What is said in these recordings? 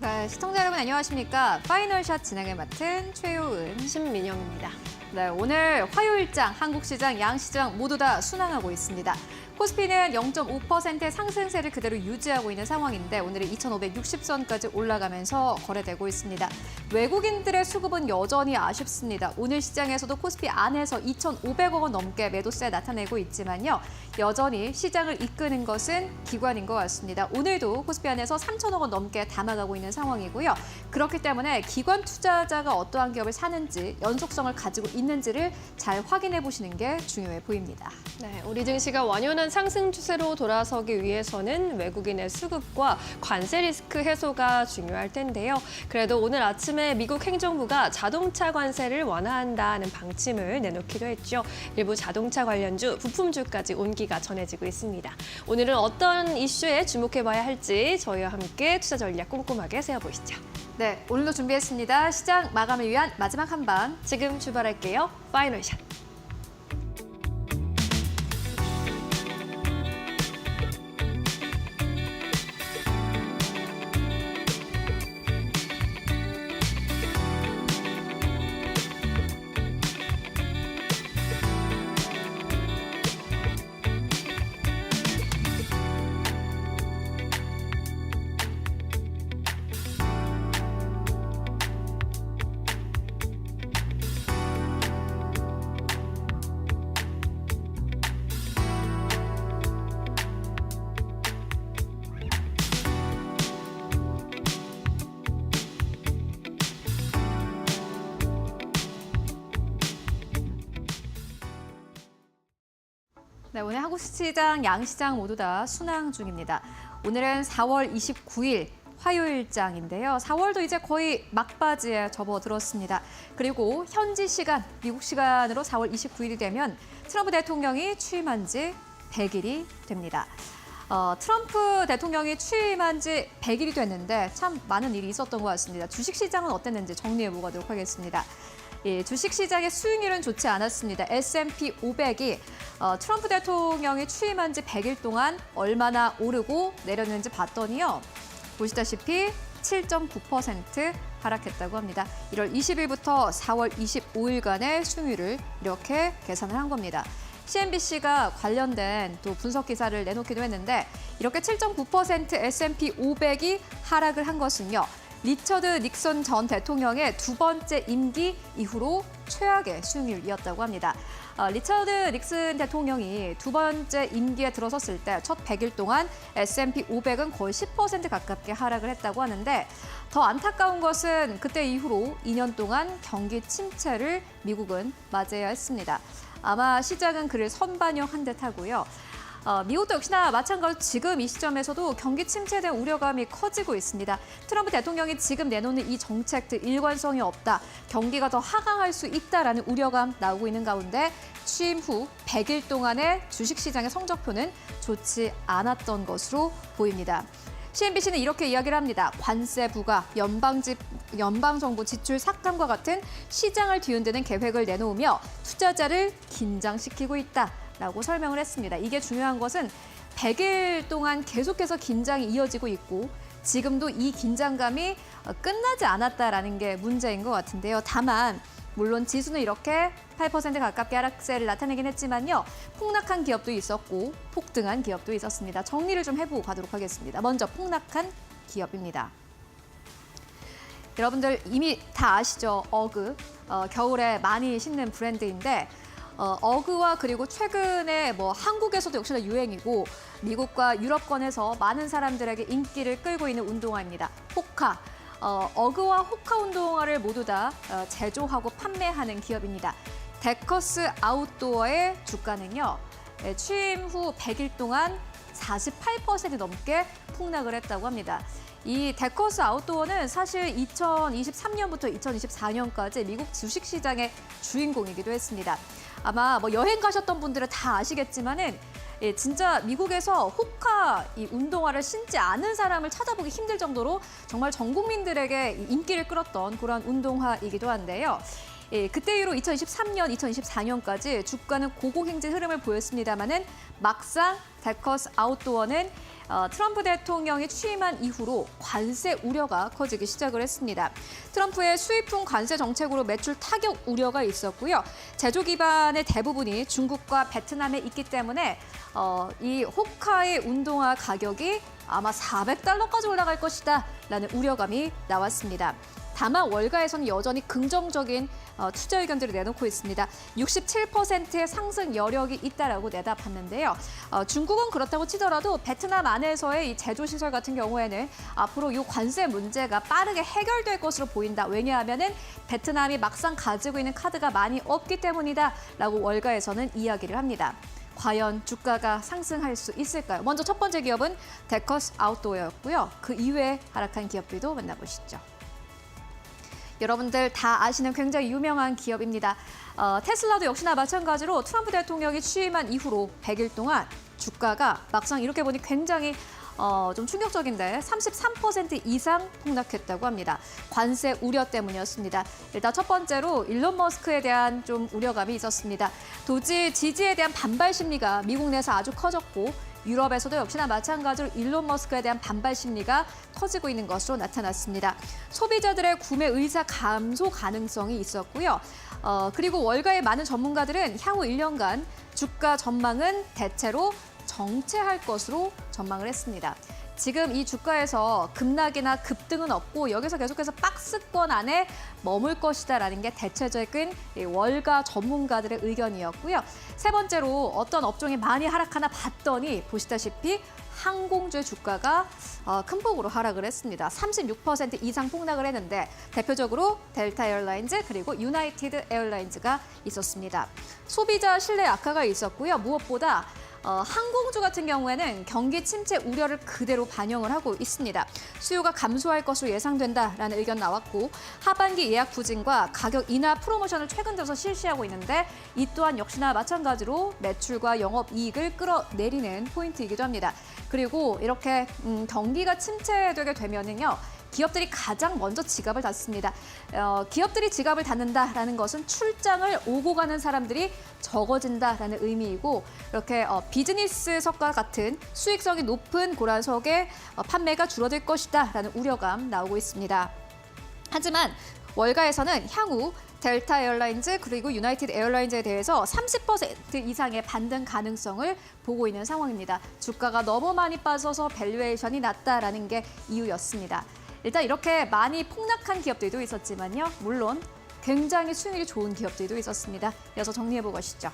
네, 시청자 여러분 안녕하십니까? 파이널샷 진행을 맡은 최효은, 신민영입니다. 네, 오늘 화요일장 한국시장, 양시장 모두 다 순항하고 있습니다. 코스피는 0.5%의 상승세를 그대로 유지하고 있는 상황인데 오늘은 2,560선까지 올라가면서 거래되고 있습니다. 외국인들의 수급은 여전히 아쉽습니다. 오늘 시장에서도 코스피 안에서 2,500억 원 넘게 매도세 나타내고 있지만요. 여전히 시장을 이끄는 것은 기관인 것 같습니다. 오늘도 코스피 안에서 3,000억 원 넘게 담아가고 있는 상황이고요. 그렇기 때문에 기관 투자자가 어떠한 기업을 사는지, 연속성을 가지고 있는지를 잘 확인해 보시는 게 중요해 보입니다. 네, 우리 증시가 완연한 상승 추세로 돌아서기 위해서는 외국인의 수급과 관세 리스크 해소가 중요할 텐데요. 그래도 오늘 아침에 미국 행정부가 자동차 관세를 완화한다는 방침을 내놓기도 했죠. 일부 자동차 관련주, 부품주까지 온기가 전해지고 있습니다. 오늘은 어떤 이슈에 주목해봐야 할지 저희와 함께 투자 전략 꼼꼼하게 세워보시죠. 네, 오늘도 준비했습니다. 시장 마감을 위한 마지막 한 방. 지금 출발할게요. 파이널샷. 네, 오늘 한국시장, 양시장 모두 다 순항 중입니다. 오늘은 4월 29일 화요일장인데요. 4월도 이제 거의 막바지에 접어들었습니다. 그리고 현지 시간, 미국 시간으로 4월 29일이 되면 트럼프 대통령이 취임한 지 100일이 됩니다. 트럼프 대통령이 취임한 지 100일이 됐는데 참 많은 일이 있었던 것 같습니다. 주식시장은 어땠는지 정리해 보도록 하겠습니다. 예, 주식시장의 수익률은 좋지 않았습니다. S&P 500이 트럼프 대통령이 취임한 지 100일 동안 얼마나 오르고 내렸는지 봤더니요. 보시다시피 7.9% 하락했다고 합니다. 1월 20일부터 4월 25일간의 수익률을 이렇게 계산을 한 겁니다. CNBC가 관련된 또 분석 기사를 내놓기도 했는데 이렇게 7.9% S&P 500이 하락을 한 것은요. 리처드 닉슨 전 대통령의 두 번째 임기 이후로 최악의 수익률이었다고 합니다. 리처드 닉슨 대통령이 두 번째 임기에 들어섰을 때 첫 100일 동안 S&P 500은 거의 10% 가깝게 하락을 했다고 하는데 더 안타까운 것은 그때 이후로 2년 동안 경기 침체를 미국은 맞이해야 했습니다. 아마 시장은 그를 선반영한 듯하고요. 미국도 역시나 마찬가지로 지금 이 시점에서도 경기 침체에 대한 우려감이 커지고 있습니다. 트럼프 대통령이 지금 내놓는 이 정책들 일관성이 없다, 경기가 더 하강할 수 있다라는 우려감 나오고 있는 가운데 취임 후 100일 동안의 주식시장의 성적표는 좋지 않았던 것으로 보입니다. CNBC는 이렇게 이야기를 합니다. 관세 부과, 연방정부 지출 삭감과 같은 시장을 뒤흔드는 계획을 내놓으며 투자자를 긴장시키고 있다라고 설명을 했습니다. 이게 중요한 것은 100일 동안 계속해서 긴장이 이어지고 있고 지금도 이 긴장감이 끝나지 않았다라는 게 문제인 것 같은데요. 다만 물론 지수는 이렇게 8% 가깝게 하락세를 나타내긴 했지만요. 폭락한 기업도 있었고 폭등한 기업도 있었습니다. 정리를 좀 해보고 가도록 하겠습니다. 먼저 폭락한 기업입니다. 여러분들 이미 다 아시죠? 어그. 겨울에 많이 신는 브랜드인데 어그와 그리고 최근에 한국에서도 역시나 유행이고 미국과 유럽권에서 많은 사람들에게 인기를 끌고 있는 운동화입니다. 호카. 어그와 호카 운동화를 모두 다 제조하고 판매하는 기업입니다. 데커스 아웃도어의 주가는요. 취임 후 100일 동안 48% 넘게 폭락을 했다고 합니다. 이 데커스 아웃도어는 사실 2023년부터 2024년까지 미국 주식시장의 주인공이기도 했습니다. 아마 여행 가셨던 분들은 다 아시겠지만은 진짜 미국에서 호카 이 운동화를 신지 않은 사람을 찾아보기 힘들 정도로 정말 전 국민들에게 인기를 끌었던 그런 운동화이기도 한데요. 그때 이후로 2023년, 2024년까지 주가는 고공행진 흐름을 보였습니다마는 막상 데커스 아웃도어는 트럼프 대통령이 취임한 이후로 관세 우려가 커지기 시작을 했습니다. 트럼프의 수입품 관세 정책으로 매출 타격 우려가 있었고요. 제조 기반의 대부분이 중국과 베트남에 있기 때문에 이 호카이 운동화 가격이 아마 $400까지 올라갈 것이다 라는 우려감이 나왔습니다. 다만 월가에서는 여전히 긍정적인 투자 의견들을 내놓고 있습니다. 67%의 상승 여력이 있다라고 내다봤는데요. 중국은 그렇다고 치더라도 베트남 안에서의 이 제조시설 같은 경우에는 앞으로 이 관세 문제가 빠르게 해결될 것으로 보인다. 왜냐하면은 베트남이 막상 가지고 있는 카드가 많이 없기 때문이다라고 월가에서는 이야기를 합니다. 과연 주가가 상승할 수 있을까요? 먼저 첫 번째 기업은 데커스 아웃도어였고요. 그 이외에 하락한 기업들도 만나보시죠. 여러분들 다 아시는 굉장히 유명한 기업입니다. 테슬라도 역시나 마찬가지로 트럼프 대통령이 취임한 이후로 100일 동안 주가가 막상 이렇게 보니 굉장히 좀 충격적인데 33% 이상 폭락했다고 합니다. 관세 우려 때문이었습니다. 일단 첫 번째로 일론 머스크에 대한 좀 우려감이 있었습니다. 도지 지지에 대한 반발 심리가 미국 내에서 아주 커졌고 유럽에서도 역시나 마찬가지로 일론 머스크에 대한 반발 심리가 커지고 있는 것으로 나타났습니다. 소비자들의 구매 의사 감소 가능성이 있었고요. 그리고 월가의 많은 전문가들은 향후 1년간 주가 전망은 대체로 정체할 것으로 전망을 했습니다. 지금 이 주가에서 급락이나 급등은 없고 여기서 계속해서 박스권 안에 머물 것이다라는 게 대체적인 월가 전문가들의 의견이었고요. 세 번째로 어떤 업종이 많이 하락하나 봤더니 보시다시피 항공주의 주가가 큰 폭으로 하락을 했습니다. 36% 이상 폭락을 했는데 대표적으로 델타 에어라인즈 그리고 유나이티드 에어라인즈가 있었습니다. 소비자 신뢰 악화가 있었고요. 무엇보다 항공주 같은 경우에는 경기 침체 우려를 그대로 반영을 하고 있습니다. 수요가 감소할 것으로 예상된다라는 의견 나왔고 하반기 예약 부진과 가격 인하 프로모션을 최근 들어서 실시하고 있는데 이 또한 역시나 마찬가지로 매출과 영업이익을 끌어내리는 포인트이기도 합니다. 그리고 이렇게 경기가 침체되게 되면은요. 기업들이 가장 먼저 지갑을 닫습니다. 기업들이 지갑을 닫는다라는 것은 출장을 오고 가는 사람들이 적어진다라는 의미이고 이렇게 비즈니스석과 같은 수익성이 높은 고란석의 판매가 줄어들 것이다라는 우려감 나오고 있습니다. 하지만 월가에서는 향후 델타 에어라인즈 그리고 유나이티드 에어라인즈에 대해서 30% 이상의 반등 가능성을 보고 있는 상황입니다. 주가가 너무 많이 빠져서 밸류에이션이 낮다라는 게 이유였습니다. 일단 이렇게 많이 폭락한 기업들도 있었지만요. 물론 굉장히 수익률이 좋은 기업들도 있었습니다. 이어서 정리해보고 가시죠.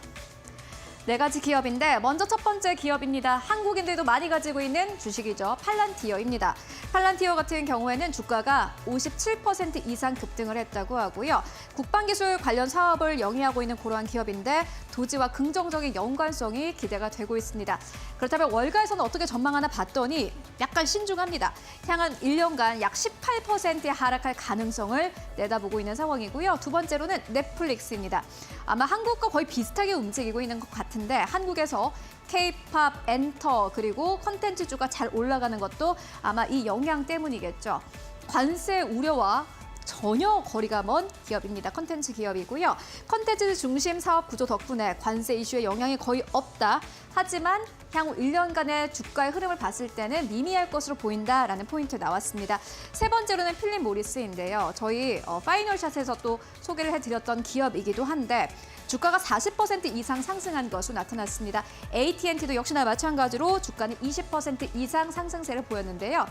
네 가지 기업인데 먼저 첫 번째 기업입니다. 한국인들도 많이 가지고 있는 주식이죠. 팔란티어입니다. 팔란티어 같은 경우에는 주가가 57% 이상 급등을 했다고 하고요. 국방기술 관련 사업을 영위하고 있는 그러한 기업인데 도지와 긍정적인 연관성이 기대가 되고 있습니다. 그렇다면 월가에서는 어떻게 전망하나 봤더니 약간 신중합니다. 향한 1년간 약 18%의 하락할 가능성을 내다보고 있는 상황이고요. 두 번째로는 넷플릭스입니다. 아마 한국과 거의 비슷하게 움직이고 있는 것 같은데 한국에서 K-팝, 엔터 그리고 컨텐츠주가 잘 올라가는 것도 아마 이 영향 때문이겠죠. 관세 우려와 전혀 거리가 먼 기업입니다. 컨텐츠 기업이고요. 컨텐츠 중심 사업 구조 덕분에 관세 이슈에 영향이 거의 없다. 하지만 향후 1년간의 주가의 흐름을 봤을 때는 미미할 것으로 보인다라는 포인트 나왔습니다. 세 번째로는 필립 모리스인데요. 저희 파이널샷에서 또 소개를 해드렸던 기업이기도 한데 주가가 40% 이상 상승한 것으로 나타났습니다. AT&T도 역시나 마찬가지로 주가는 20% 이상 상승세를 보였는데요.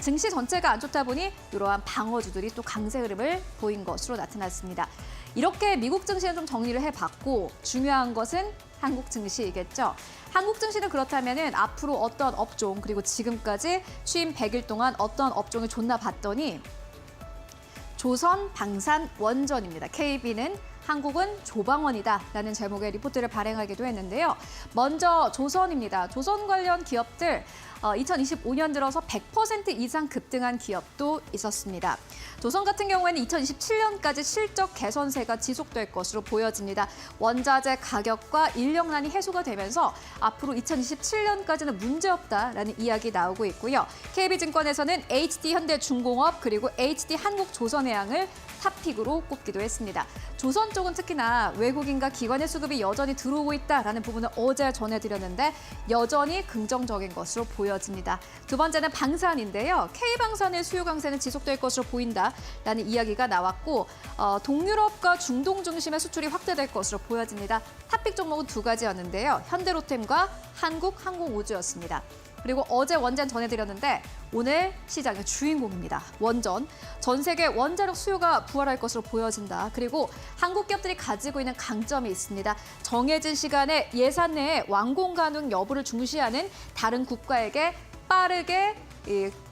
증시 전체가 안 좋다 보니 이러한 방어주들이 또 강세 흐름을 보인 것으로 나타났습니다. 이렇게 미국 증시는 좀 정리를 해봤고 중요한 것은 한국 증시이겠죠. 한국 증시는 그렇다면 앞으로 어떤 업종 그리고 지금까지 취임 100일 동안 어떤 업종을 줬나 봤더니 조선 방산 원전입니다. KB는 한국은 조방원이다라는 제목의 리포트를 발행하기도 했는데요. 먼저 조선입니다. 조선 관련 기업들 2025년 들어서 100% 이상 급등한 기업도 있었습니다. 조선 같은 경우에는 2027년까지 실적 개선세가 지속될 것으로 보여집니다. 원자재 가격과 인력난이 해소가 되면서 앞으로 2027년까지는 문제없다라는 이야기 나오고 있고요. KB증권에서는 HD현대중공업 그리고 HD한국조선해양을 탑픽으로 꼽기도 했습니다. 조선 쪽은 특히나 외국인과 기관의 수급이 여전히 들어오고 있다라는 부분을 어제 전해드렸는데 여전히 긍정적인 것으로 보입니다. 보여집니다. 두 번째는 방산인데요. K방산의 수요 강세는 지속될 것으로 보인다라는 이야기가 나왔고 동유럽과 중동 중심의 수출이 확대될 것으로 보여집니다. 탑픽 종목은 두 가지였는데요. 현대로템과 한국항공우주였습니다. 그리고 어제 원전 전해드렸는데 오늘 시장의 주인공입니다. 원전. 전 세계 원자력 수요가 부활할 것으로 보여진다. 그리고 한국 기업들이 가지고 있는 강점이 있습니다. 정해진 시간에 예산 내에 완공 가능 여부를 중시하는 다른 국가에게 빠르게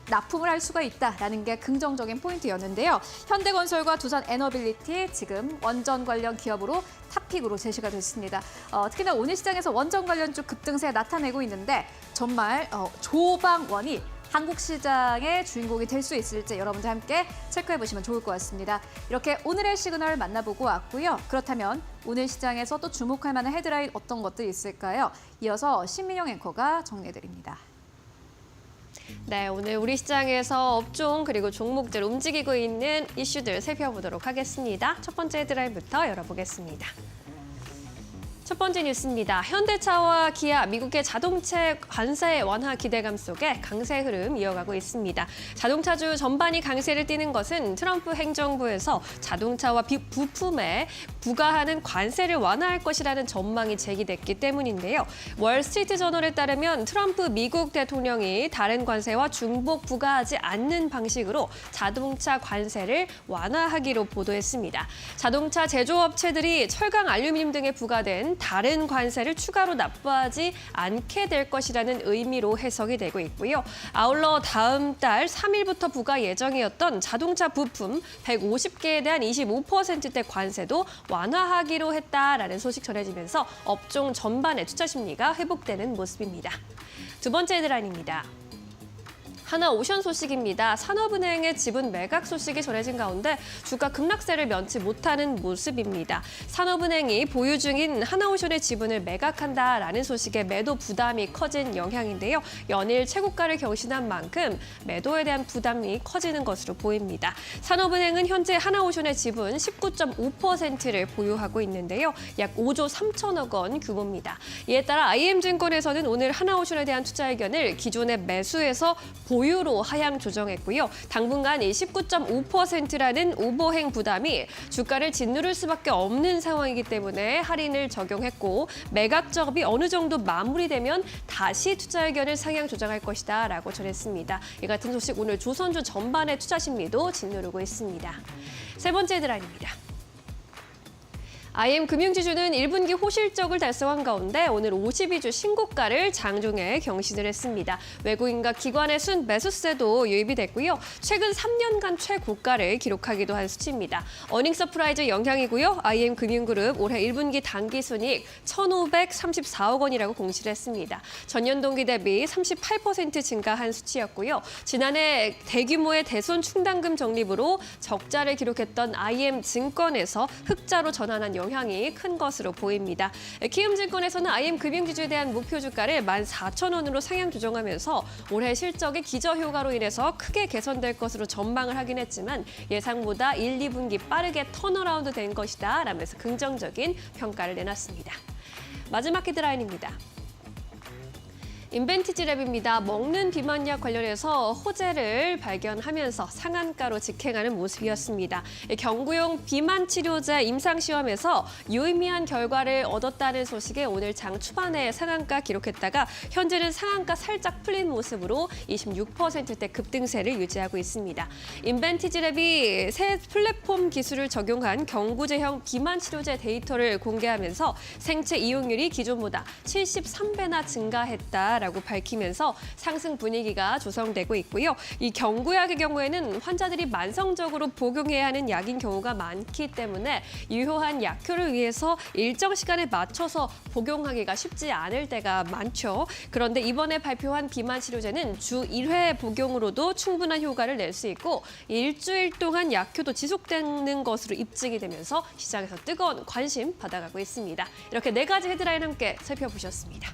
납품을 할 수가 있다라는 게 긍정적인 포인트였는데요. 현대건설과 두산에너빌리티 지금 원전 관련 기업으로 탑픽으로 제시가 됐습니다. 특히나 오늘 시장에서 원전 관련주 급등세 나타내고 있는데 정말 조방원이 한국 시장의 주인공이 될 수 있을지 여러분들 함께 체크해 보시면 좋을 것 같습니다. 이렇게 오늘의 시그널 만나보고 왔고요. 그렇다면 오늘 시장에서 또 주목할 만한 헤드라인 어떤 것들이 있을까요? 이어서 신민영 앵커가 정리해 드립니다. 네, 오늘 우리 시장에서 업종 그리고 종목들 움직이고 있는 이슈들 살펴보도록 하겠습니다. 첫 번째 헤드라인부터 열어보겠습니다. 첫 번째 뉴스입니다. 현대차와 기아, 미국의 자동차 관세 완화 기대감 속에 강세 흐름 이어가고 있습니다. 자동차주 전반이 강세를 띠는 것은 트럼프 행정부에서 자동차와 부품에 부과하는 관세를 완화할 것이라는 전망이 제기됐기 때문인데요. 월스트리트 저널에 따르면 트럼프 미국 대통령이 다른 관세와 중복 부과하지 않는 방식으로 자동차 관세를 완화하기로 보도했습니다. 자동차 제조업체들이 철강, 알루미늄 등에 부과된 다른 관세를 추가로 납부하지 않게 될 것이라는 의미로 해석이 되고 있고요. 아울러 다음 달 3일부터 부과 예정이었던 자동차 부품 150개에 대한 25%대 관세도 완화하기로 했다라는 소식 전해지면서 업종 전반의 투자 심리가 회복되는 모습입니다. 두 번째 헤드라인입니다. 하나오션 소식입니다. 산업은행의 지분 매각 소식이 전해진 가운데 주가 급락세를 면치 못하는 모습입니다. 산업은행이 보유 중인 하나오션의 지분을 매각한다라는 소식에 매도 부담이 커진 영향인데요. 연일 최고가를 경신한 만큼 매도에 대한 부담이 커지는 것으로 보입니다. 산업은행은 현재 하나오션의 지분 19.5%를 보유하고 있는데요. 약 5조 3천억 원 규모입니다. 이에 따라 IM증권에서는 오늘 하나오션에 대한 투자 의견을 기존의 매수에서 보유로 하향 조정했고요. 당분간 이 19.5%라는 오버행 부담이 주가를 짓누를 수밖에 없는 상황이기 때문에 할인을 적용했고 매각 작업이 어느 정도 마무리되면 다시 투자 의견을 상향 조정할 것이다라고 전했습니다. 이 같은 소식 오늘 조선주 전반의 투자 심리도 짓누르고 있습니다. 세 번째 헤드라인입니다. IM금융지주는 1분기 호실적을 달성한 가운데 오늘 52주 신고가를 장중에 경신을 했습니다. 외국인과 기관의 순매수세도 유입이 됐고요. 최근 3년간 최고가를 기록하기도 한 수치입니다. 어닝 서프라이즈 영향이고요. IM금융그룹 올해 1분기 당기순이익 1,534억 원이라고 공시를 했습니다. 전년 동기 대비 38% 증가한 수치였고요. 지난해 대규모의 대손 충당금 적립으로 적자를 기록했던 IM증권에서 흑자로 전환한 영향이 큰 것으로 보입니다. 키움증권에서는 IM금융지주에 대한 목표 주가를 14,000원으로 상향 조정하면서 올해 실적의 기저효과로 인해서 크게 개선될 것으로 전망을 하긴 했지만 예상보다 1, 2분기 빠르게 턴어라운드 된 것이다 라면서 긍정적인 평가를 내놨습니다. 마지막 헤드라인입니다. 인벤티지랩입니다. 먹는 비만약 관련해서 호재를 발견하면서 상한가로 직행하는 모습이었습니다. 경구용 비만 치료제 임상시험에서 유의미한 결과를 얻었다는 소식에 오늘 장 초반에 상한가 기록했다가 현재는 상한가 살짝 풀린 모습으로 26%대 급등세를 유지하고 있습니다. 인벤티지랩이 새 플랫폼 기술을 적용한 경구제형 비만 치료제 데이터를 공개하면서 생체 이용률이 기존보다 73배나 증가했다. 라고 밝히면서 상승 분위기가 조성되고 있고요. 이 경구약의 경우에는 환자들이 만성적으로 복용해야 하는 약인 경우가 많기 때문에 유효한 약효를 위해서 일정 시간에 맞춰서 복용하기가 쉽지 않을 때가 많죠. 그런데 이번에 발표한 비만 치료제는 주 1회 복용으로도 충분한 효과를 낼 수 있고 일주일 동안 약효도 지속되는 것으로 입증이 되면서 시장에서 뜨거운 관심 받아가고 있습니다. 이렇게 네 가지 헤드라인 함께 살펴보셨습니다.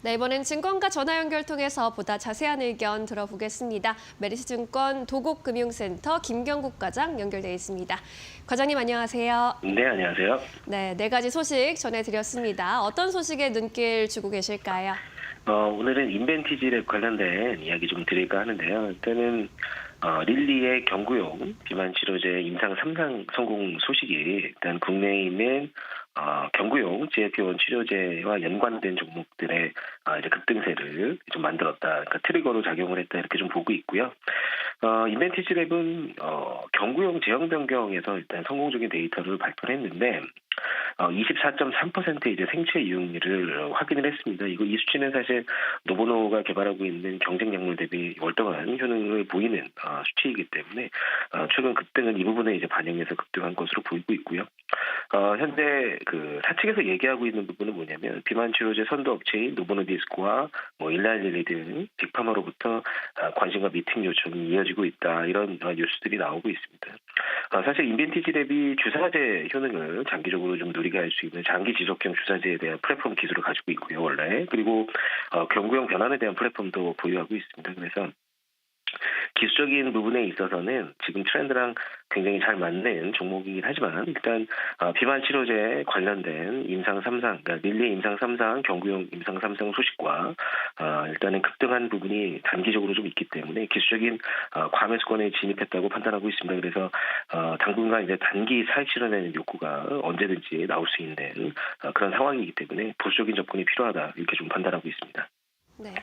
네, 이번엔 증권가 전화 연결 통해서 보다 자세한 의견 들어보겠습니다. 메리츠증권 도곡금융센터 김경국 과장 연결돼 있습니다. 과장님 안녕하세요. 네, 안녕하세요. 네, 네 가지 소식 전해드렸습니다. 어떤 소식에 눈길 주고 계실까요? 오늘은 인벤티지랩 관련된 이야기 좀 드릴까 하는데요. 일단은 릴리의 경구용 비만 치료제 임상 3상 성공 소식이 일단 국내에 있는 경구용 GLP-1 치료제와 연관된 종목들의 이제 급등세를 좀 만들었다. 그러니까 트리거로 작용을 했다 이렇게 좀 보고 있고요. 인벤티지랩은 경구용 제형 변경에서 일단 성공적인 데이터를 발표를 했는데 24.3% 이제 생체 이용률을 확인을 했습니다. 이 수치는 사실 노보노가 개발하고 있는 경쟁 약물 대비 월등한 효능을 보이는 수치이기 때문에 최근 급등은 이 부분에 이제 반영해서 급등한 것으로 보이고 있고요. 현재 그 사측에서 얘기하고 있는 부분은 뭐냐면 비만 치료제 선도 업체인 노보노디스크와 일라일리 등 빅파마로부터 관심과 미팅 요청이 이어지고 있다 이런 뉴스들이 나오고 있습니다. 사실 인벤티지랩이 주사제 효능을 장기적으로 좀 누리게 할 수 있는 장기 지속형 주사제에 대한 플랫폼 기술을 가지고 있고요, 원래. 그리고 경구용 변환에 대한 플랫폼도 보유하고 있습니다. 그래서 기술적인 부분에 있어서는 지금 트렌드랑 굉장히 잘 맞는 종목이긴 하지만 일단 비만 치료제에 관련된 임상 3상, 그러니까 릴리 임상 3상, 경구용 임상 3상 소식과 일단은 급등한 부분이 단기적으로 좀 있기 때문에 기술적인 과매수권에 진입했다고 판단하고 있습니다. 그래서 당분간 이제 단기 사익 실현에는 욕구가 언제든지 나올 수 있는 그런 상황이기 때문에 보수적인 접근이 필요하다 이렇게 좀 판단하고 있습니다. 네.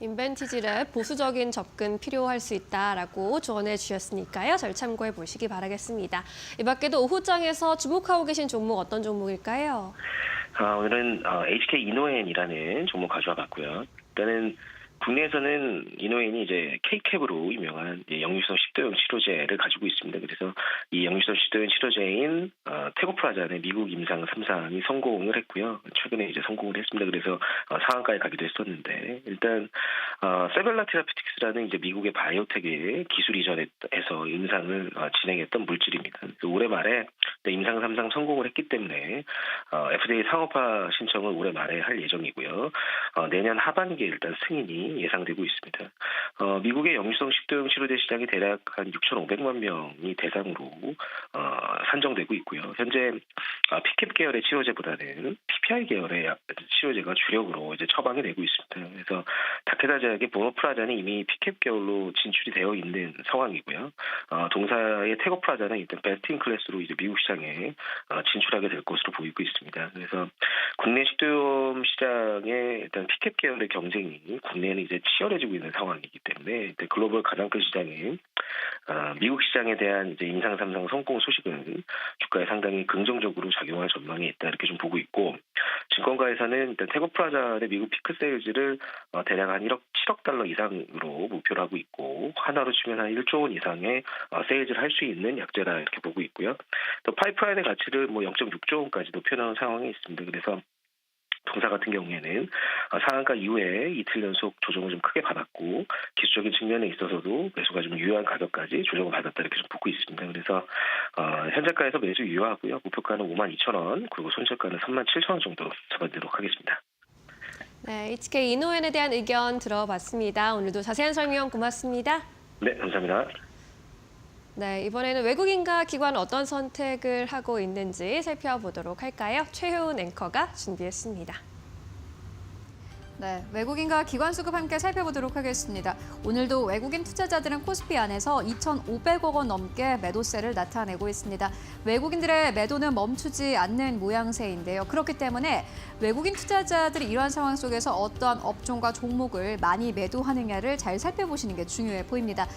인벤티지랩 보수적인 접근 필요할 수 있다라고 조언해 주셨으니까요. 잘 참고해 보시기 바라겠습니다. 이 밖에도 오후장에서 주목하고 계신 종목 어떤 종목일까요? 오늘은 HK 이노엔이라는 종목 가져와 봤고요. 일단은 국내에서는 이노엔이 이제 K캡으로 유명한 역류성 식도염 치료제를 가지고 있습니다. 그래서 이 역류성 식도염 치료제인 테고프라잔의 미국 임상 3상이 성공을 했고요. 최근에 이제 성공을 했습니다. 그래서 상한가에 가기도 했었는데 일단 세벨라 테라피틱스라는 이제 미국의 바이오텍의 기술 이전해서 임상을 진행했던 물질입니다. 올해 말에 임상 3상 성공을 했기 때문에 FDA 상업화 신청을 올해 말에 할 예정이고요. 내년 하반기에 일단 승인이 예상되고 있습니다. 미국의 역류성 식도염 치료제 시장이 대략 한 6,500만 명이 대상으로 산정되고 있고요. 현재 피캡 계열의 치료제보다는 PPI 계열의 치료제가 주력으로 이제 처방이 되고 있습니다. 그래서 타케다 제약의 보노프라잔이 이미 피캡 계열로 진출이 되어 있는 상황이고요. 동사의 테고프라잔은 일단 베스트 인 클래스로 이제 미국 시장에 진출하게 될 것으로 보이고 있습니다. 그래서 국내 식도염 시장의 일단 피캡 계열의 경쟁이 국내에는 이제 치열해지고 있는 상황이기 때문에 글로벌 가장 큰 시장인 미국 시장에 대한 이제 임상 3상 성공 소식은 주가에 상당히 긍정적으로 작용할 전망이 있다 이렇게 좀 보고 있고 증권가에서는 일단 테고프라잔의 미국 피크 세일즈를 대략 한 7억 달러 이상으로 목표로 하고 있고 하나로 치면 한 1조 원 이상의 세일즈를 할 수 있는 약제다 이렇게 보고 있고요. 또 파이프라인의 가치를 0.6조 원까지 높여놓은 상황이 있습니다. 그래서 동사 같은 경우에는 상한가 이후에 이틀 연속 조정을 좀 크게 받았고 기술적인 측면에 있어서도 매수가 좀 유효한 가격까지 조정을 받았다 이렇게 좀 보고 있습니다. 그래서 현재가에서 매수 유효하고요. 목표가는 52,000원 그리고 손절가는 37,000원 정도로 잡아드리도록 하겠습니다. 네, HK 이노엔에 대한 의견 들어봤습니다. 오늘도 자세한 설명 고맙습니다. 네, 감사합니다. 네, 이번에는 외국인과 기관 어떤 선택을 하고 있는지 살펴보도록 할까요? 최효은 앵커가 준비했습니다. 네, 외국인과 기관 수급 함께 살펴보도록 하겠습니다. 오늘도 외국인 투자자들은 코스피 안에서 2,500억 원 넘게 매도세를 나타내고 있습니다. 외국인들의 매도는 멈추지 않는 모양새인데요. 그렇기 때문에 외국인 투자자들이 이러한 상황 속에서 어떠한 업종과 종목을 많이 매도하느냐를 잘 살펴보시는 게 중요해 보입니다.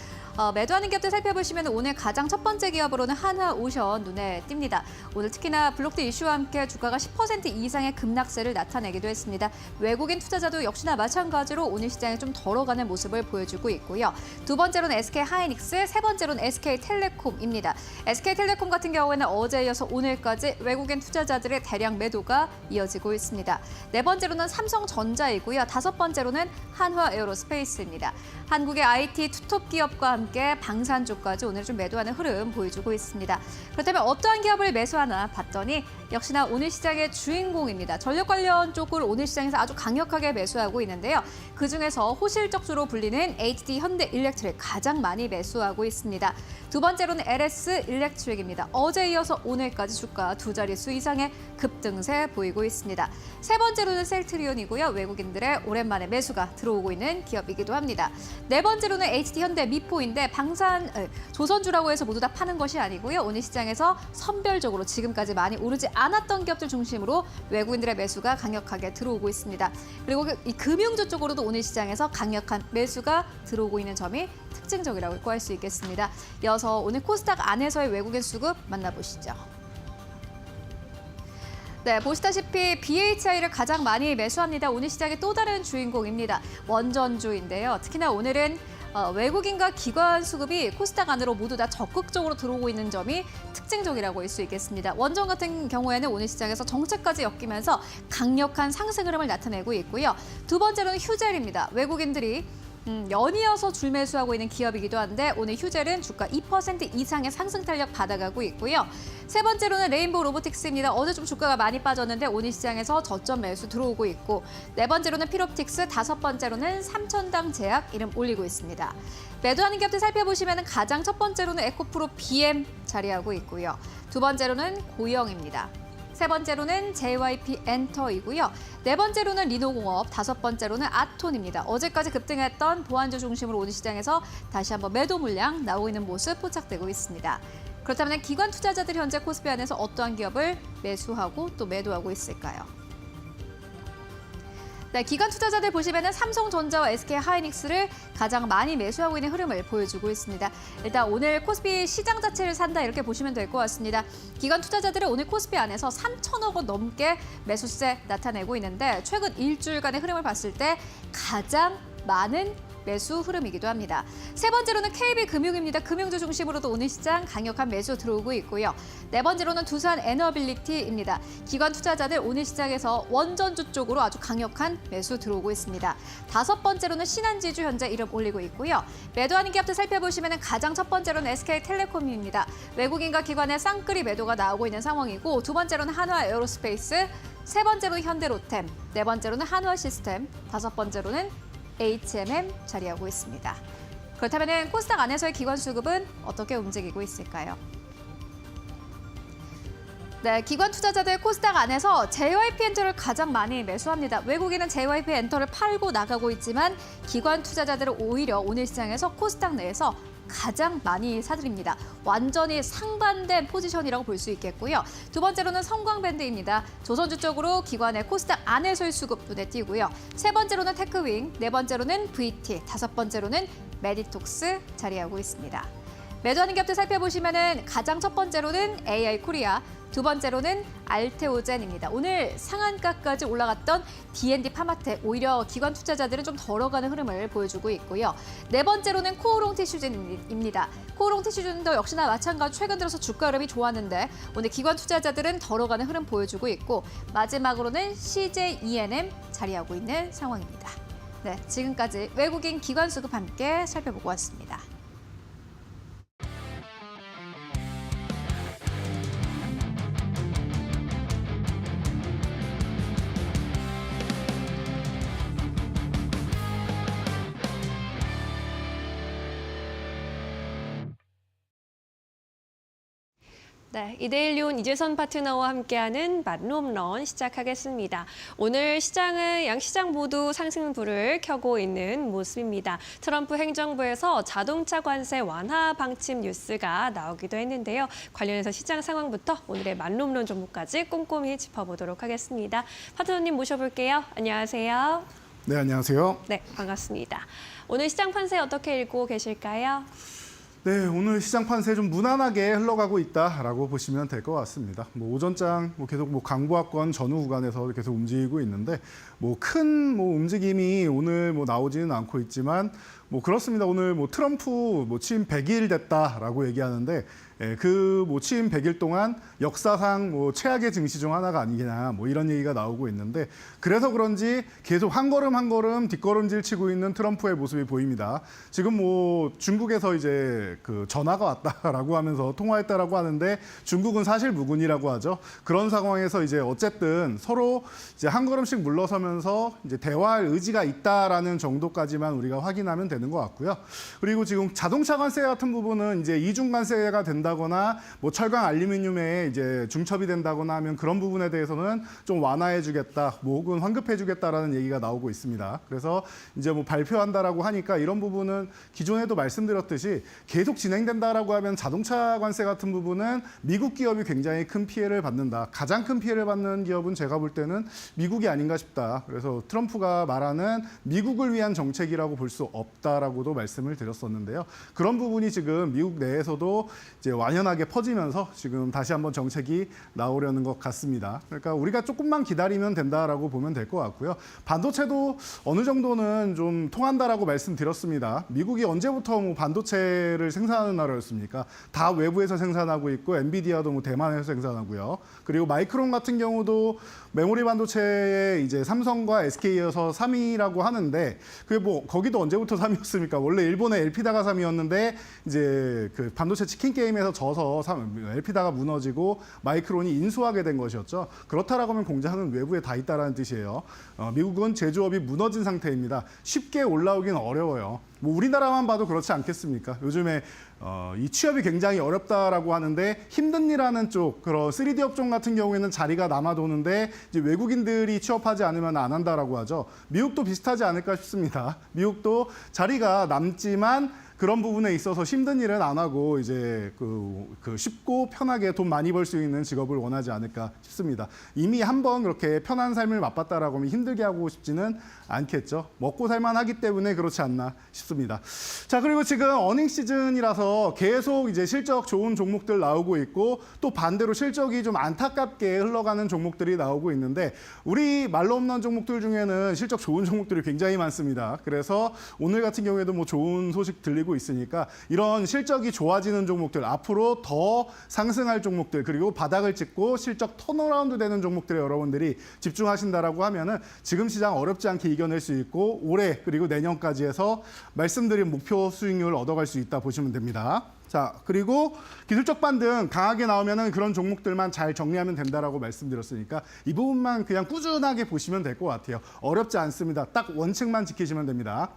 매도하는 기업들 살펴보시면 오늘 가장 첫 번째 기업으로는 한화오션 눈에 띕니다. 오늘 특히나 블록드 이슈와 함께 주가가 10% 이상의 급락세를 나타내기도 했습니다. 외국인 투자자도 역시나 마찬가지로 오늘 시장에 좀 덜어가는 모습을 보여주고 있고요. 두 번째로는 SK하이닉스, 세 번째로는 SK텔레콤입니다. SK텔레콤 같은 경우에는 어제에 이어서 오늘까지 외국인 투자자들의 대량 매도가 이어지고 있습니다. 네 번째로는 삼성전자이고요. 다섯 번째로는 한화에어로스페이스입니다. 한국의 IT 투톱 기업과 함께 방산 쪽까지 오늘 좀 매도하는 흐름 보여주고 있습니다. 그렇다면 어떠한 기업을 매수하나 봤더니 역시나 오늘 시장의 주인공입니다. 전력 관련 쪽을 오늘 시장에서 아주 강력하게 매수하고 있는데요. 그중에서 호실적주로 불리는 HD 현대일렉트릭 가장 많이 매수하고 있습니다. 두 번째로는 LS 일렉트릭입니다. 어제 이어서 오늘까지 주가 두 자릿수 이상의 급등세 보이고 있습니다. 세 번째로는 셀트리온이고요. 외국인들의 오랜만에 매수가 들어오고 있는 기업이기도 합니다. 네 번째로는 HD 현대 미포인데 조선주라고 해서 모두 다 파는 것이 아니고요. 오늘 시장에서 선별적으로 지금까지 많이 오르지 않았던 기업들 중심으로 외국인들의 매수가 강력하게 들어오고 있습니다. 그리고 이 금융주 쪽으로도 오늘 시장에서 강력한 매수가 들어오고 있는 점이 특징적이라고 할 수 있겠습니다. 이어서 오늘 코스닥 안에서의 외국인 수급 만나보시죠. 네, 보시다시피 BHI를 가장 많이 매수합니다. 오늘 시장의 또 다른 주인공입니다. 원전주인데요. 특히나 오늘은 외국인과 기관 수급이 코스닥 안으로 모두 다 적극적으로 들어오고 있는 점이 특징적이라고 할 수 있겠습니다. 원전 같은 경우에는 오늘 시장에서 정체까지 엮이면서 강력한 상승 흐름을 나타내고 있고요. 두 번째로는 휴젤입니다. 외국인들이 연이어서 줄 매수하고 있는 기업이기도 한데 오늘 휴젤은 주가 2% 이상의 상승 탄력 받아가고 있고요. 세 번째로는 레인보우 로보틱스입니다. 어제 좀 주가가 많이 빠졌는데 오늘 시장에서 저점 매수 들어오고 있고 네 번째로는 피롭틱스, 다섯 번째로는 삼천당 제약 이름 올리고 있습니다. 매도하는 기업들 살펴보시면 가장 첫 번째로는 에코프로 BM 자리하고 있고요. 두 번째로는 고영입니다. 세 번째로는 JYP 엔터이고요. 네 번째로는 리노공업, 다섯 번째로는 아톤입니다. 어제까지 급등했던 보안주 중심으로 오늘 시장에서 다시 한번 매도 물량 나오고 있는 모습 포착되고 있습니다. 그렇다면 기관 투자자들이 현재 코스피 안에서 어떠한 기업을 매수하고 또 매도하고 있을까요? 네, 기관 투자자들 보시면은 삼성전자와 SK하이닉스를 가장 많이 매수하고 있는 흐름을 보여주고 있습니다. 일단 오늘 코스피 시장 자체를 산다 이렇게 보시면 될 것 같습니다. 기관 투자자들은 오늘 코스피 안에서 3천억 원 넘게 매수세 나타내고 있는데 최근 일주일간의 흐름을 봤을 때 가장 많은 매수 흐름이기도 합니다. 세 번째로는 KB금융입니다. 금융주 중심으로도 오늘 시장 강력한 매수 들어오고 있고요. 네 번째로는 두산 에너빌리티입니다. 기관 투자자들 오늘 시장에서 원전주 쪽으로 아주 강력한 매수 들어오고 있습니다. 다섯 번째로는 신한지주 현재 이름 올리고 있고요. 매도하는 기업들 살펴보시면 가장 첫 번째로는 SK텔레콤입니다. 외국인과 기관의 쌍끌이 매도가 나오고 있는 상황이고 두 번째로는 한화에어로스페이스, 세 번째로는 현대로템, 네 번째로는 한화시스템, 다섯 번째로는 HMM 자리하고 있습니다. 그렇다면 코스닥 안에서의 기관 수급은 어떻게 움직이고 있을까요? 네, 기관 투자자들 코스닥 안에서 JYP 엔터를 가장 많이 매수합니다. 외국인은 JYP 엔터를 팔고 나가고 있지만 기관 투자자들은 오히려 오늘 시장에서 코스닥 내에서 가장 많이 사들입니다. 완전히 상반된 포지션이라고 볼 수 있겠고요. 두 번째로는 성광밴드입니다. 조선주 쪽으로 기관의 코스닥 안에서의 수급 눈에 띄고요. 세 번째로는 테크윙, 네 번째로는 VT, 다섯 번째로는 메디톡스 자리하고 있습니다. 매도하는 기업들 살펴보시면 가장 첫 번째로는 AI 코리아, 두 번째로는 알테오젠입니다. 오늘 상한가까지 올라갔던 D&D 파마텍, 오히려 기관 투자자들은 좀 덜어가는 흐름을 보여주고 있고요. 네 번째로는 코오롱 티슈젠입니다. 코오롱 티슈젠도 역시나 마찬가지로 최근 들어서 주가 흐름이 좋았는데 오늘 기관 투자자들은 덜어가는 흐름 보여주고 있고 마지막으로는 CJENM 자리하고 있는 상황입니다. 네, 지금까지 외국인 기관 수급 함께 살펴보고 왔습니다. 네, 이데일리온 이재선 파트너와 함께하는 만홈런 시작하겠습니다. 오늘 시장은 양시장 모두 상승불을 켜고 있는 모습입니다. 트럼프 행정부에서 자동차 관세 완화 방침 뉴스가 나오기도 했는데요. 관련해서 시장 상황부터 오늘의 만홈런 종목까지 꼼꼼히 짚어보도록 하겠습니다. 파트너님 모셔볼게요. 안녕하세요. 네, 안녕하세요. 네, 반갑습니다. 오늘 시장 판세 어떻게 읽고 계실까요? 네, 오늘 시장 판세 좀 무난하게 흘러가고 있다라고 보시면 될 것 같습니다. 오전장 계속 강보합권 전후 구간에서 계속 움직이고 있는데 큰 움직임이 오늘 나오지는 않고 있지만 뭐 그렇습니다. 오늘 뭐 트럼프 뭐 취임 100일 됐다라고 얘기하는데 그 뭐 취임 100일 동안 역사상 뭐 최악의 증시 중 하나가 아니냐 뭐 이런 얘기가 나오고 있는데 그래서 그런지 계속 한 걸음 한 걸음 뒷걸음질 치고 있는 트럼프의 모습이 보입니다. 지금 뭐 중국에서 이제 그 전화가 왔다라고 하면서 통화했다라고 하는데 중국은 사실 무근이라고 하죠. 그런 상황에서 이제 어쨌든 서로 이제 한 걸음씩 물러서면서 이제 대화할 의지가 있다라는 정도까지만 우리가 확인하면 되는 것 같고요. 그리고 지금 자동차 관세 같은 부분은 이제 이중 관세가 된다거나 뭐 철강 알루미늄에 이제 중첩이 된다거나 하면 그런 부분에 대해서는 좀 완화해주겠다, 뭐 혹은 환급해주겠다라는 얘기가 나오고 있습니다. 그래서 이제 뭐 발표한다라고 하니까 이런 부분은 기존에도 말씀드렸듯이 계속 진행된다라고 하면 자동차 관세 같은 부분은 미국 기업이 굉장히 큰 피해를 받는다. 가장 큰 피해를 받는 기업은 제가 볼 때는 미국이 아닌가 싶다. 그래서 트럼프가 말하는 미국을 위한 정책이라고 볼 수 없다라고도 말씀을 드렸었는데요. 그런 부분이 지금 미국 내에서도 이제 완연하게 퍼지면서 지금 다시 한번 정책이 나오려는 것 같습니다. 그러니까 우리가 조금만 기다리면 된다라고 보면 될 것 같고요. 반도체도 어느 정도는 좀 통한다라고 말씀드렸습니다. 미국이 언제부터 뭐 반도체를 생산하는 나라였습니까? 다 외부에서 생산하고 있고 엔비디아도 뭐 대만에서 생산하고요. 그리고 마이크론 같은 경우도 메모리 반도체에 이제 삼성과 SK여서 3위라고 하는데 그게 뭐 거기도 언제부터 3위였습니까? 원래 일본의 엘피다가 3위였는데 이제 그 반도체 치킨 게임에서 져서 엘피다가 무너지고 마이크론이 인수하게 된 것이었죠. 그렇다라고 하면 공장은 외부에 다 있다라는 뜻이에요. 미국은 제조업이 무너진 상태입니다. 쉽게 올라오긴 어려워요. 뭐 우리나라만 봐도 그렇지 않겠습니까? 요즘에 이 취업이 굉장히 어렵다라고 하는데 힘든 일하는 쪽 그런 3D 업종 같은 경우에는 자리가 남아도는데 이제 외국인들이 취업하지 않으면 안 한다라고 하죠. 미국도 비슷하지 않을까 싶습니다. 미국도 자리가 남지만 그런 부분에 있어서 힘든 일은 안 하고 이제 그 쉽고 편하게 돈 많이 벌 수 있는 직업을 원하지 않을까 싶습니다. 이미 한번 그렇게 편한 삶을 맛봤다라고 하면 힘들게 하고 싶지는 않겠죠. 먹고 살만하기 때문에 그렇지 않나 싶습니다. 자, 그리고 지금 어닝 시즌이라서 계속 이제 실적 좋은 종목들 나오고 있고 또 반대로 실적이 좀 안타깝게 흘러가는 종목들이 나오고 있는데 우리 말로 없는 종목들 중에는 실적 좋은 종목들이 굉장히 많습니다. 그래서 오늘 같은 경우에도 뭐 좋은 소식 들리고 있으니까 이런 실적이 좋아지는 종목들 앞으로 더 상승할 종목들 그리고 바닥을 찍고 실적 턴어라운드 되는 종목들에 여러분들이 집중하신다라고 하면은 지금 시장 어렵지 않게 이겨낼 수 있고 올해 그리고 내년까지 해서 말씀드린 목표 수익률을 얻어갈 수 있다 보시면 됩니다. 자, 그리고 기술적 반등 강하게 나오면은 그런 종목들만 잘 정리하면 된다라고 말씀드렸으니까 이 부분만 그냥 꾸준하게 보시면 될 것 같아요. 어렵지 않습니다. 딱 원칙만 지키시면 됩니다.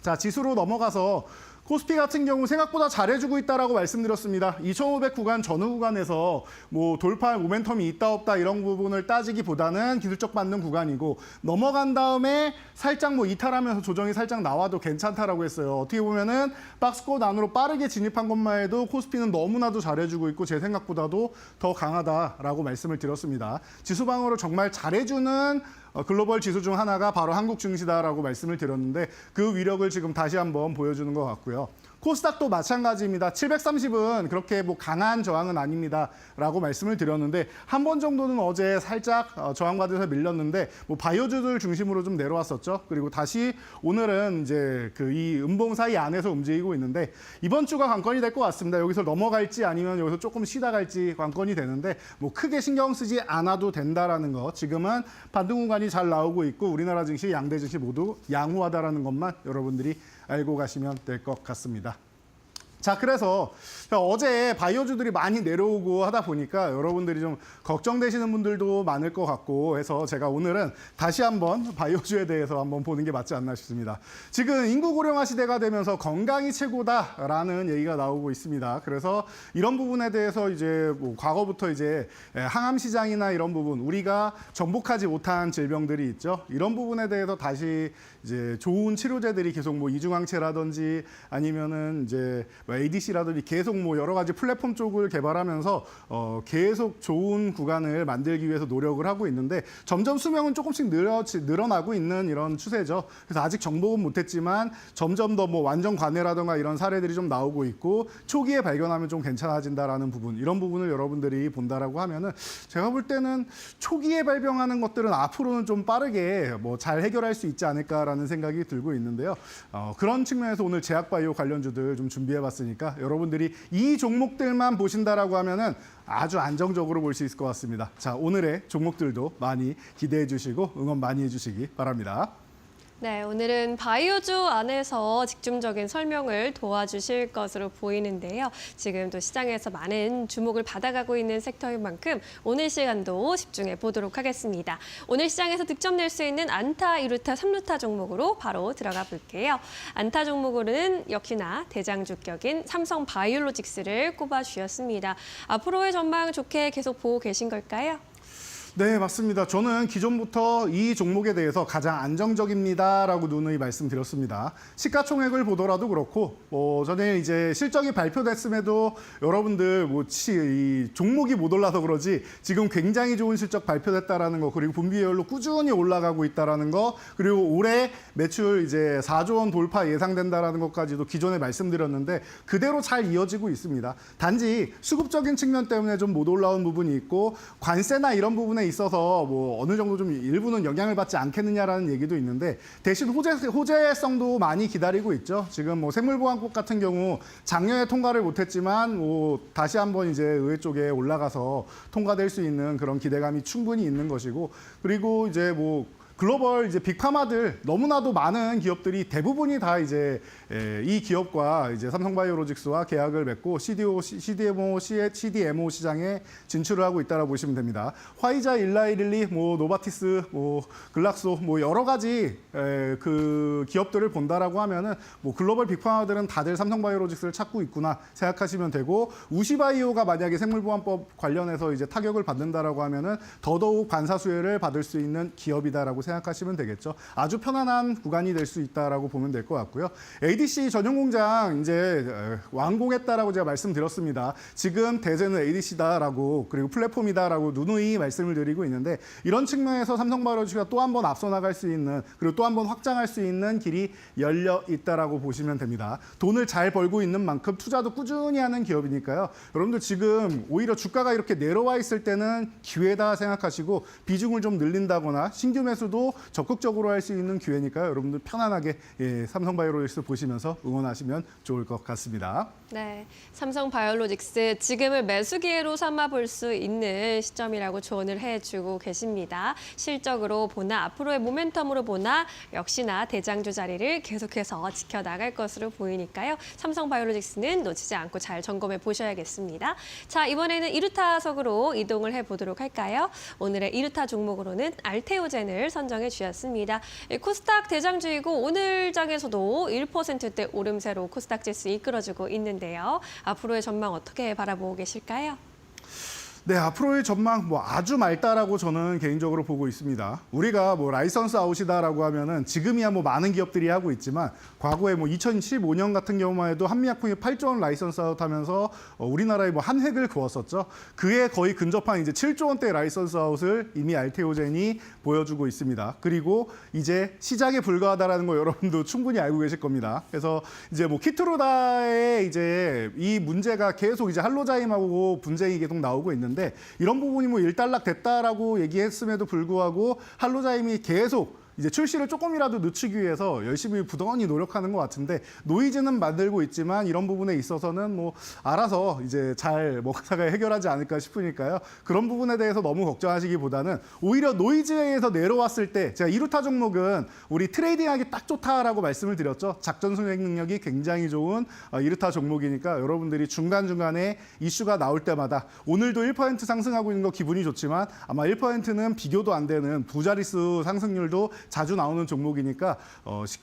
자, 지수로 넘어가서 코스피 같은 경우 생각보다 잘해주고 있다라고 말씀드렸습니다. 2,500 구간 전후 구간에서 뭐 돌파할 모멘텀이 있다 없다 이런 부분을 따지기보다는 기술적 반등 구간이고 넘어간 다음에 살짝 뭐 이탈하면서 조정이 살짝 나와도 괜찮다라고 했어요. 어떻게 보면은 박스권 안으로 빠르게 진입한 것만 해도 코스피는 너무나도 잘해주고 있고 제 생각보다도 더 강하다라고 말씀을 드렸습니다. 지수 방어를 정말 잘해주는 글로벌 지수 중 하나가 바로 한국 증시다라고 말씀을 드렸는데 그 위력을 지금 다시 한번 보여주는 것 같고요. 코스닥도 마찬가지입니다. 730은 그렇게 뭐 강한 저항은 아닙니다라고 말씀을 드렸는데 한 번 정도는 어제 살짝 저항받아서 밀렸는데 뭐 바이오주들 중심으로 좀 내려왔었죠. 그리고 다시 오늘은 이제 그 이 음봉 사이 안에서 움직이고 있는데 이번 주가 관건이 될 것 같습니다. 여기서 넘어갈지 아니면 여기서 조금 쉬다 갈지 관건이 되는데 뭐 크게 신경 쓰지 않아도 된다라는 거. 지금은 반등 구간이 잘 나오고 있고 우리나라 증시, 양대 증시 모두 양호하다라는 것만 여러분들이 알고 가시면 될 것 같습니다. 자, 그래서 어제 바이오주들이 많이 내려오고 하다 보니까 여러분들이 좀 걱정되시는 분들도 많을 것 같고 해서 제가 오늘은 다시 한번 바이오주에 대해서 한번 보는 게 맞지 않나 싶습니다. 지금 인구 고령화 시대가 되면서 건강이 최고다라는 얘기가 나오고 있습니다. 그래서 이런 부분에 대해서 이제 뭐 과거부터 이제 항암 시장이나 이런 부분 우리가 정복하지 못한 질병들이 있죠. 이런 부분에 대해서 다시 이제 좋은 치료제들이 계속 뭐 이중항체라든지 아니면은 이제 ADC라든지 계속 뭐 여러 가지 플랫폼 쪽을 개발하면서 계속 좋은 구간을 만들기 위해서 노력을 하고 있는데 점점 수명은 조금씩 늘어나고 있는 이런 추세죠. 그래서 아직 정복은 못했지만 점점 더 뭐 완전 관해라든가 이런 사례들이 좀 나오고 있고 초기에 발견하면 좀 괜찮아진다라는 부분, 이런 부분을 여러분들이 본다라고 하면은 제가 볼 때는 초기에 발병하는 것들은 앞으로는 좀 빠르게 뭐 잘 해결할 수 있지 않을까라는 생각이 들고 있는데요. 그런 측면에서 오늘 제약바이오 관련주들 좀 준비해봤으니까 여러분들이 이 종목들만 보신다라고 하면은 아주 안정적으로 볼 수 있을 것 같습니다. 자, 오늘의 종목들도 많이 기대해 주시고 응원 많이 해주시기 바랍니다. 네, 오늘은 바이오주 안에서 집중적인 설명을 도와주실 것으로 보이는데요. 지금 또 시장에서 많은 주목을 받아가고 있는 섹터인 만큼 오늘 시간도 집중해 보도록 하겠습니다. 오늘 시장에서 득점 낼 수 있는 안타, 2루타, 3루타 종목으로 바로 들어가 볼게요. 안타 종목으로는 역시나 대장주격인 삼성 바이오로직스를 꼽아주셨습니다. 앞으로의 전망 좋게 계속 보고 계신 걸까요? 네, 맞습니다. 저는 기존부터 이 종목에 대해서 가장 안정적입니다라고 누누이 말씀드렸습니다. 시가총액을 보더라도 그렇고, 저는 이제 실적이 발표됐음에도 여러분들 이 종목이 못 올라서 그러지 지금 굉장히 좋은 실적 발표됐다라는 거, 그리고 분기별로 꾸준히 올라가고 있다라는 거, 그리고 올해 매출 이제 4조 원 돌파 예상된다라는 것까지도 기존에 말씀드렸는데 그대로 잘 이어지고 있습니다. 단지 수급적인 측면 때문에 좀 못 올라온 부분이 있고 관세나 이런 부분에 있어서 뭐 어느 정도 좀 일부는 영향을 받지 않겠느냐라는 얘기도 있는데 대신 호재성도 많이 기다리고 있죠. 지금 뭐 생물보안법 같은 경우 작년에 통과를 못했지만 뭐 다시 한번 이제 의회 쪽에 올라가서 통과될 수 있는 그런 기대감이 충분히 있는 것이고, 그리고 이제 뭐 글로벌 이제 빅파마들 너무나도 많은 기업들이 대부분이 다 이제 이 기업과 이제 삼성바이오로직스와 계약을 맺고 CDMO 시장에 진출을 하고 있다라고 보시면 됩니다. 화이자, 일라이릴리, 뭐 노바티스, 뭐 글락소, 뭐 여러 가지 그 기업들을 본다라고 하면은 뭐 글로벌 빅파마들은 다들 삼성바이오로직스를 찾고 있구나 생각하시면 되고, 우시바이오가 만약에 생물보안법 관련해서 이제 타격을 받는다라고 하면은 더더욱 관사 수혜를 받을 수 있는 기업이다라고 생각하시면 되겠죠. 아주 편안한 구간이 될 수 있다라고 보면 될 것 같고요. ADC 전용 공장 이제 완공했다라고 제가 말씀드렸습니다. 지금 대세는 ADC다라고 그리고 플랫폼이다라고 누누이 말씀을 드리고 있는데, 이런 측면에서 삼성바이오로직스가 또 한 번 앞서 나갈 수 있는, 그리고 또 한 번 확장할 수 있는 길이 열려 있다라고 보시면 됩니다. 돈을 잘 벌고 있는 만큼 투자도 꾸준히 하는 기업이니까요. 여러분들 지금 오히려 주가가 이렇게 내려와 있을 때는 기회다 생각하시고 비중을 좀 늘린다거나 신규 매수도 적극적으로 할 수 있는 기회니까요. 여러분들 편안하게 삼성바이오로직스 보시면서 응원하시면 좋을 것 같습니다. 네, 삼성바이오로직스 지금을 매수 기회로 삼아 볼 수 있는 시점이라고 조언을 해주고 계십니다. 실적으로 보나 앞으로의 모멘텀으로 보나 역시나 대장주 자리를 계속해서 지켜나갈 것으로 보이니까요. 삼성바이오로직스는 놓치지 않고 잘 점검해 보셔야겠습니다. 자, 이번에는 2루타석으로 이동을 해보도록 할까요? 오늘의 2루타 종목으로는 알테오젠을 선정해 주셨습니다. 코스닥 대장주이고 오늘 장에서도 1%대 오름세로 코스닥 지수 이끌어주고 있는데요. 앞으로의 전망 어떻게 바라보고 계실까요? 네, 앞으로의 전망 뭐 아주 맑다라고 저는 개인적으로 보고 있습니다. 우리가 뭐 라이선스 아웃이다라고 하면은 지금이야 뭐 많은 기업들이 하고 있지만 과거에 뭐 2015년 같은 경우만 해도 한미약품이 8조 원 라이선스 아웃하면서 우리나라에 뭐 한 획을 그었었죠. 그에 거의 근접한 이제 7조 원대 라이선스 아웃을 이미 알테오젠이 보여주고 있습니다. 그리고 이제 시작에 불과하다라는 거 여러분도 충분히 알고 계실 겁니다. 그래서 이제 뭐 키트루다의 이제 이 문제가 계속 이제 할로자임하고 분쟁이 계속 나오고 있는데, 이런 부분이 뭐 일단락 됐다라고 얘기했음에도 불구하고 할로자임이 계속 이제 출시를 조금이라도 늦추기 위해서 열심히 부단히 노력하는 것 같은데, 노이즈는 만들고 있지만 이런 부분에 있어서는 뭐 알아서 이제 잘 먹다가 해결하지 않을까 싶으니까요. 그런 부분에 대해서 너무 걱정하시기보다는 오히려 노이즈에서 내려왔을 때, 제가 2루타 종목은 우리 트레이딩하기 딱 좋다라고 말씀을 드렸죠. 작전 수행 능력이 굉장히 좋은 2루타 종목이니까 여러분들이 중간중간에 이슈가 나올 때마다, 오늘도 1% 상승하고 있는 거 기분이 좋지만 아마 1%는 비교도 안 되는 부자릿수 상승률도 자주 나오는 종목이니까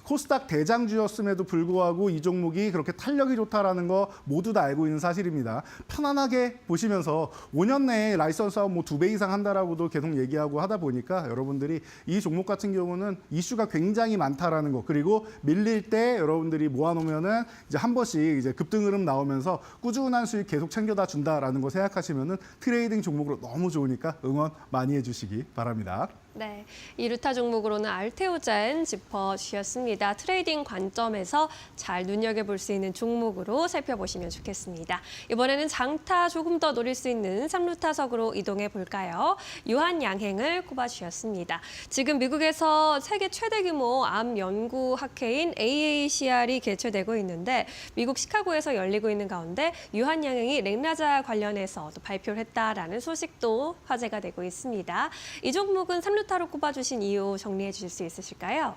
코스닥 대장주였음에도 불구하고 이 종목이 그렇게 탄력이 좋다라는 거 모두 다 알고 있는 사실입니다. 편안하게 보시면서 5년 내에 라이선스 사업 뭐 2배 이상 한다라고도 계속 얘기하고 하다 보니까 여러분들이 이 종목 같은 경우는 이슈가 굉장히 많다라는 거, 그리고 밀릴 때 여러분들이 모아놓으면은 이제 한 번씩 이제 급등 흐름 나오면서 꾸준한 수익 계속 챙겨다 준다라는 거 생각하시면은 트레이딩 종목으로 너무 좋으니까 응원 많이 해주시기 바랍니다. 네, 이 루타 종목으로는 알테오젠 짚어주셨습니다. 트레이딩 관점에서 잘 눈여겨볼 수 있는 종목으로 살펴보시면 좋겠습니다. 이번에는 장타 조금 더 노릴 수 있는 3루타석으로 이동해 볼까요? 유한양행을 꼽아주셨습니다. 지금 미국에서 세계 최대 규모 암 연구 학회인 AACR이 개최되고 있는데 미국 시카고에서 열리고 있는 가운데 유한양행이 렉나자 관련해서 또 발표를 했다라는 소식도 화제가 되고 있습니다. 이 종목은 3루타로 꼽아주신 이유 정리해 주실 수 있으실까요?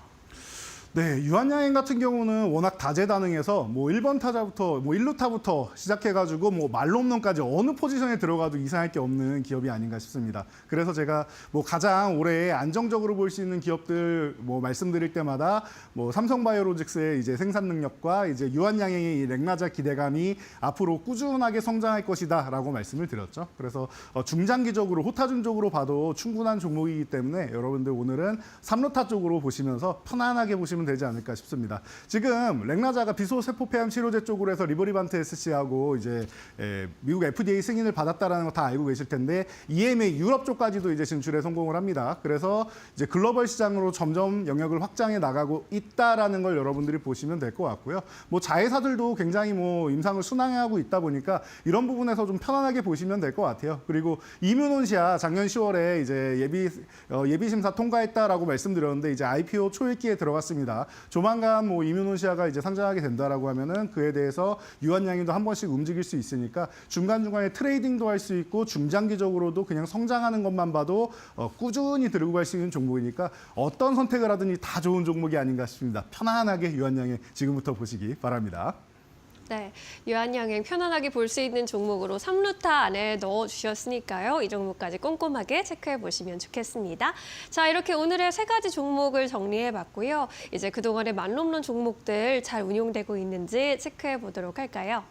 네, 유한양행 같은 경우는 워낙 다재다능해서 뭐 1번 타자부터 뭐 1루타부터 시작해가지고 뭐 말로 홈런까지 어느 포지션에 들어가도 이상할 게 없는 기업이 아닌가 싶습니다. 그래서 제가 뭐 가장 올해 안정적으로 볼 수 있는 기업들 뭐 말씀드릴 때마다 뭐 삼성바이오로직스의 이제 생산 능력과 이제 유한양행의 이 렉나자 기대감이 앞으로 꾸준하게 성장할 것이다라고 말씀을 드렸죠. 그래서 중장기적으로 호타준적으로 봐도 충분한 종목이기 때문에 여러분들 오늘은 3루타 쪽으로 보시면서 편안하게 보시면 되지 않을까 싶습니다. 지금 렉나자가 비소세포폐암 치료제 쪽으로 해서 리버리반트 SC하고 이제 미국 FDA 승인을 받았다라는 거 다 알고 계실 텐데 EMA 유럽 쪽까지도 이제 진출에 성공을 합니다. 그래서 이제 글로벌 시장으로 점점 영역을 확장해 나가고 있다라는 걸 여러분들이 보시면 될 것 같고요. 뭐 자회사들도 굉장히 뭐 임상을 순항하고 있다 보니까 이런 부분에서 좀 편안하게 보시면 될 것 같아요. 그리고 이뮤논시아 작년 10월에 이제 예비 심사 통과했다라고 말씀드렸는데 이제 IPO 초읽기에 들어갔습니다. 조만간 뭐 이뮤논시아가 이제 상장하게 된다라고 하면은 그에 대해서 유한양행도 한 번씩 움직일 수 있으니까 중간중간에 트레이딩도 할 수 있고 중장기적으로도 그냥 성장하는 것만 봐도 꾸준히 들고 갈 수 있는 종목이니까 어떤 선택을 하든지 다 좋은 종목이 아닌가 싶습니다. 편안하게 유한양행 지금부터 보시기 바랍니다. 네, 유한양행 편안하게 볼 수 있는 종목으로 3루타 안에 넣어주셨으니까요. 이 종목까지 꼼꼼하게 체크해 보시면 좋겠습니다. 자, 이렇게 오늘의 3가지 종목을 정리해봤고요. 이제 그동안의 만홈런 종목들 잘 운용되고 있는지 체크해 보도록 할까요?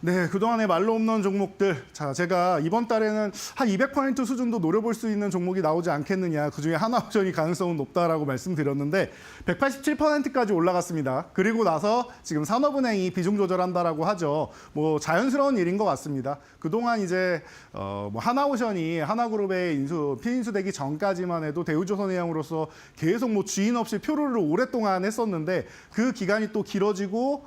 네, 그동안의 말로 없는 종목들. 자, 제가 이번 달에는 한 200% 수준도 노려볼 수 있는 종목이 나오지 않겠느냐. 그중에 하나옵션이 가능성은 높다라고 말씀드렸는데 187%까지 올라갔습니다. 그리고 나서 지금 산업은행이 비중 조절한다라고 하죠. 뭐 자연스러운 일인 것 같습니다. 그동안 이제 뭐 하나옵션이 하나그룹의 피인수되기 전까지만 해도 대우조선해양으로서 계속 뭐 주인 없이 표류를 오랫동안 했었는데 그 기간이 또 길어지고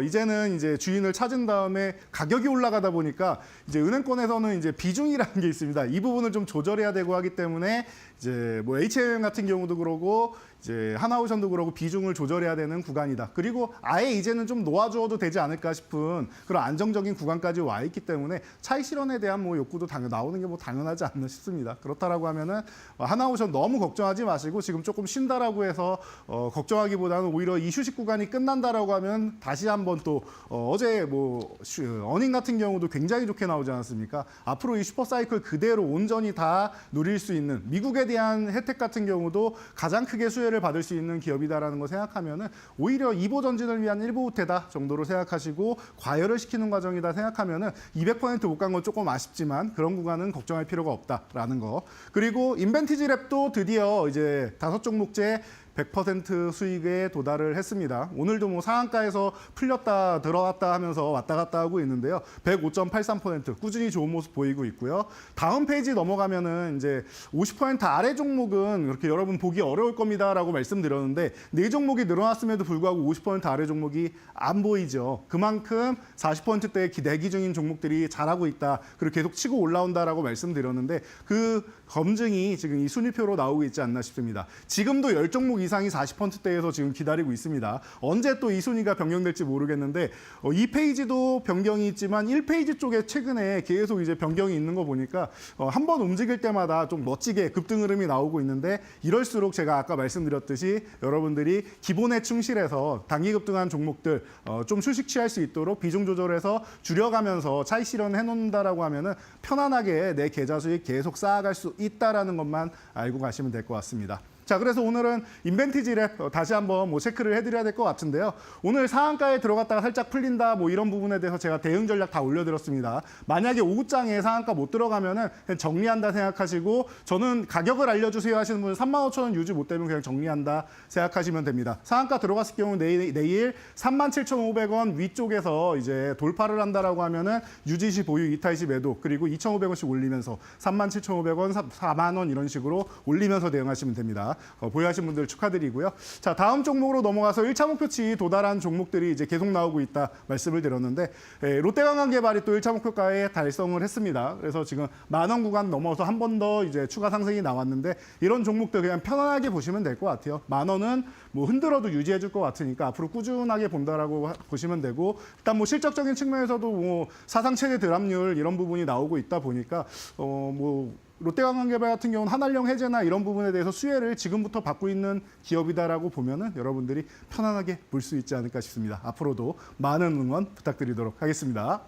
이제는 이제 주인을 찾은 다음에 가격이 올라가다 보니까 이제 은행권에서는 이제 비중이라는 게 있습니다. 이 부분을 좀 조절해야 되고 하기 때문에 이제 뭐 HM 같은 경우도 그러고 이제 하나오션도 그러고 비중을 조절해야 되는 구간이다. 그리고 아예 이제는 좀 놓아주어도 되지 않을까 싶은 그런 안정적인 구간까지 와 있기 때문에 차익 실현에 대한 뭐 욕구도 나오는 게 뭐 당연하지 않나 싶습니다. 그렇다라고 하면은 하나오션 너무 걱정하지 마시고 지금 조금 쉰다라고 해서 걱정하기보다는 오히려 이 휴식 구간이 끝난다라고 하면 다시 한번 또 어제 뭐 어닝 같은 경우도 굉장히 좋게 나오지 않았습니까? 앞으로 이 슈퍼사이클 그대로 온전히 다 누릴 수 있는 미국에 대한 혜택 같은 경우도 가장 크게 수혜를 받을 수 있는 기업이다라는 거 생각하면은 오히려 2보 전진을 위한 1보 후퇴다 정도로 생각하시고 과열을 시키는 과정이다 생각하면은 200% 못 간 건 조금 아쉽지만 그런 구간은 걱정할 필요가 없다라는 거. 그리고 인벤티지 랩도 드디어 이제 5종목째 100% 수익에 도달을 했습니다. 오늘도 뭐 상한가에서 풀렸다 들어왔다 하면서 왔다 갔다 하고 있는데요. 105.83% 꾸준히 좋은 모습 보이고 있고요. 다음 페이지 넘어가면은 이제 50% 아래 종목은 이렇게 여러분 보기 어려울 겁니다라고 말씀드렸는데 네 종목이 늘어났음에도 불구하고 50% 아래 종목이 안 보이죠. 그만큼 40%대의 대기 중인 종목들이 잘하고 있다. 그리고 계속 치고 올라온다라고 말씀드렸는데 그 검증이 지금 이 순위표로 나오고 있지 않나 싶습니다. 지금도 10종목 이상이 40%대에서 지금 기다리고 있습니다. 언제 또 이 순위가 변경될지 모르겠는데 2페이지도 변경이 있지만 1페이지 쪽에 최근에 계속 이제 변경이 있는 거 보니까 한 번 움직일 때마다 좀 멋지게 급등 흐름이 나오고 있는데 이럴수록 제가 아까 말씀드렸듯이 여러분들이 기본에 충실해서 단기 급등한 종목들 좀 휴식 취할 수 있도록 비중 조절해서 줄여가면서 차익 실현해 놓는다라고 하면은 편안하게 내 계좌 수익 계속 쌓아갈 수 있다라는 것만 알고 가시면 될 것 같습니다. 자, 그래서 오늘은 인벤티지 랩 다시 한번 뭐 체크를 해드려야 될 것 같은데요. 오늘 상한가에 들어갔다가 살짝 풀린다 뭐 이런 부분에 대해서 제가 대응 전략 다 올려드렸습니다. 만약에 오후장에 상한가 못 들어가면은 그냥 정리한다 생각하시고, 저는 가격을 알려주세요 하시는 분은 35,000원 유지 못 되면 그냥 정리한다 생각하시면 됩니다. 상한가 들어갔을 경우 내일 37,500원 위쪽에서 이제 돌파를 한다라고 하면은 유지시 보유, 이타이시 매도, 그리고 2,500원씩 올리면서 37,500원, 4만 원 이런 식으로 올리면서 대응하시면 됩니다. 보유하신 분들 축하드리고요. 자, 다음 종목으로 넘어가서 1차 목표치 도달한 종목들이 이제 계속 나오고 있다 말씀을 드렸는데, 롯데관광개발이 또 1차 목표가에 달성을 했습니다. 그래서 지금 10,000원 구간 넘어서 한 번 더 이제 추가 상승이 나왔는데, 이런 종목들 그냥 편안하게 보시면 될 것 같아요. 10,000원은 뭐 흔들어도 유지해 줄 것 같으니까 앞으로 꾸준하게 본다라고 보시면 되고, 일단 뭐 실적적인 측면에서도 뭐 사상 최대 드랍률 이런 부분이 나오고 있다 보니까 뭐 롯데관광개발 같은 경우는 한한령 해제나 이런 부분에 대해서 수혜를 지금부터 받고 있는 기업이다라고 보면은 여러분들이 편안하게 볼 수 있지 않을까 싶습니다. 앞으로도 많은 응원 부탁드리도록 하겠습니다.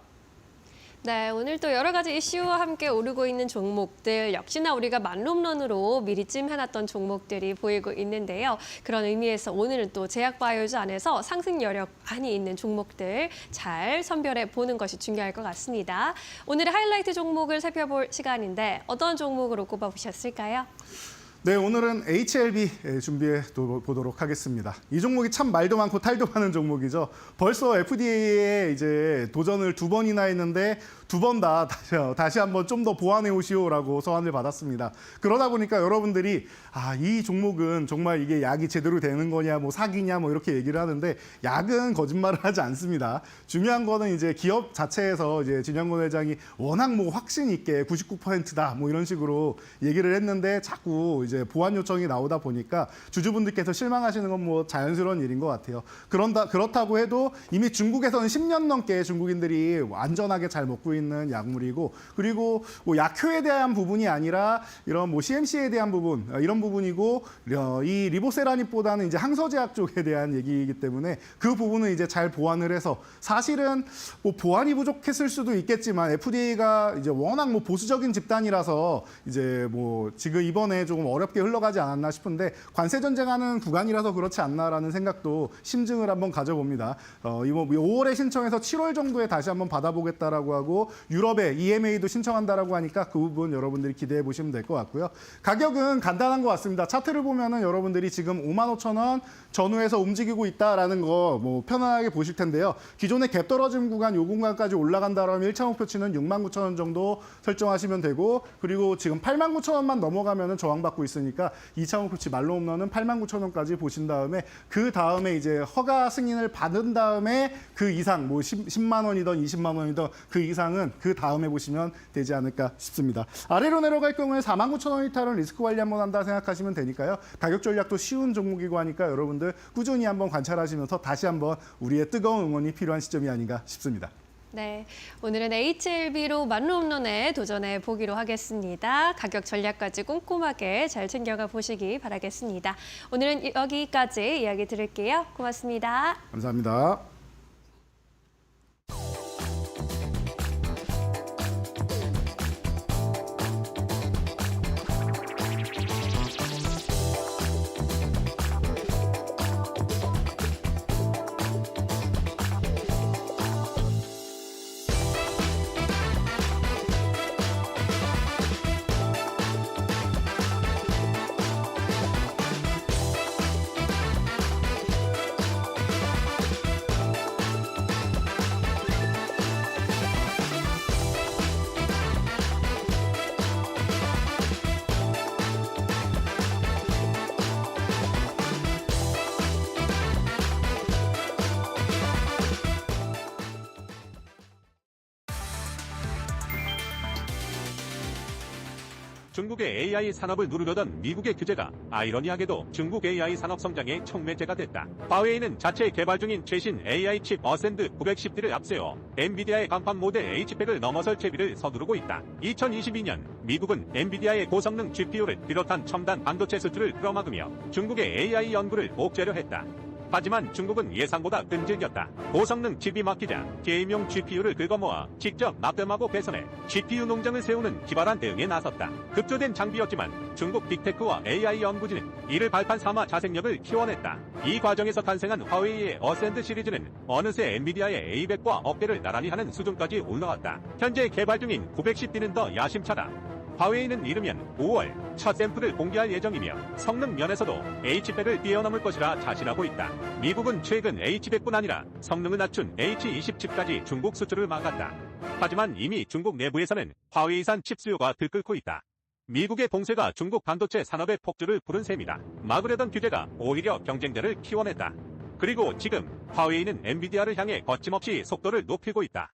네, 오늘 또 여러 가지 이슈와 함께 오르고 있는 종목들, 역시나 우리가 만홈런으로 미리 찜해놨던 종목들이 보이고 있는데요. 그런 의미에서 오늘은 또 제약바이오즈 안에서 상승 여력 많이 있는 종목들 잘 선별해 보는 것이 중요할 것 같습니다. 오늘의 하이라이트 종목을 살펴볼 시간인데 어떤 종목으로 꼽아보셨을까요? 네, 오늘은 HLB 준비해 보도록 하겠습니다. 이 종목이 참 말도 많고 탈도 많은 종목이죠. 벌써 FDA에 이제 도전을 2번이나 했는데 2번 다 다시 한번 좀 더 보완해 오시오라고 서한을 받았습니다. 그러다 보니까 여러분들이 이 종목은 정말 이게 약이 제대로 되는 거냐, 뭐 사기냐, 뭐 이렇게 얘기를 하는데, 약은 거짓말을 하지 않습니다. 중요한 거는 이제 기업 자체에서 이제 진영권 회장이 워낙 뭐 확신 있게 99%다 뭐 이런 식으로 얘기를 했는데, 자꾸 이제 보완 요청이 나오다 보니까 주주분들께서 실망하시는 건 뭐 자연스러운 일인 것 같아요. 그렇다고 해도 이미 중국에서는 10년 넘게 중국인들이 안전하게 잘 먹고 있는 약물이고, 그리고 뭐 약효에 대한 부분이 아니라 이런 뭐 CMC에 대한 부분, 이런 부분이고, 이 리보세라닙보다는 이제 항서제약 쪽에 대한 얘기이기 때문에 그 부분은 이제 잘 보완을 해서, 사실은 뭐 보완이 부족했을 수도 있겠지만 FDA가 이제 워낙 뭐 보수적인 집단이라서 이제 뭐 지금 이번에 조금 어렵게 흘러가지 않았나 싶은데, 관세 전쟁하는 구간이라서 그렇지 않나라는 생각도 심증을 한번 가져봅니다. 이번 5월에 신청해서 7월 정도에 다시 한번 받아보겠다라고 하고, 유럽에 EMA도 신청한다라고 하니까 그 부분 여러분들이 기대해 보시면 될 것 같고요. 가격은 간단한 것 같습니다. 차트를 보면은 여러분들이 지금 55,000원 전후에서 움직이고 있다라는 거 뭐 편안하게 보실 텐데요. 기존의 갭 떨어진 구간, 요 공간까지 올라간다라면 1차 목표치는 69,000원 정도 설정하시면 되고, 그리고 지금 89,000원만 넘어가면은 저항받고 있으니까 2차 목표치 말로 홈런은 89,000원까지 보신 다음에, 그 다음에 이제 허가 승인을 받은 다음에 그 이상 뭐 10만 원이든 20만 원이든 그 이상은 그 다음에 보시면 되지 않을까 싶습니다. 아래로 내려갈 경우에 49,000원 이탈은 리스크 관리 한번 한다 생각하시면 되니까요. 가격 전략도 쉬운 종목이고 하니까 여러분들 꾸준히 한번 관찰하시면서 다시 한번 우리의 뜨거운 응원이 필요한 시점이 아닌가 싶습니다. 네, 오늘은 HLB로 만홈런에 도전해 보기로 하겠습니다. 가격 전략까지 꼼꼼하게 잘 챙겨가 보시기 바라겠습니다. 오늘은 여기까지 이야기 드릴게요. 고맙습니다. 감사합니다. 중국의 AI 산업을 누르려던 미국의 규제가 아이러니하게도 중국 AI 산업 성장의 촉매제가 됐다. 화웨이는 자체 개발 중인 최신 AI 칩 어센드 910D를 앞세워 엔비디아의 간판 모델 H100을 넘어설 채비를 서두르고 있다. 2022년 미국은 엔비디아의 고성능 GPU를 비롯한 첨단 반도체 수출을 끌어막으며 중국의 AI 연구를 옥죄려 했다. 하지만 중국은 예상보다 끈질겼다. 고성능 칩이 막히자 게임용 GPU를 긁어모아 직접 납땜하고 배선해 GPU 농장을 세우는 기발한 대응에 나섰다. 급조된 장비였지만 중국 빅테크와 AI 연구진은 이를 발판 삼아 자생력을 키워냈다. 이 과정에서 탄생한 화웨이의 어센드 시리즈는 어느새 엔비디아의 A100과 어깨를 나란히 하는 수준까지 올라왔다. 현재 개발 중인 910D는 더 야심차다. 화웨이는 이르면 5월 첫 샘플을 공개할 예정이며 성능 면에서도 H100을 뛰어넘을 것이라 자신하고 있다. 미국은 최근 H100뿐 아니라 성능을 낮춘 H20 칩까지 중국 수출을 막았다. 하지만 이미 중국 내부에서는 화웨이산 칩 수요가 들끓고 있다. 미국의 봉쇄가 중국 반도체 산업의 폭주를 부른 셈이다. 막으려던 규제가 오히려 경쟁자를 키워냈다. 그리고 지금 화웨이는 엔비디아를 향해 거침없이 속도를 높이고 있다.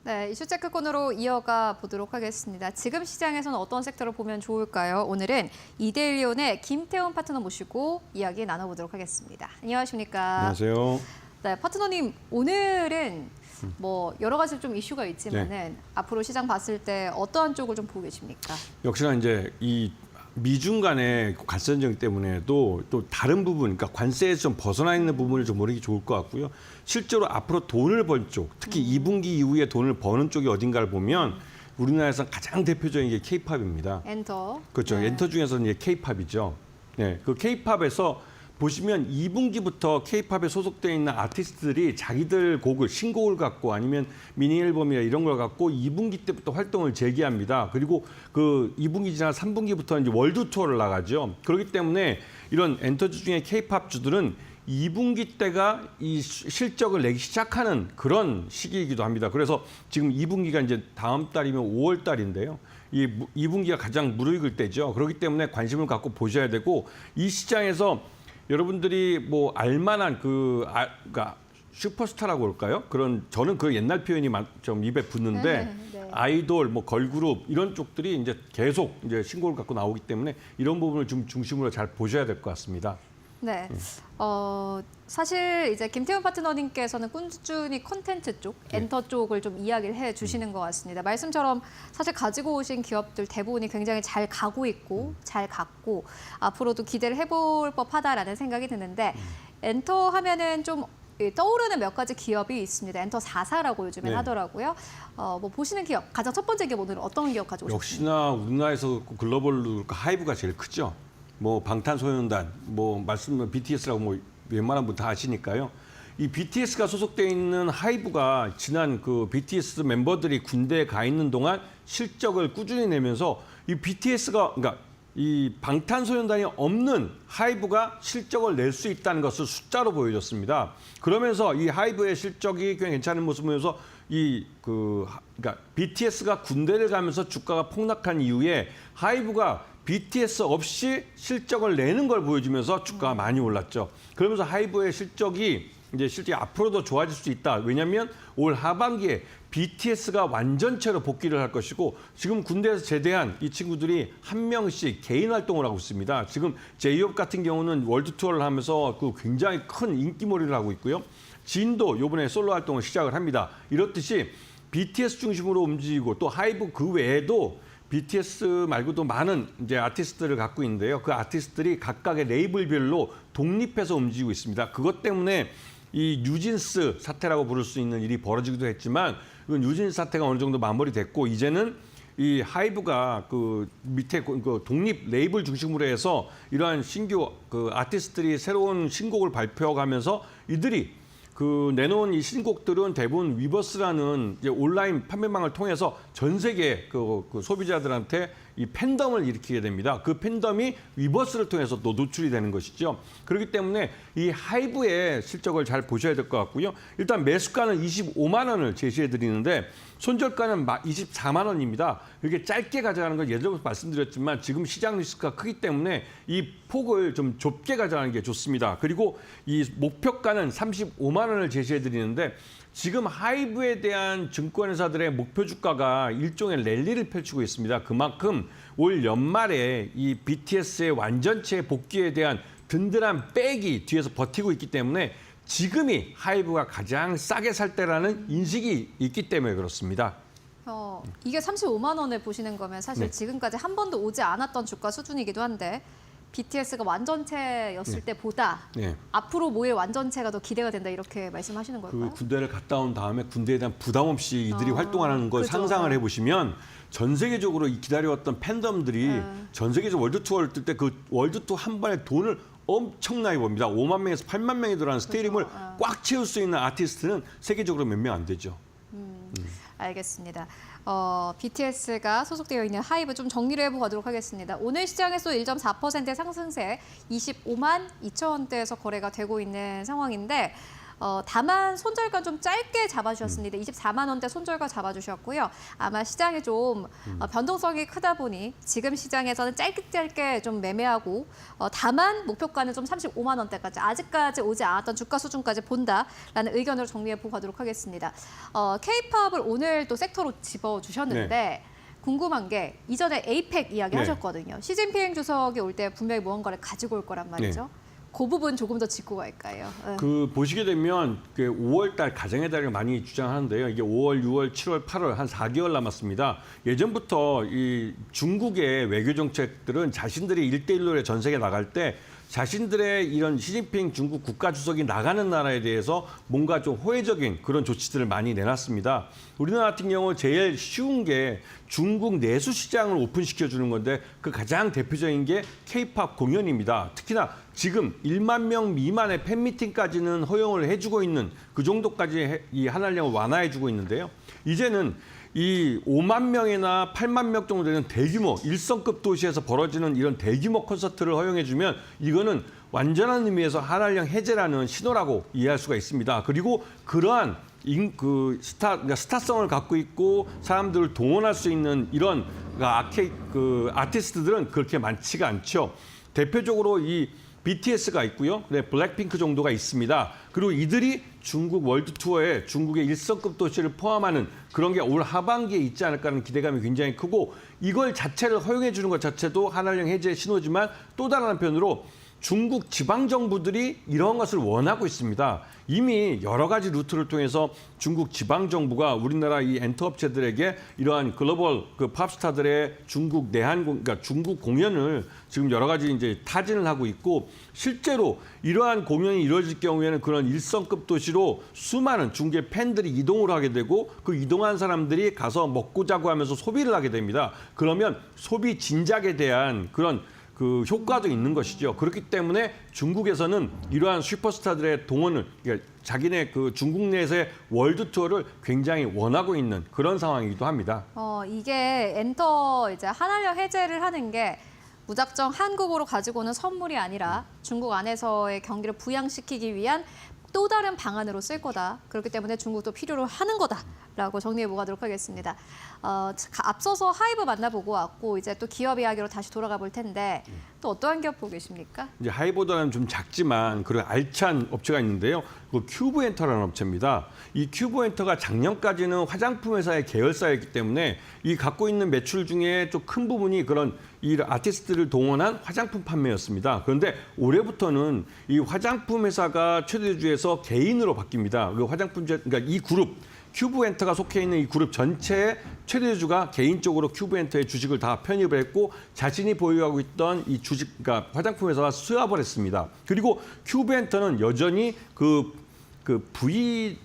네, 이슈 체크권으로 이어가 보도록 하겠습니다. 지금 시장에서는 어떤 섹터를 보면 좋을까요? 오늘은 이데일리온의 김태훈 파트너 모시고 이야기 나눠보도록 하겠습니다. 안녕하십니까? 안녕하세요. 네, 파트너님, 오늘은 뭐 여러 가지 좀 이슈가 있지만은 앞으로 시장 봤을 때 어떠한 쪽을 좀 보고 계십니까? 역시나 이제 이 미중 간의 관세 전쟁 때문에도 또 다른 부분, 그러니까 관세에서 좀 벗어나 있는 부분을 좀 모르기 좋을 것 같고요. 실제로 앞으로 돈을 벌 쪽, 특히 2분기 이후에 돈을 버는 쪽이 어딘가를 보면 우리나라에서 가장 대표적인 게 K-팝입니다. 엔터. 그렇죠. 네. 엔터 중에서는 이제 K-팝이죠. 네, 그 K-팝에서 보시면 2분기부터 K-팝에 소속되어 있는 아티스트들이 자기들 곡을 신곡을 갖고 아니면 미니 앨범이나 이런 걸 갖고 2분기 때부터 활동을 재개합니다. 그리고 그 2분기 지나 3분기부터 이제 월드 투어를 나가죠. 그렇기 때문에 이런 엔터주 중에 K-팝 주들은 2분기 때가 이 실적을 내기 시작하는 그런 시기이기도 합니다. 그래서 지금 2분기가 이제 다음 달이면 5월 달인데요. 이 2분기가 가장 무르익을 때죠. 그렇기 때문에 관심을 갖고 보셔야 되고 이 시장에서 여러분들이 뭐 알만한 그러니까 슈퍼스타라고 할까요? 그런 저는 그 옛날 표현이 좀 입에 붙는데 네. 아이돌, 뭐 걸그룹 이런 쪽들이 이제 계속 이제 신곡을 갖고 나오기 때문에 이런 부분을 좀 중심으로 잘 보셔야 될 것 같습니다. 네. 사실 이제 김태훈 파트너님께서는 꾸준히 콘텐츠 쪽, 엔터 쪽을 좀 이야기를 해 주시는 것 같습니다. 말씀처럼 사실 가지고 오신 기업들 대부분이 굉장히 잘 가고 있고 잘 갔고 앞으로도 기대를 해볼 법하다라는 생각이 드는데 엔터 하면은 좀 떠오르는 몇 가지 기업이 있습니다. 엔터 4사라고 요즘엔 네. 하더라고요. 뭐 보시는 기업, 가장 첫 번째 기업 오늘은 어떤 기업 가지고 오셨습니까? 역시나 우리나라에서 글로벌로 하이브가 제일 크죠. 뭐 방탄소년단, 뭐 말씀 BTS라고 뭐 웬만한 분 다 아시니까요. 이 BTS가 소속돼 있는 하이브가 지난 그 BTS 멤버들이 군대에 가 있는 동안 실적을 꾸준히 내면서 이 BTS가 그러니까 이 방탄소년단이 없는 하이브가 실적을 낼 수 있다는 것을 숫자로 보여줬습니다. 그러면서 이 하이브의 실적이 꽤 괜찮은 모습을 보여서 그러니까 BTS가 군대를 가면서 주가가 폭락한 이후에 하이브가 BTS 없이 실적을 내는 걸 보여주면서 주가가 많이 올랐죠. 그러면서 하이브의 실적이 이제 실제 앞으로도 좋아질 수 있다. 왜냐하면 올 하반기에 BTS가 완전체로 복귀를 할 것이고 지금 군대에서 제대한 이 친구들이 한 명씩 개인 활동을 하고 있습니다. 지금 제이홉 같은 경우는 월드 투어를 하면서 그 굉장히 큰 인기몰이를 하고 있고요. 진도 이번에 솔로 활동을 시작을 합니다. 이렇듯이 BTS 중심으로 움직이고 또 하이브 그 외에도 BTS 말고도 많은 이제 아티스트들을 갖고 있는데요. 그 아티스트들이 각각의 레이블별로 독립해서 움직이고 있습니다. 그것 때문에 이 뉴진스 사태라고 부를 수 있는 일이 벌어지기도 했지만 이건 뉴진스 사태가 어느 정도 마무리됐고 이제는 이 하이브가 그 밑에 그 독립 레이블 중심으로 해서 이러한 신규 그 아티스트들이 새로운 신곡을 발표하면서 이들이 그 내놓은 이 신곡들은 대부분 위버스라는 이제 온라인 판매망을 통해서 전 세계 그 소비자들한테 이 팬덤을 일으키게 됩니다. 그 팬덤이 위버스를 통해서 또 노출이 되는 것이죠. 그렇기 때문에 이 하이브의 실적을 잘 보셔야 될 것 같고요. 일단 매수가는 25만 원을 제시해 드리는데 손절가는 24만 원입니다. 이렇게 짧게 가져가는 건 예전부터 말씀드렸지만 지금 시장 리스크가 크기 때문에 이 폭을 좀 좁게 가져가는 게 좋습니다. 그리고 이 목표가는 35만 원을 제시해 드리는데 지금 하이브에 대한 증권회사들의 목표 주가가 일종의 랠리를 펼치고 있습니다. 그만큼 올 연말에 이 BTS의 완전체 복귀에 대한 든든한 백이 뒤에서 버티고 있기 때문에 지금이 하이브가 가장 싸게 살 때라는 인식이 있기 때문에 그렇습니다. 이게 35만 원을 보시는 거면 사실 네. 지금까지 한 번도 오지 않았던 주가 수준이기도 한데 BTS가 완전체였을 때보다 네. 앞으로 모일 완전체가 더 기대가 된다 이렇게 말씀하시는 걸까요? 그 군대를 갔다 온 다음에 군대에 대한 부담 없이 이들이 활동하는 걸 그죠. 상상을 해보시면 전 세계적으로 기다려왔던 팬덤들이 전 세계적 월드 투어를 뜰 때 그 월드 투어 한 번에 돈을 엄청나게 봅니다. 5만 명에서 8만 명이 들어가는 스테디움을 꽉 채울 수 있는 아티스트는 세계적으로 몇 명 안 되죠. 알겠습니다. BTS가 소속되어 있는 하이브 좀 정리를 해보도록 하겠습니다. 오늘 시장에서 1.4%의 상승세 25만 2천 원대에서 거래가 되고 있는 상황인데 다만 손절가 좀 짧게 잡아주셨습니다. 24만 원대 손절가 잡아주셨고요. 아마 시장이 좀 변동성이 크다 보니 지금 시장에서는 짧게 좀 매매하고 다만 목표가는 좀 35만 원대까지 아직까지 오지 않았던 주가 수준까지 본다라는 의견으로 정리해보고 가도록 하겠습니다. K-팝을 오늘 또 섹터로 집어주셨는데 네. 궁금한 게 이전에 에이펙 이야기 네. 하셨거든요. 시진핑 주석이 올 때 분명히 무언가를 가지고 올 거란 말이죠. 그 부분 조금 더 짚고 갈까요? 그 보시게 되면 그 5월 달 가정의 달을 많이 주장하는데요. 이게 5월, 6월, 7월, 8월 한 4개월 남았습니다. 예전부터 이 중국의 외교 정책들은 자신들이 1대1로 전 세계 나갈 때 자신들의 이런 시진핑 중국 국가주석이 나가는 나라에 대해서 뭔가 좀 호혜적인 그런 조치들을 많이 내놨습니다. 우리나라 같은 경우 제일 쉬운 게 중국 내수 시장을 오픈시켜주는 건데 그 가장 대표적인 게 K-팝 공연입니다. 특히나 지금 1만 명 미만의 팬미팅까지는 허용을 해주고 있는 그 정도까지 이 한알령을 완화해주고 있는데요. 이제는 이 5만 명이나 8만 명 정도 되는 대규모 일성급 도시에서 벌어지는 이런 대규모 콘서트를 허용해주면 이거는 완전한 의미에서 한알령 해제라는 신호라고 이해할 수가 있습니다. 그리고 그러한 그러니까 스타성을 갖고 있고 사람들을 동원할 수 있는 이런 아티스트들은 그렇게 많지가 않죠. 대표적으로 이 BTS가 있고요. 네, 블랙핑크 정도가 있습니다. 그리고 이들이 중국 월드 투어에 중국의 일성급 도시를 포함하는 그런 게 올 하반기에 있지 않을까 하는 기대감이 굉장히 크고 이걸 자체를 허용해 주는 것 자체도 한알령 해제의 신호지만 또 다른 한편으로 중국 지방 정부들이 이런 것을 원하고 있습니다. 이미 여러 가지 루트를 통해서 중국 지방 정부가 우리나라 이 엔터 업체들에게 이러한 글로벌 그 팝스타들의 중국 그러니까 중국 공연을 지금 여러 가지 이제 타진을 하고 있고 실제로 이러한 공연이 이루어질 경우에는 그런 일성급 도시로 수많은 중국의 팬들이 이동을 하게 되고 그 이동한 사람들이 가서 먹고 자고 하면서 소비를 하게 됩니다. 그러면 소비 진작에 대한 그런 그 효과도 있는 것이죠. 그렇기 때문에 중국에서는 이러한 슈퍼스타들의 동원을 그러니까 자기네 그 중국 내에서의 월드 투어를 굉장히 원하고 있는 그런 상황이기도 합니다. 이게 엔터 이제 한알령 해제를 하는 게 무작정 한국으로 가지고 오는 선물이 아니라 중국 안에서의 경기를 부양시키기 위한 또 다른 방안으로 쓸 거다. 그렇기 때문에 중국도 필요로 하는 거다라고 정리해 보도록 하겠습니다. 앞서서 하이브 만나보고 왔고 이제 또 기업 이야기로 다시 돌아가 볼 텐데 또 어떠한 기업 보고 계십니까? 이제 하이보다는 좀 작지만 그런 알찬 업체가 있는데요. 그 큐브엔터라는 업체입니다. 이 큐브엔터가 작년까지는 화장품 회사의 계열사였기 때문에 이 갖고 있는 매출 중에 좀 큰 부분이 그런 이 아티스트를 동원한 화장품 판매였습니다. 그런데 올해부터는 이 화장품 회사가 최대주에서 개인으로 바뀝니다. 그 그러니까 이 그룹 큐브엔터가 속해 있는 이 그룹 전체의 최대주가 개인적으로 큐브엔터의 주식을 다 편입을 했고 자신이 보유하고 있던 이 주식, 그러니까 화장품 회사와 수합을 했습니다. 그리고 큐브엔터는 여전히 그 V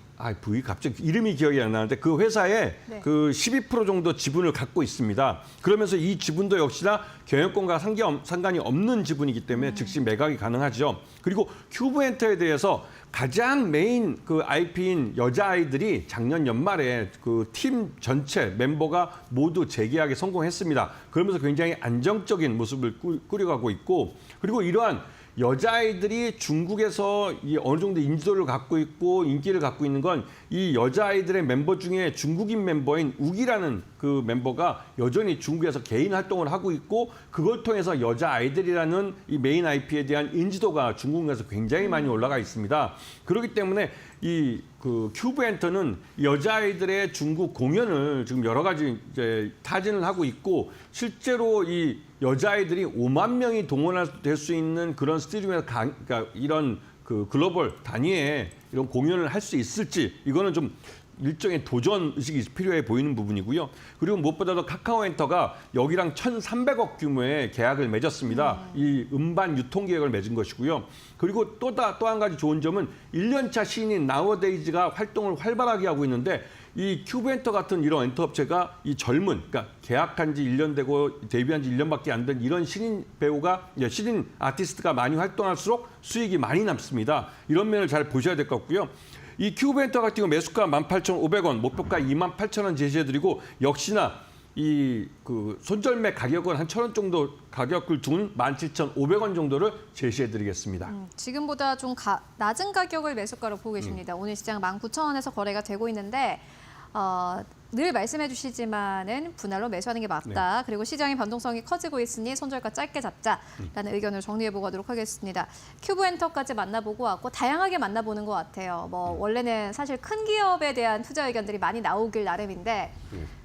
갑자기 이름이 기억이 안 나는데 그 회사에 네. 그 12% 정도 지분을 갖고 있습니다. 그러면서 이 지분도 역시나 경영권과 상관이 없는 지분이기 때문에 즉시 매각이 가능하죠. 그리고 큐브엔터에 대해서 가장 메인 그 IP인 여자아이들이 작년 연말에 그 팀 전체 멤버가 모두 재계약에 성공했습니다. 그러면서 굉장히 안정적인 모습을 꾸려가고 있고 그리고 이러한 여자아이들이 중국에서 이 어느 정도 인지도를 갖고 있고 인기를 갖고 있는 건 이 여자아이들의 멤버 중에 중국인 멤버인 우기라는 그 멤버가 여전히 중국에서 개인 활동을 하고 있고 그걸 통해서 여자아이들이라는 이 메인 IP에 대한 인지도가 중국에서 굉장히 많이 올라가 있습니다. 그렇기 때문에 이 그 큐브엔터는 여자아이들의 중국 공연을 지금 여러 가지 이제 타진을 하고 있고 실제로 이 여자아이들이 5만 명이 동원될 수 있는 그런 스튜디오에서 그러니까 이런 그 글로벌 단위의 이런 공연을 할 수 있을지 이거는 좀 일종의 도전 의식이 필요해 보이는 부분이고요. 그리고 무엇보다도 카카오엔터가 여기랑 1,300억 규모의 계약을 맺었습니다. 이 음반 유통 계약을 맺은 것이고요. 그리고 또 한 가지 좋은 점은 1년차 신인 나우어데이즈가 활동을 활발하게 하고 있는데 이 큐브엔터 같은 이런 엔터업체가 이 젊은, 그러니까 계약한 지 1년 되고 데뷔한 지 1년밖에 안 된 이런 신인 배우가, 신인 아티스트가 많이 활동할수록 수익이 많이 남습니다. 이런 면을 잘 보셔야 될 것 같고요. 이 큐브엔터 같은 경우 매수가 18,500원, 목표가 28,000원 제시해드리고 역시나 이 그 손절매 가격은 한 1,000원 정도 가격을 둔 17,500원 정도를 제시해드리겠습니다. 지금보다 좀 낮은 가격을 매수가로 보고 계십니다. 오늘 시장 19,000원에서 거래가 되고 있는데 늘 말씀해 주시지만은 분할로 매수하는 게 맞다. 그리고 시장의 변동성이 커지고 있으니 손절가 짧게 잡자라는 의견을 정리해 보고 가도록 하겠습니다. 큐브엔터까지 만나보고 왔고 다양하게 만나보는 것 같아요. 뭐 원래는 사실 큰 기업에 대한 투자 의견들이 많이 나오길 나름인데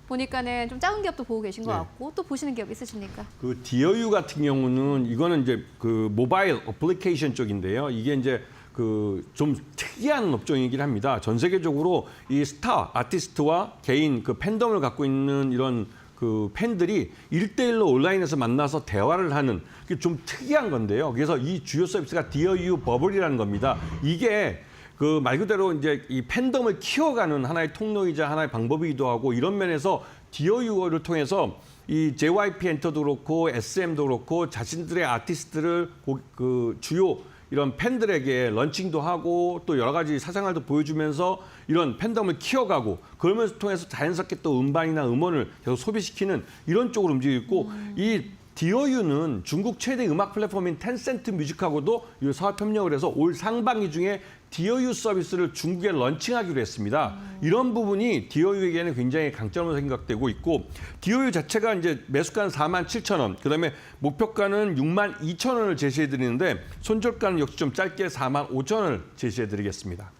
보니까는 좀 작은 기업도 보고 계신 것 같고 또 보시는 기업 있으십니까? 그 디어유 같은 경우는 이거는 이제 그 모바일 어플리케이션 쪽인데요. 이게 이제 그 좀 특이한 업종이긴 합니다. 전 세계적으로 이 스타 아티스트와 개인 그 팬덤을 갖고 있는 이런 그 팬들이 1대1로 온라인에서 만나서 대화를 하는 그게 좀 특이한 건데요. 그래서 이 주요 서비스가 디어유 버블이라는 겁니다. 이게 그 말 그대로 이제 이 팬덤을 키워가는 하나의 통로이자 하나의 방법이기도 하고 이런 면에서 디어유를 통해서 이 JYP 엔터도 그렇고 SM도 그렇고 자신들의 아티스트를 그 주요 이런 팬들에게 런칭도 하고 또 여러 가지 사생활도 보여주면서 이런 팬덤을 키워가고 그러면서 통해서 자연스럽게 또 음반이나 음원을 계속 소비시키는 이런 쪽으로 움직이고 있고 이 디어유는 중국 최대 음악 플랫폼인 텐센트 뮤직하고도 이 사업 협력을 해서 올 상반기 중에 디어유 서비스를 중국에 런칭하기로 했습니다. 이런 부분이 디어유에게는 굉장히 강점으로 생각되고 있고 디어유 자체가 이제 매수가는 47,000원, 그다음에 목표가는 62,000원을 제시해드리는데 손절가는 역시 좀 짧게 45,000원을 제시해드리겠습니다.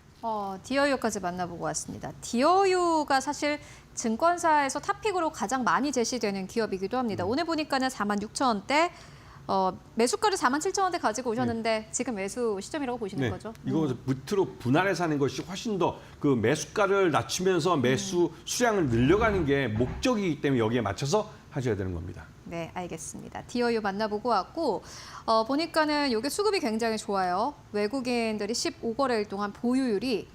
디어유까지 만나보고 왔습니다. 디어유가 사실 증권사에서 탑픽으로 가장 많이 제시되는 기업이기도 합니다. 오늘 보니까는 46,000원대, 매수가를 47,000원대 가지고 오셨는데 지금 매수 시점이라고 보시는 거죠? 이거 밑으로 분할해서 하는 것이 훨씬 더 그 매수가를 낮추면서 매수 수량을 늘려가는 게 목적이기 때문에 여기에 맞춰서 하셔야 되는 겁니다. 네, 알겠습니다. 디어유 만나보고 왔고 보니까는 이게 수급이 굉장히 좋아요. 외국인들이 15거래일 동안 보유율이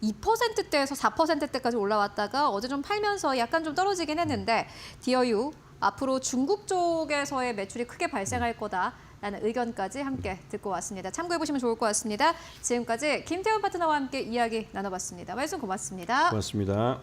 2%대에서 4%대까지 올라왔다가 어제 좀 팔면서 약간 좀 떨어지긴 했는데 디어유 앞으로 중국 쪽에서의 매출이 크게 발생할 거다라는 의견까지 함께 듣고 왔습니다. 참고해 보시면 좋을 것 같습니다. 지금까지 김태훈 파트너와 함께 이야기 나눠봤습니다. 말씀 고맙습니다. 고맙습니다.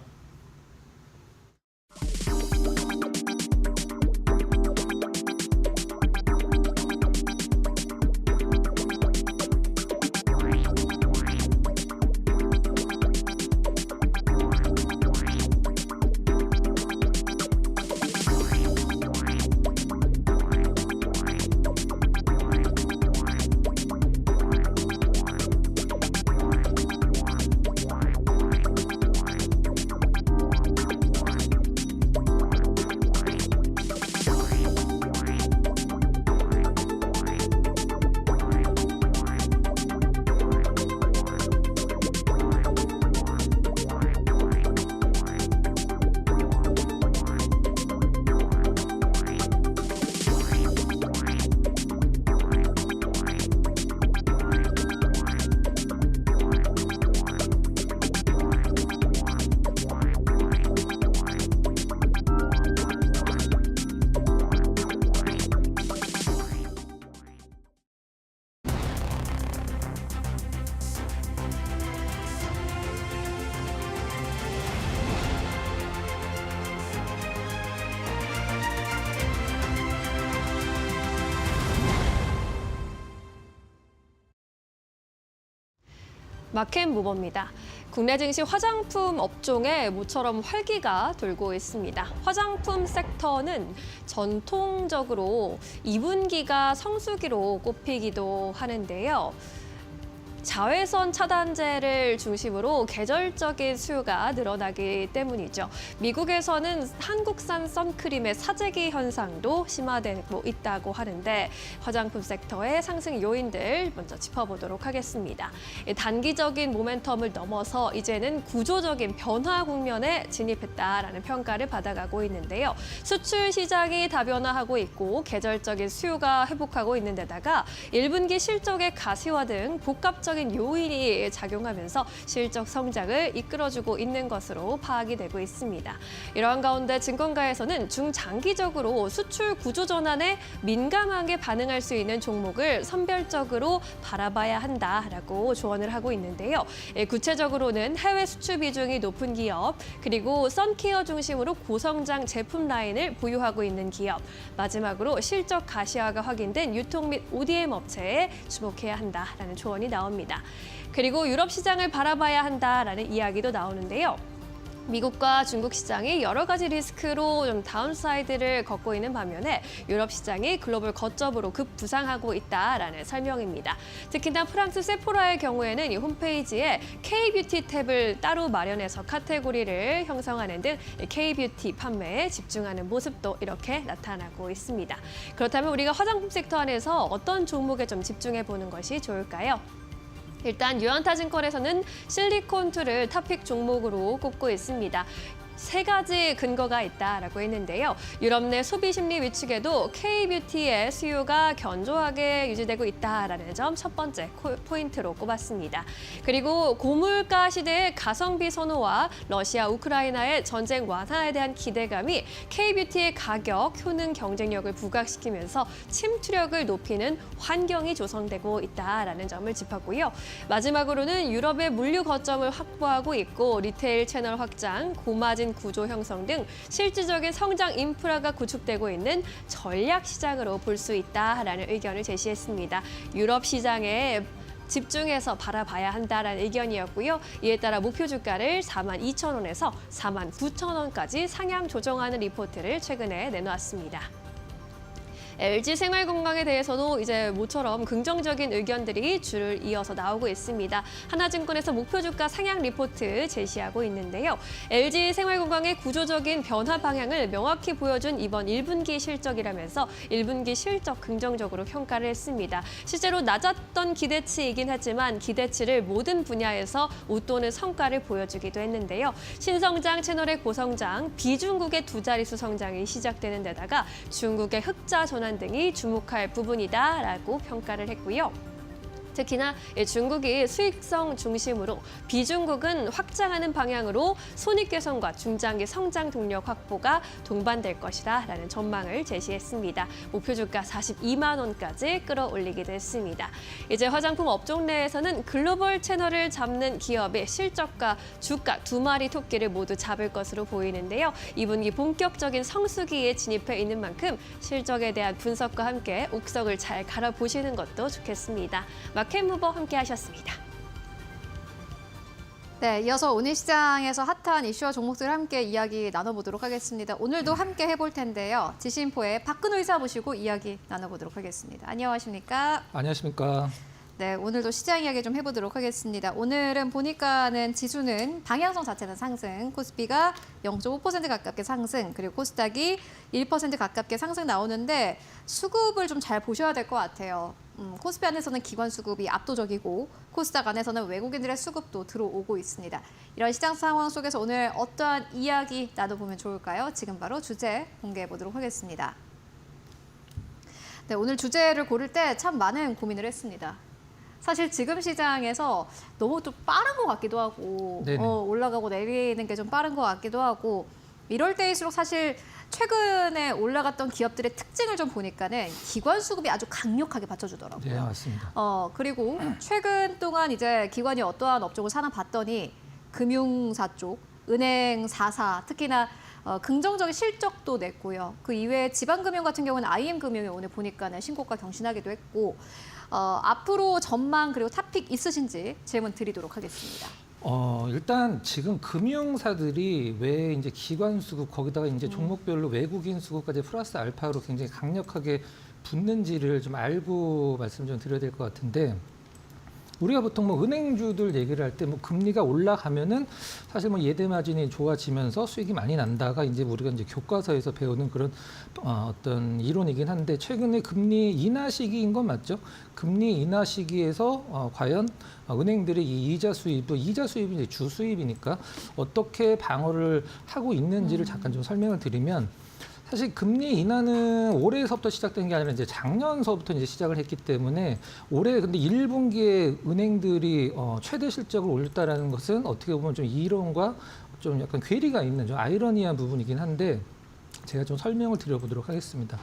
마켓무버입니다. 국내 증시 화장품 업종에 모처럼 활기가 돌고 있습니다. 화장품 섹터는 전통적으로 2분기가 성수기로 꼽히기도 하는데요. 자외선 차단제를 중심으로 계절적인 수요가 늘어나기 때문이죠. 미국에서는 한국산 선크림의 사재기 현상도 심화되고 있다고 하는데 화장품 섹터의 상승 요인들 먼저 짚어보도록 하겠습니다. 단기적인 모멘텀을 넘어서 이제는 구조적인 변화 국면에 진입했다라는 평가를 받아가고 있는데요. 수출 시장이 다변화하고 있고 계절적인 수요가 회복하고 있는 데다가 1분기 실적의 가시화 등 복합적인 요인이 작용하면서 실적 성장을 이끌어주고 있는 것으로 파악이 되고 있습니다. 이러한 가운데 증권가에서는 중장기적으로 수출 구조 전환에 민감하게 반응할 수 있는 종목을 선별적으로 바라봐야 한다라고 조언을 하고 있는데요. 구체적으로는 해외 수출 비중이 높은 기업, 그리고 선케어 중심으로 고성장 제품 라인을 보유하고 있는 기업, 마지막으로 실적 가시화가 확인된 유통 및 ODM 업체에 주목해야 한다라는 조언이 나옵니다. 그리고 유럽 시장을 바라봐야 한다라는 이야기도 나오는데요. 미국과 중국 시장이 여러 가지 리스크로 좀 다운사이드를 걷고 있는 반면에 유럽 시장이 글로벌 거점으로 급부상하고 있다라는 설명입니다. 특히나 프랑스 세포라의 경우에는 이 홈페이지에 K-뷰티 탭을 따로 마련해서 카테고리를 형성하는 등 K-뷰티 판매에 집중하는 모습도 이렇게 나타나고 있습니다. 그렇다면 우리가 화장품 섹터 안에서 어떤 종목에 좀 집중해 보는 것이 좋을까요? 일단 유안타증권에서는 실리콘2를 탑픽 종목으로 꼽고 있습니다. 세 가지 근거가 있다라고 했는데요. 유럽 내 소비 심리 위축에도 K-뷰티의 수요가 견조하게 유지되고 있다라는 점 첫 번째 포인트로 꼽았습니다. 그리고 고물가 시대의 가성비 선호와 러시아, 우크라이나의 전쟁 완화에 대한 기대감이 K-뷰티의 가격, 효능 경쟁력을 부각시키면서 침투력을 높이는 환경이 조성되고 있다라는 점을 짚었고요. 마지막으로는 유럽의 물류 거점을 확보하고 있고 리테일 채널 확장, 고마진 구조 형성 등 실질적인 성장 인프라가 구축되고 있는 전략 시장으로 볼 수 있다라는 의견을 제시했습니다. 유럽 시장에 집중해서 바라봐야 한다라는 의견이었고요. 이에 따라 목표 주가를 42,000원에서 49,000원까지 상향 조정하는 리포트를 최근에 내놓았습니다. LG 생활건강에 대해서도 이제 모처럼 긍정적인 의견들이 줄을 이어서 나오고 있습니다. 하나증권에서 목표 주가 상향 리포트 제시하고 있는데요. LG 생활건강의 구조적인 변화 방향을 명확히 보여준 이번 1분기 실적이라면서 1분기 실적 긍정적으로 평가를 했습니다. 실제로 낮았던 기대치이긴 하지만 기대치를 모든 분야에서 웃도는 성과를 보여주기도 했는데요. 신성장 채널의 고성장, 비중국의 두 자릿수 성장이 시작되는 데다가 중국의 흑자 전환 등이 주목할 부분이다라고 평가를 했고요. 특히나 중국이 수익성 중심으로 비중국은 확장하는 방향으로 손익 개선과 중장기 성장 동력 확보가 동반될 것이다라는 전망을 제시했습니다. 목표 주가 42만 원까지 끌어올리기도 했습니다. 이제 화장품 업종 내에서는 글로벌 채널을 잡는 기업의 실적과 주가 두 마리 토끼를 모두 잡을 것으로 보이는데요. 2분기 본격적인 성수기에 진입해 있는 만큼 실적에 대한 분석과 함께 옥석을 잘 갈아보시는 것도 좋겠습니다. 마켓무버 함께 하셨습니다. 네, 이어서 오늘 시장에서 핫한 이슈와 종목들을 함께 이야기 나눠보도록 하겠습니다. 오늘도 함께 해볼 텐데요. 지신포의 박근호 이사 모시고 이야기 나눠보도록 하겠습니다. 안녕하십니까? 안녕하십니까? 네, 오늘도 시장 이야기 좀 해보도록 하겠습니다. 오늘은 보니까는 지수는 방향성 자체는 상승, 코스피가 0.5% 가깝게 상승, 그리고 코스닥이 1% 가깝게 상승 나오는데 수급을 좀 잘 보셔야 될 것 같아요. 코스피 안에서는 기관 수급이 압도적이고 코스닥 안에서는 외국인들의 수급도 들어오고 있습니다. 이런 시장 상황 속에서 오늘 어떠한 이야기 나눠보면 좋을까요? 지금 바로 주제 공개해 보도록 하겠습니다. 네, 오늘 주제를 고를 때 참 많은 고민을 했습니다. 사실 지금 시장에서 너무 좀 빠른 것 같기도 하고 올라가고 내리는 게 좀 빠른 것 같기도 하고 이럴 때일수록 사실 최근에 올라갔던 기업들의 특징을 좀 보니까는 기관 수급이 아주 강력하게 받쳐주더라고요. 네, 맞습니다. 그리고 최근 동안 이제 기관이 어떠한 업종을 사나 봤더니 금융사 쪽, 은행 4사, 특히나 긍정적인 실적도 냈고요. 그 이외에 지방금융 같은 경우는 IM금융이 오늘 보니까는 신고가 경신하기도 했고 앞으로 전망 그리고 탑픽 있으신지 질문 드리도록 하겠습니다. 일단 지금 금융사들이 왜 이제 기관 수급 거기다가 이제 종목별로 외국인 수급까지 플러스 알파로 굉장히 강력하게 붙는지를 좀 알고 말씀 좀 드려야 될 것 같은데, 우리가 보통 뭐 은행주들 얘기를 할 때 뭐 금리가 올라가면은 사실 뭐 예대 마진이 좋아지면서 수익이 많이 난다가 이제 우리가 이제 교과서에서 배우는 그런 어떤 이론이긴 한데, 최근에 금리 인하 시기인 건 맞죠? 금리 인하 시기에서 과연 은행들이 이 이자 수입이 이제 주 수입이니까 어떻게 방어를 하고 있는지를 잠깐 좀 설명을 드리면, 사실 금리 인하는 올해서부터 시작된 게 아니라 이제 작년서부터 이제 시작을 했기 때문에 올해 근데 1분기에 은행들이 최대 실적을 올렸다라는 것은 어떻게 보면 좀 이론과 좀 약간 괴리가 있는 좀 아이러니한 부분이긴 한데, 제가 좀 설명을 드려보도록 하겠습니다.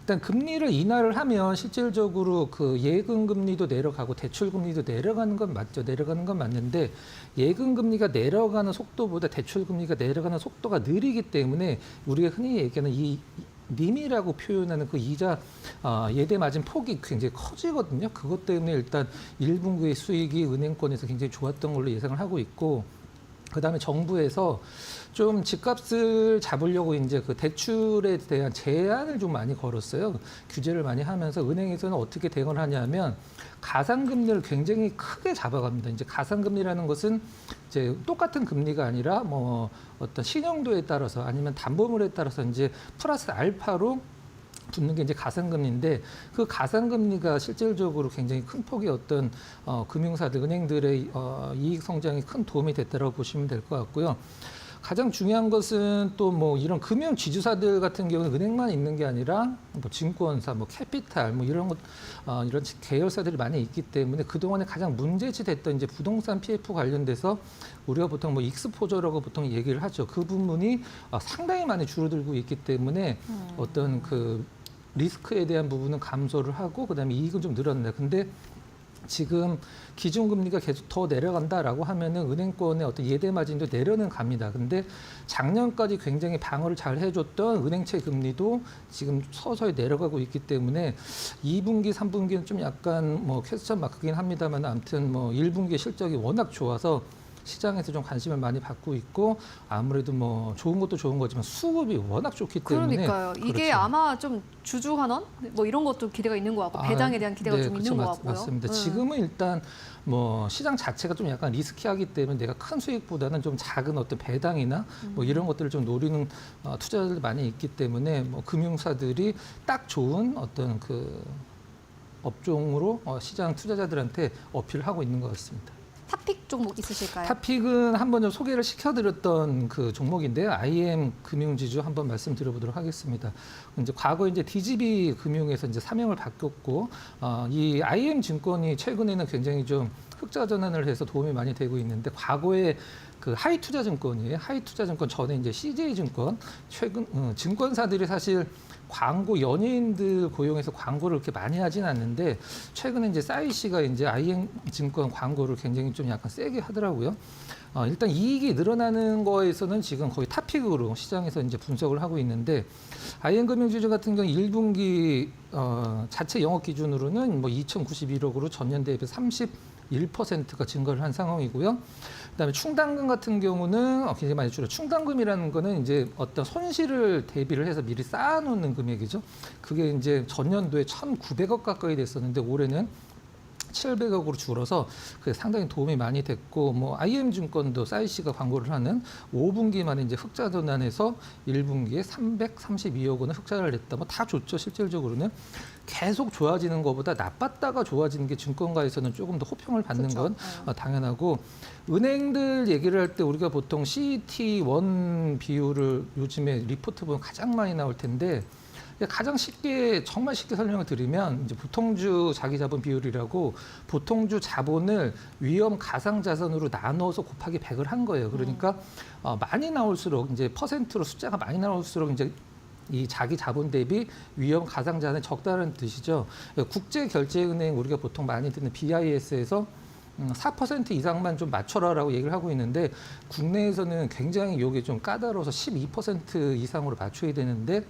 일단 금리를 인하를 하면 실질적으로 그 예금 금리도 내려가고 대출 금리도 내려가는 건 맞죠. 내려가는 건 맞는데, 예금 금리가 내려가는 속도보다 대출 금리가 내려가는 속도가 느리기 때문에 우리가 흔히 얘기하는 이 님이라고 표현하는 그 이자 예대 마진 폭이 굉장히 커지거든요. 그것 때문에 일단 1분기의 수익이 은행권에서 굉장히 좋았던 걸로 예상을 하고 있고, 그다음에 정부에서 좀 집값을 잡으려고 이제 그 대출에 대한 제한을 좀 많이 걸었어요. 규제를 많이 하면서 은행에서는 어떻게 대응을 하냐면 가상금리를 굉장히 크게 잡아갑니다. 이제 가상금리라는 것은 이제 똑같은 금리가 아니라 뭐 어떤 신용도에 따라서 아니면 담보물에 따라서 이제 플러스 알파로 붙는 게 이제 가상금리인데, 그 가상금리가 실질적으로 굉장히 큰 폭의 어떤 금융사들, 은행들의 이익 성장에 큰 도움이 됐다고 보시면 될 것 같고요. 가장 중요한 것은 또 뭐 이런 금융 지주사들 같은 경우는 은행만 있는 게 아니라 뭐 증권사, 뭐 캐피탈, 뭐 이런 것, 이런 계열사들이 많이 있기 때문에 그동안에 가장 문제치 됐던 이제 부동산 PF 관련돼서 우리가 보통 뭐 익스포저라고 보통 얘기를 하죠. 그 부분이 상당히 많이 줄어들고 있기 때문에 어떤 그 리스크에 대한 부분은 감소를 하고 그다음에 이익은 좀 늘었네. 근데 지금 기준금리가 계속 더 내려간다라고 하면은 은행권의 어떤 예대 마진도 내려는 갑니다. 근데 작년까지 굉장히 방어를 잘 해줬던 은행채 금리도 지금 서서히 내려가고 있기 때문에 2분기, 3분기는 좀 약간 뭐 퀘스천 마크긴 합니다만, 아무튼 뭐 1분기 실적이 워낙 좋아서 시장에서 좀 관심을 많이 받고 있고, 아무래도 뭐 좋은 것도 좋은 거지만 수급이 워낙 좋기 때문에. 그러니까요. 이게 그렇죠. 아마 좀 주주환원 뭐 이런 것도 기대가 있는 것 같고, 배당에 대한 기대가 좀 그렇죠. 있는 것 같고요. 맞습니다. 지금은 일단 뭐 시장 자체가 좀 약간 리스키하기 때문에 내가 큰 수익보다는 좀 작은 어떤 배당이나 뭐 이런 것들을 좀 노리는 투자자들이 많이 있기 때문에 뭐 금융사들이 딱 좋은 어떤 그 업종으로 시장 투자자들한테 어필을 하고 있는 것 같습니다. 탑픽 종목 있으실까요? 탑픽은 한번 좀 소개를 시켜드렸던 그 종목인데요. IM 금융지주 한번 말씀드려보도록 하겠습니다. 이제 과거 이제 DGB 금융에서 이제 사명을 바뀌었고, 이 IM 증권이 최근에는 굉장히 좀 흑자 전환을 해서 도움이 많이 되고 있는데, 과거에 그 하이투자증권이에요. 하이투자증권 전에 이제 CJ증권, 최근 증권사들이 사실 광고 연예인들 고용해서 광고를 그렇게 많이 하진 않는데, 최근에 이제 싸이 씨가 이제 IM 증권 광고를 굉장히 좀 약간 세게 하더라고요. 일단 이익이 늘어나는 거에서는 지금 거의 탑픽으로 시장에서 이제 분석을 하고 있는데, IM 금융지주 같은 경우 1분기 자체 영업 기준으로는 뭐 2,091억으로 전년 대비 31%가 증가를 한 상황이고요. 그다음에 충당금 같은 경우는 굉장히 많이 줄어. 충당금이라는 거는 이제 어떤 손실을 대비를 해서 미리 쌓아놓는 금액이죠. 그게 이제 전년도에 1,900억 가까이 됐었는데 올해는 700억으로 줄어서 그게 상당히 도움이 많이 됐고, 뭐 IM증권도 싸이 씨가 광고를 하는 5분기 만에 이제 흑자 전환해서 1분기에 332억 원을 흑자를 냈다. 뭐 다 좋죠. 실질적으로는 계속 좋아지는 것보다 나빴다가 좋아지는 게 증권가에서는 조금 더 호평을 받는 그렇죠. 건 당연하고, 은행들 얘기를 할 때 우리가 보통 CET1 비율을 요즘에 리포트 보면 가장 많이 나올 텐데, 가장 쉽게 정말 쉽게 설명을 드리면 이제 보통주 자기 자본 비율이라고 보통주 자본을 위험 가상 자산으로 나눠서 곱하기 100을 한 거예요. 그러니까 많이 나올수록 이제 퍼센트로 숫자가 많이 나올수록 이제 이 자기 자본 대비 위험 가상 자산이 적다는 뜻이죠. 국제결제은행 우리가 보통 많이 듣는 BIS에서 4% 이상만 좀 맞춰라라고 얘기를 하고 있는데, 국내에서는 굉장히 이게 좀 까다로워서 12% 이상으로 맞춰야 되는데,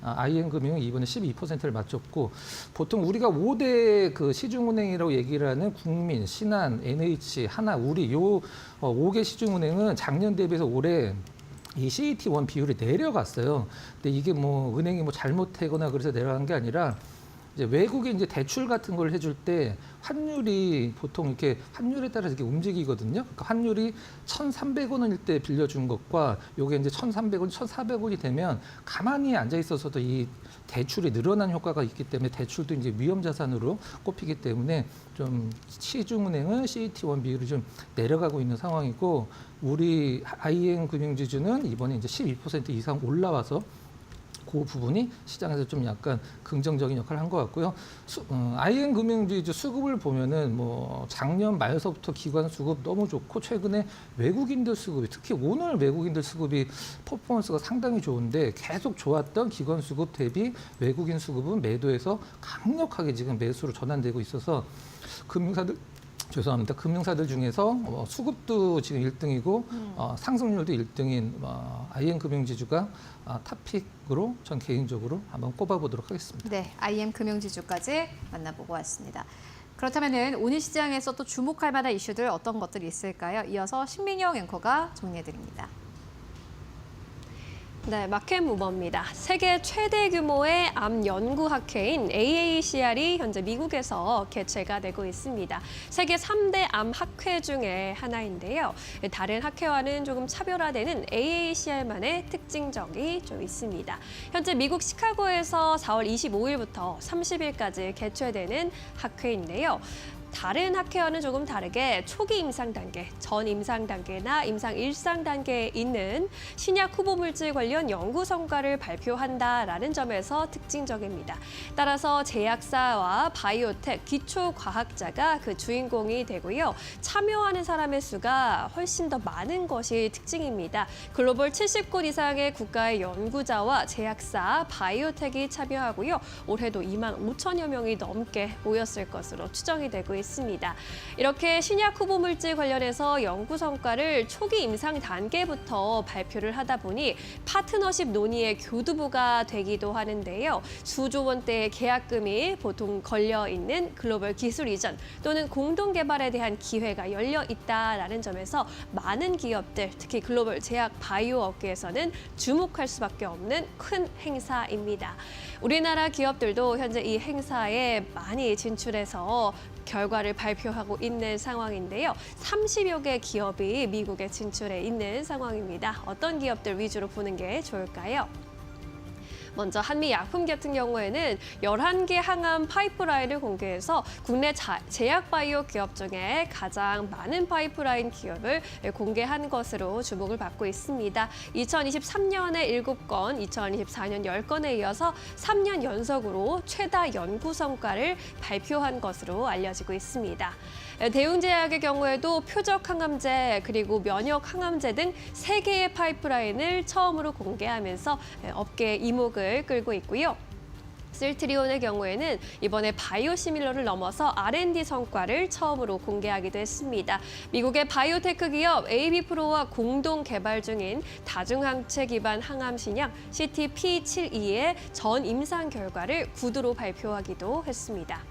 IN금융은 이번에 12%를 맞췄고 보통 우리가 5대 그 시중은행이라고 얘기를 하는 국민, 신한, NH, 하나, 우리 요 5개 시중은행은 작년 대비해서 올해 이 CET1 비율이 내려갔어요. 근데 이게 뭐 은행이 뭐 잘못하거나 그래서 내려간 게 아니라 이제 외국에 이제 대출 같은 걸 해줄 때 환율이 보통 이렇게 환율에 따라서 이렇게 움직이거든요. 그러니까 환율이 1,300원일 때 빌려준 것과 요게 이제 1,300원, 1,400원이 되면 가만히 앉아 있어서도 이 대출이 늘어난 효과가 있기 때문에 대출도 이제 위험 자산으로 꼽히기 때문에 좀 시중은행은 CET1 비율이 좀 내려가고 있는 상황이고 우리 IN 금융지주는 이번에 이제 12% 이상 올라와서 그 부분이 시장에서 좀 약간 긍정적인 역할을 한 것 같고요. IN 금융지주 수급을 보면은 뭐 작년 말서부터 기관 수급 너무 좋고 최근에 외국인들 수급이 특히 오늘 외국인들 수급이 퍼포먼스가 상당히 좋은데 계속 좋았던 기관 수급 대비 외국인 수급은 매도에서 강력하게 지금 매수로 전환되고 있어서 금융사들 중에서 수급도 지금 1등이고 상승률도 1등인 IN 금융지주가 탑픽으로 전 개인적으로 한번 꼽아보도록 하겠습니다. 네, IM 금융지주까지 만나보고 왔습니다. 그렇다면 오늘 시장에서 또 주목할 만한 이슈들 어떤 것들이 있을까요? 이어서 신민영 앵커가 정리해드립니다. 네, 마켓 무버입니다. 세계 최대 규모의 암 연구 학회인 AACR이 현재 미국에서 개최가 되고 있습니다. 세계 3대 암 학회 중에 하나인데요. 다른 학회와는 조금 차별화되는 AACR만의 특징적이 좀 있습니다. 현재 미국 시카고에서 4월 25일부터 30일까지 개최되는 학회인데요. 다른 학회와는 조금 다르게 초기 임상 단계, 전 임상 단계나 임상 일상 단계에 있는 신약 후보 물질 관련 연구 성과를 발표한다라는 점에서 특징적입니다. 따라서 제약사와 바이오텍, 기초 과학자가 그 주인공이 되고요. 참여하는 사람의 수가 훨씬 더 많은 것이 특징입니다. 글로벌 70곳 이상의 국가의 연구자와 제약사, 바이오텍이 참여하고요. 올해도 2만 5천여 명이 넘게 모였을 것으로 추정이 되고 있습니다. 이렇게 신약 후보 물질 관련해서 연구 성과를 초기 임상 단계부터 발표를 하다 보니 파트너십 논의의 교두보가 되기도 하는데요. 수조 원대의 계약금이 보통 걸려 있는 글로벌 기술 이전 또는 공동 개발에 대한 기회가 열려 있다라는 점에서 많은 기업들, 특히 글로벌 제약 바이오 업계에서는 주목할 수밖에 없는 큰 행사입니다. 우리나라 기업들도 현재 이 행사에 많이 진출해서 결과를 발표하고 있는 상황인데요. 30여 개 기업이 미국에 진출해 있는 상황입니다. 어떤 기업들 위주로 보는 게 좋을까요? 먼저 한미약품 같은 경우에는 11개 항암 파이프라인을 공개해서 국내 제약 바이오 기업 중에 가장 많은 파이프라인 기업을 공개한 것으로 주목을 받고 있습니다. 2023년에 7건, 2024년 10건에 이어서 3년 연속으로 최다 연구 성과를 발표한 것으로 알려지고 있습니다. 대웅제약의 경우에도 표적 항암제 그리고 면역 항암제 등 3개의 파이프라인을 처음으로 공개하면서 업계의 이목을 끌고 있고요. 실트리온의 경우에는 이번에 바이오시밀러를 넘어서 R&D 성과를 처음으로 공개하기도 했습니다. 미국의 바이오테크 기업 AB프로와 공동 개발 중인 다중항체 기반 항암 신약 CTP72의 전 임상 결과를 구두로 발표하기도 했습니다.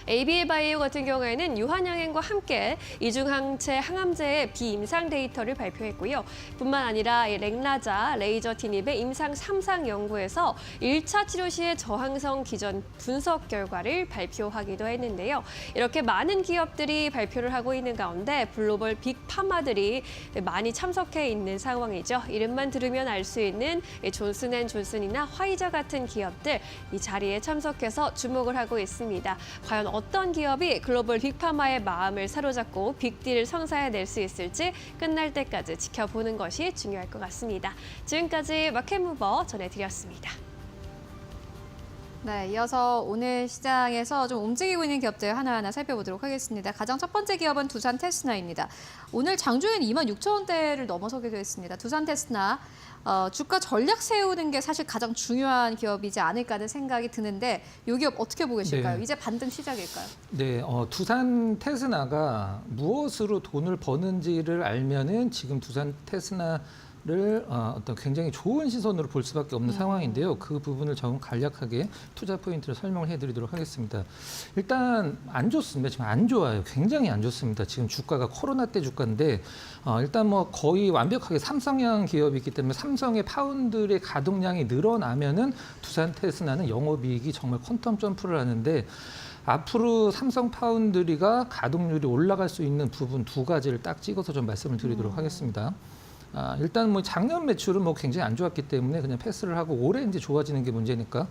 AB바이오 같은 경우에는 유한양행과 함께 이중항체 항암제의 비임상 데이터를 발표했고요. 뿐만 아니라 렉나자, 레이저 티닙의 임상 3상 연구에서 1차 치료 시의 저항성 기전 분석 결과를 발표하기도 했는데요. 이렇게 많은 기업들이 발표를 하고 있는 가운데 글로벌 빅파마들이 많이 참석해 있는 상황이죠. 이름만 들으면 알 수 있는 존슨앤존슨이나 화이자 같은 기업들 이 자리에 참석해서 주목을 하고 있습니다. 과연 어떤 기업이 글로벌 빅파마의 마음을 사로잡고 빅딜을 성사해낼 수 있을지 끝날 때까지 지켜보는 것이 중요할 것 같습니다. 지금까지 마켓무버 전해드렸습니다. 네, 이어서 오늘 시장에서 좀 움직이고 있는 기업들 하나하나 살펴보도록 하겠습니다. 가장 첫 번째 기업은 두산 테스나입니다. 오늘 장중엔 26,000원대를 넘어서기도 했습니다. 두산 테스나 주가 전략 세우는 게 사실 가장 중요한 기업이지 않을까 하는 생각이 드는데 이 기업 어떻게 보고 계실까요? 네. 이제 반등 시작일까요? 네, 두산 테스나가 무엇으로 돈을 버는지를 알면은 지금 두산 테스나 어떤 굉장히 좋은 시선으로 볼 수밖에 없는 상황인데요. 그 부분을 좀 간략하게 투자 포인트를 설명을 해드리도록 하겠습니다. 일단 안 좋습니다. 지금 안 좋아요. 굉장히 안 좋습니다. 지금 주가가 코로나 때 주가인데 일단 뭐 거의 완벽하게 삼성형 기업이기 때문에 삼성의 파운드의 가동량이 늘어나면은 두산 테스나는 영업이익이 정말 퀀텀 점프를 하는데 앞으로 삼성 파운드리가 가동률이 올라갈 수 있는 부분 두 가지를 딱 찍어서 좀 말씀을 드리도록 하겠습니다. 일단 뭐 작년 매출은 뭐 굉장히 안 좋았기 때문에 그냥 패스를 하고 올해 이제 좋아지는 게 문제니까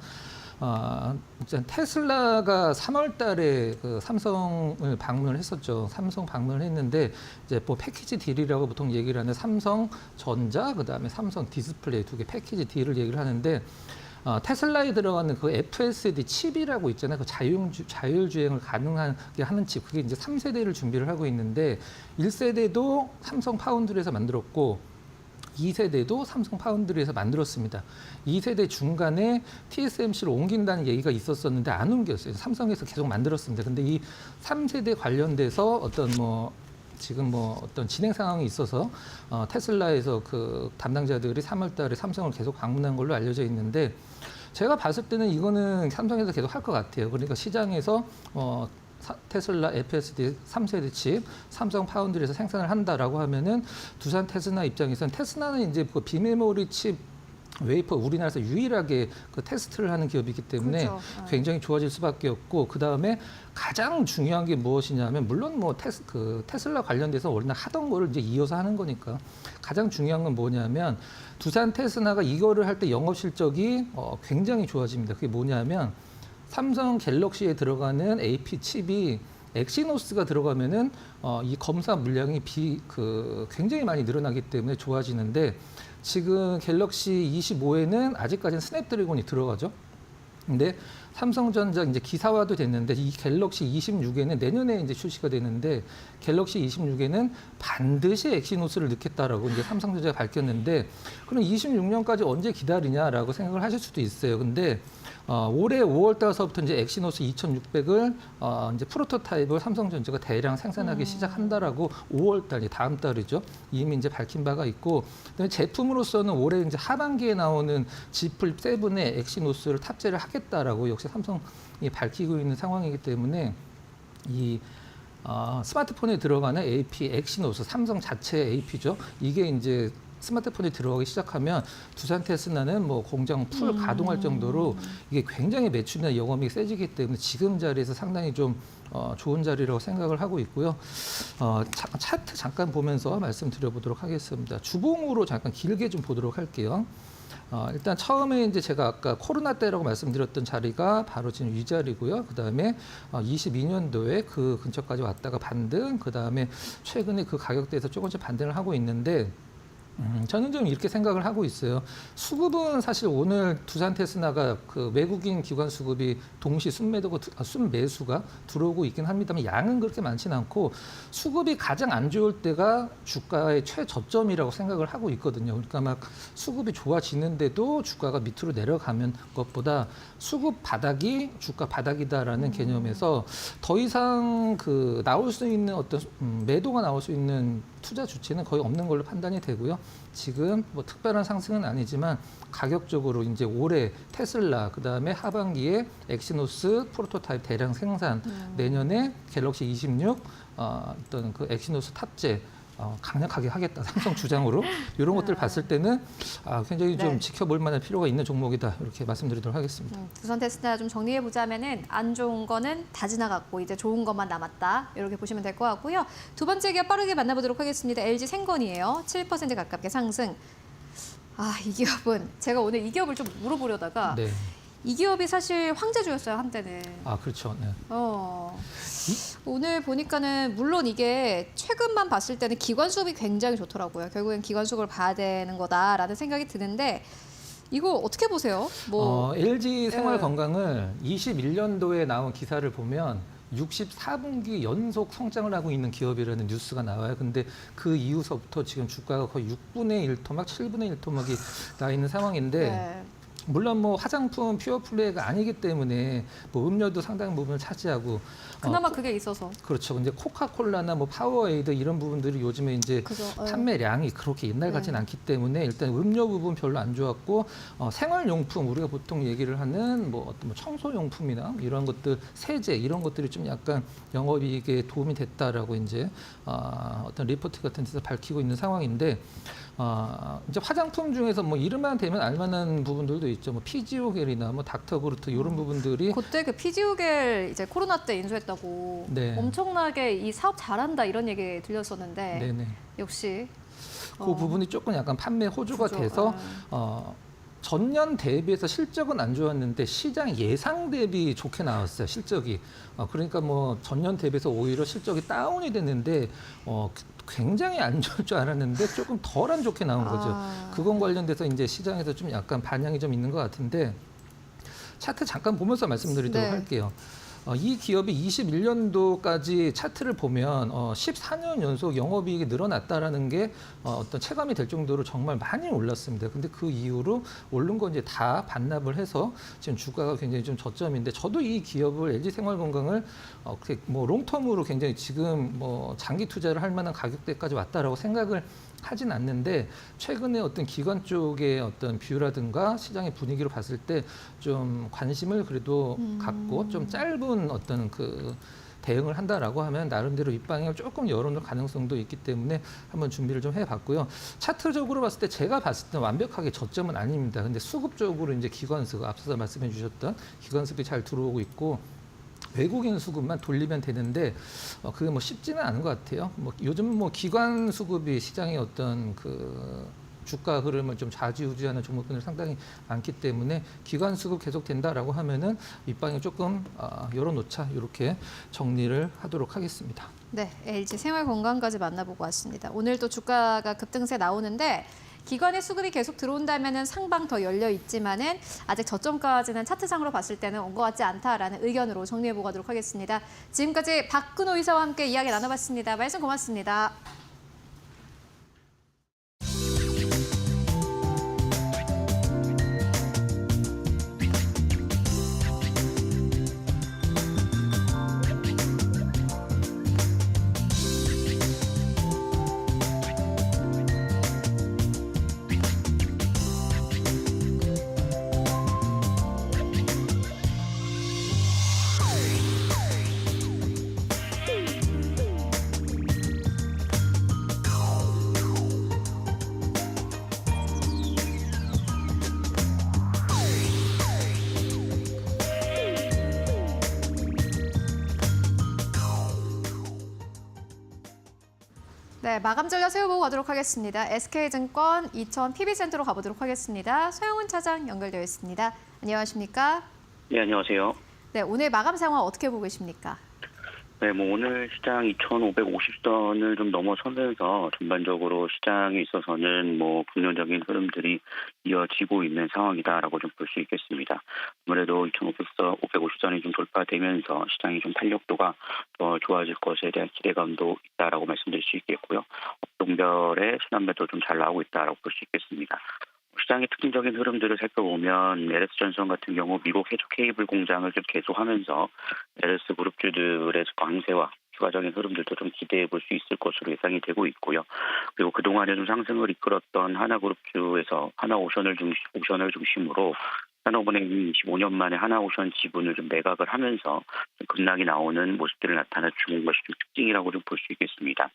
일단 테슬라가 3월 달에 그 삼성을 방문을 했었죠. 삼성 방문을 했는데 이제 뭐 패키지 딜이라고 보통 얘기를 하는 삼성 전자 그다음에 삼성 디스플레이 두 개 패키지 딜을 얘기를 하는데 테슬라에 들어가는 그 FSD 칩이라고 있잖아요. 그 자율주행을 가능하게 하는 칩. 그게 이제 3세대를 준비를 하고 있는데 1세대도 삼성 파운드리에서 만들었고 2세대도 삼성 파운드리에서 만들었습니다. 2세대 중간에 TSMC로 옮긴다는 얘기가 있었었는데 안 옮겼어요. 삼성에서 계속 만들었습니다. 근데 이 3세대 관련돼서 지금 어떤 진행 상황이 있어서 테슬라에서 그 담당자들이 3월 달에 삼성을 계속 방문한 걸로 알려져 있는데 제가 봤을 때는 이거는 삼성에서 계속 할 것 같아요. 그러니까 시장에서 테슬라 FSD 3세대 칩 삼성 파운드리에서 생산을 한다라고 하면은 두산 테스나 입장에서는 테스나는 이제 그 비메모리 칩 웨이퍼 우리나라에서 유일하게 그 테스트를 하는 기업이기 때문에 그렇죠. 굉장히 좋아질 수밖에 없고 그 다음에 가장 중요한 게 무엇이냐면 물론 뭐 테슬라 관련돼서 원래 하던 거를 이제 이어서 하는 거니까 가장 중요한 건 뭐냐면 두산 테스나가 이거를 할 때 영업 실적이 굉장히 좋아집니다. 그게 뭐냐면 삼성 갤럭시에 들어가는 AP 칩이 엑시노스가 들어가면은 이 검사 물량이 굉장히 많이 늘어나기 때문에 좋아지는데 지금 갤럭시 25에는 아직까지는 스냅드래곤이 들어가죠. 근데 삼성전자 이제 기사화도 됐는데 이 갤럭시 26에는 내년에 이제 출시가 되는데 갤럭시 26에는 반드시 엑시노스를 넣겠다라고 이제 삼성전자가 밝혔는데 그럼 26년까지 언제 기다리냐라고 생각을 하실 수도 있어요. 근데 올해 5월 달서부터 이제 엑시노스 2600을 이제 프로토타입을 삼성전자가 대량 생산하기 시작한다라고 5월 달, 다음 달이죠. 이미 이제 밝힌 바가 있고, 그다음에 제품으로서는 올해 이제 하반기에 나오는 G 플립 7에 엑시노스를 탑재를 하겠다라고 역시 삼성이 밝히고 있는 상황이기 때문에 이 스마트폰에 들어가는 AP 엑시노스 삼성 자체 AP죠. 이게 이제 스마트폰이 들어가기 시작하면 두산 테스나는 뭐 공장 풀 가동할 정도로 이게 굉장히 매출이나 영업이 세지기 때문에 지금 자리에서 상당히 좀 좋은 자리라고 생각을 하고 있고요. 차트 잠깐 보면서 말씀드려보도록 하겠습니다. 주봉으로 잠깐 길게 좀 보도록 할게요. 일단 처음에 이제 제가 아까 코로나 때라고 말씀드렸던 자리가 바로 지금 이 자리고요. 그 다음에 22년도에 그 근처까지 왔다가 반등, 그 다음에 최근에 그 가격대에서 조금씩 반등을 하고 있는데 저는 좀 이렇게 생각을 하고 있어요. 수급은 사실 오늘 두산 테스나가 그 외국인 기관 수급이 동시 순매수가 들어오고 있긴 합니다만 양은 그렇게 많지는 않고 수급이 가장 안 좋을 때가 주가의 최저점이라고 생각을 하고 있거든요. 그러니까 막 수급이 좋아지는데도 주가가 밑으로 내려가는 것보다 수급 바닥이 주가 바닥이다라는 개념에서 더 이상 그 나올 수 있는 어떤 매도가 나올 수 있는 투자 주체는 거의 없는 걸로 판단이 되고요. 지금 뭐 특별한 상승은 아니지만 가격적으로 이제 올해 테슬라 그다음에 하반기에 엑시노스 프로토타입 대량 생산 내년에 갤럭시 26 어떤 그 엑시노스 탑재 강력하게 하겠다 삼성 주장으로 이런 것들 봤을 때는 굉장히 좀 지켜볼 만한 필요가 있는 종목이다 이렇게 말씀드리도록 하겠습니다. 두산 테스나 좀 정리해 보자면은 안 좋은 거는 다 지나갔고 이제 좋은 것만 남았다 이렇게 보시면 될 것 같고요. 두 번째 기업 빠르게 만나보도록 하겠습니다. LG 생건이에요. 7% 가깝게 상승. 이 기업은 제가 오늘 이 기업을 좀 물어보려다가 네. 이 기업이 사실 황제주였어요 한때는. 그렇죠. 네. 오늘 보니까는 물론 이게 최근만 봤을 때는 기관 수급이 굉장히 좋더라고요. 결국엔 기관 수급을 봐야 되는 거다라는 생각이 드는데 이거 어떻게 보세요? LG 생활 건강을 21년도에 나온 기사를 보면 64분기 연속 성장을 하고 있는 기업이라는 뉴스가 나와요. 근데 그 이후서부터 지금 주가가 거의 6분의 1토막, 7분의 1토막이 나 있는 상황인데 물론 뭐 화장품 퓨어 플레이가 아니기 때문에 뭐 음료도 상당한 부분을 차지하고 그나마 그게 있어서. 그렇죠. 근데 코카콜라나 뭐 파워에이드 이런 부분들이 요즘에 이제 그죠. 판매량이 그렇게 옛날 같지는 않기 때문에 일단 음료 부분 별로 안 좋았고 생활용품 우리가 보통 얘기를 하는 뭐 어떤 뭐 청소용품이나 이런 것들 세제 이런 것들이 좀 약간 영업이익에 도움이 됐다라고 이제 어떤 리포트 같은 데서 밝히고 있는 상황인데 이제 화장품 중에서 뭐 이름만 대면 알만한 부분들도 있죠. 뭐 피지오겔이나 뭐 닥터그루트 이런 부분들이 그때 그 피지오겔 이제 코로나 때 인수했다고 네. 엄청나게 이 사업 잘한다 이런 얘기 들렸었는데 네네. 역시 그 부분이 조금 약간 판매 호주가 그죠. 돼서 전년 대비해서 실적은 안 좋았는데 시장 예상 대비 좋게 나왔어요. 실적이. 그러니까 뭐 전년 대비해서 오히려 실적이 다운이 됐는데 굉장히 안 좋을 줄 알았는데 조금 덜 안 좋게 나온 거죠. 그건 관련돼서 이제 시장에서 좀 약간 반향이 좀 있는 것 같은데 차트 잠깐 보면서 말씀드리도록 네. 할게요. 이 기업이 21년도까지 차트를 보면 14년 연속 영업이익이 늘어났다라는 게 어떤 체감이 될 정도로 정말 많이 올랐습니다. 근데 그 이후로 오른 거 이제 다 반납을 해서 지금 주가가 굉장히 좀 저점인데 저도 이 기업을 LG생활건강을 뭐 롱텀으로 굉장히 지금 뭐 장기 투자를 할 만한 가격대까지 왔다라고 생각을 하진 않는데 최근에 어떤 기관 쪽의 어떤 뷰라든가 시장의 분위기로 봤을 때 좀 관심을 그래도 갖고 좀 짧은 어떤 그 대응을 한다라고 하면 나름대로 입방향을 조금 열어놓을 가능성도 있기 때문에 한번 준비를 좀 해봤고요. 차트적으로 봤을 때 제가 봤을 때 완벽하게 저점은 아닙니다. 근데 수급적으로 이제 기관수가 앞서서 말씀해 주셨던 기관수급이 잘 들어오고 있고 외국인 수급만 돌리면 되는데 그게 뭐 쉽지는 않은 것 같아요. 뭐 요즘 뭐 기관 수급이 시장의 어떤 그 주가 흐름을 좀 좌지우지하는 종목들이 상당히 많기 때문에 기관 수급 계속 된다라고 하면은 입방에 조금 열어놓자 이렇게 정리를 하도록 하겠습니다. 네, LG 생활건강까지 만나보고 왔습니다. 오늘 또 주가가 급등세 나오는데 기관의 수급이 계속 들어온다면은 상방 더 열려 있지만은 아직 저점까지는 차트상으로 봤을 때는 온 것 같지 않다라는 의견으로 정리해보고 가도록 하겠습니다. 지금까지 박근호 이사와 함께 이야기 나눠봤습니다. 말씀 고맙습니다. 네, 마감 전략 세워보고 가도록 하겠습니다. SK증권 이천 PB센터로 가보도록 하겠습니다. 서영훈 차장 연결되어 있습니다. 안녕하십니까? 네, 안녕하세요. 네, 오늘 마감 상황 어떻게 보고 계십니까? 네, 뭐 오늘 시장 2,550선을 좀 넘어서면서 전반적으로 시장에 있어서는 뭐 긍정적인 흐름들이 이어지고 있는 상황이다라고 좀 볼 수 있겠습니다. 아무래도 2,550선이 좀 돌파되면서 시장이 좀 탄력도가 더 좋아질 것에 대한 기대감도 있다라고 말씀드릴 수 있겠고요. 업종별의 순환매도 좀 잘 나오고 있다라고 볼 수 있겠습니다. 시장의 특징적인 흐름들을 살펴보면 LS전선 같은 경우 미국 해저 케이블 공장을 좀 개소하면서 LS 그룹주들의 강세와 추가적인 흐름들도 좀 기대해 볼 수 있을 것으로 예상이 되고 있고요. 그리고 그동안에 좀 상승을 이끌었던 하나그룹주에서 하나오션을 중심으로 산업은행이 25년 만에 하나오션 지분을 좀 매각을 하면서 좀 급락이 나오는 모습들을 나타내주는 것이 좀 특징이라고 좀 볼 수 있겠습니다.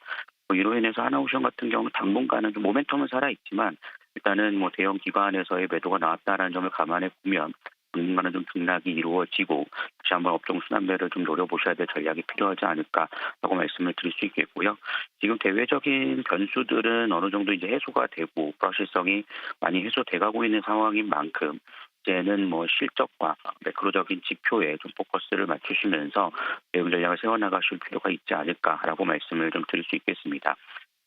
이로 인해서 하나오션 같은 경우 당분간은 좀 모멘텀은 살아있지만 일단은 뭐 대형 기관에서의 매도가 나왔다는 점을 감안해 보면 당분간은 좀 등락이 이루어지고 다시 한번 업종 순환매를 좀 노려보셔야 될 전략이 필요하지 않을까라고 말씀을 드릴 수 있겠고요. 지금 대외적인 변수들은 어느 정도 이제 해소가 되고 불확실성이 많이 해소돼가고 있는 상황인 만큼 이제는 뭐 실적과 매크로적인 지표에 좀 포커스를 맞추시면서 대응 전략을 세워나가실 필요가 있지 않을까라고 말씀을 좀 드릴 수 있겠습니다.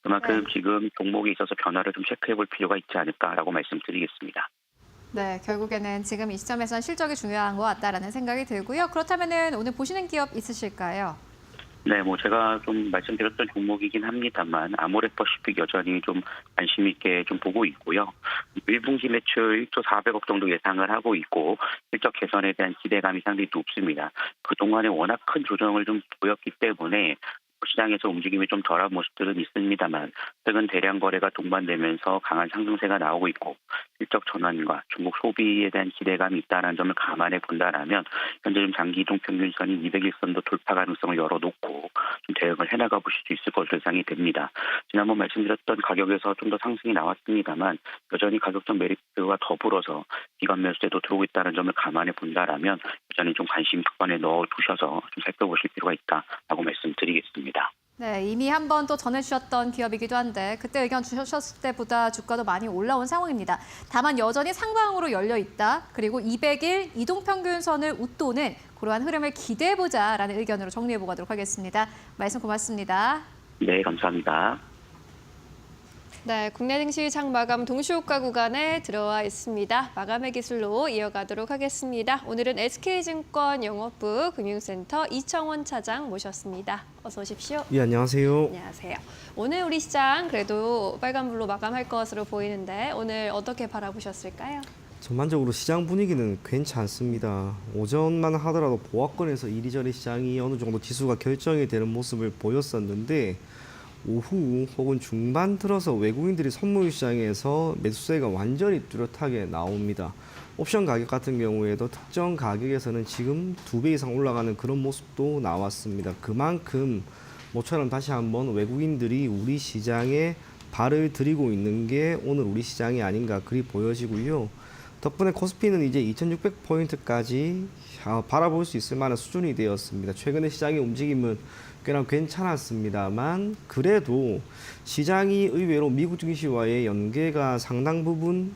그만큼 지금 종목에 있어서 변화를 좀 체크해 볼 필요가 있지 않을까라고 말씀드리겠습니다. 네, 결국에는 지금 이 시점에서는 실적이 중요한 것 같다라는 생각이 들고요. 그렇다면은 오늘 보시는 기업 있으실까요? 네, 뭐 제가 좀 말씀드렸던 종목이긴 합니다만 아모레퍼시픽 여전히 좀 관심 있게 좀 보고 있고요. 1분기 매출 1조 400억 정도 예상을 하고 있고 실적 개선에 대한 기대감이 상당히 높습니다. 그동안에 워낙 큰 조정을 좀 보였기 때문에 시장에서 움직임이 좀 덜한 모습들은 있습니다만 최근 대량 거래가 동반되면서 강한 상승세가 나오고 있고 실적 전환과 중국 소비에 대한 기대감이 있다는 점을 감안해 본다라면 현재 좀 장기 이동 평균선이 200일선도 돌파 가능성을 열어놓고 좀 대응을 해나가 보실 수 있을 것으로 예상이 됩니다. 지난번 말씀드렸던 가격에서 좀 더 상승이 나왔습니다만 여전히 가격적 메리트와 더불어서 기관 매수세도 들어오고 있다는 점을 감안해 본다라면 여전히 좀 관심 탁반에 넣어두셔서 좀 살펴보실 필요가 있다라고 말씀드리겠습니다. 네, 이미 한 번 또 전해주셨던 기업이기도 한데 그때 의견 주셨을 때보다 주가도 많이 올라온 상황입니다. 다만 여전히 상방으로 열려 있다. 그리고 200일 이동평균선을 웃도는 그러한 흐름을 기대해보자라는 의견으로 정리해보도록 하겠습니다. 말씀 고맙습니다. 네, 감사합니다. 네, 국내 증시 장 마감 동시효과 구간에 들어와 있습니다. 마감의 기술로 이어가도록 하겠습니다. 오늘은 SK증권 영업부 금융센터 이청원 차장 모셨습니다. 어서 오십시오. 예, 안녕하세요. 안녕하세요. 오늘 우리 시장 그래도 빨간불로 마감할 것으로 보이는데 오늘 어떻게 바라보셨을까요? 전반적으로 시장 분위기는 괜찮습니다. 오전만 하더라도 보합권에서 이리저리 시장이 어느 정도 지수가 결정이 되는 모습을 보였었는데 오후 혹은 중반 들어서 외국인들이 선물 시장에서 매수세가 완전히 뚜렷하게 나옵니다. 옵션 가격 같은 경우에도 특정 가격에서는 지금 2배 이상 올라가는 그런 모습도 나왔습니다. 그만큼 모처럼 다시 한번 외국인들이 우리 시장에 발을 들이고 있는 게 오늘 우리 시장이 아닌가 그리 보여지고요. 덕분에 코스피는 이제 2600포인트까지 바라볼 수 있을 만한 수준이 되었습니다. 최근에 시장의 움직임은 꽤나 괜찮았습니다만 그래도 시장이 의외로 미국 증시와의 연계가 상당 부분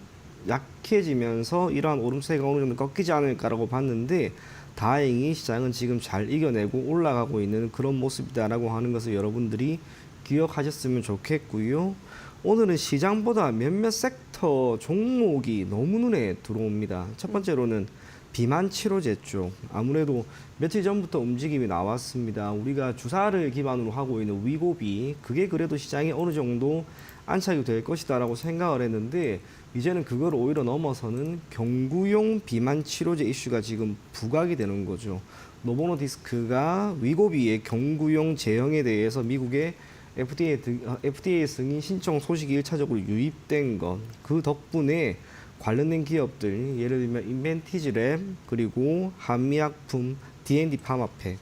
약해지면서 이러한 오름세가 어느 정도 꺾이지 않을까라고 봤는데 다행히 시장은 지금 잘 이겨내고 올라가고 있는 그런 모습이다라고 하는 것을 여러분들이 기억하셨으면 좋겠고요. 오늘은 시장보다 몇몇 섹터 종목이 너무 눈에 들어옵니다. 첫 번째로는 비만 치료제 쪽. 아무래도 며칠 전부터 움직임이 나왔습니다. 우리가 주사를 기반으로 하고 있는 위고비, 그게 그래도 시장에 어느 정도 안착이 될 것이다라고 생각을 했는데 이제는 그걸 오히려 넘어서는 경구용 비만 치료제 이슈가 지금 부각이 되는 거죠. 노보노디스크가 위고비의 경구용 제형에 대해서 미국의 FDA 승인 신청 소식이 1차적으로 유입된 것, 그 덕분에 관련된 기업들, 예를 들면 인벤티지랩, 그리고 한미약품, D&D 파마텍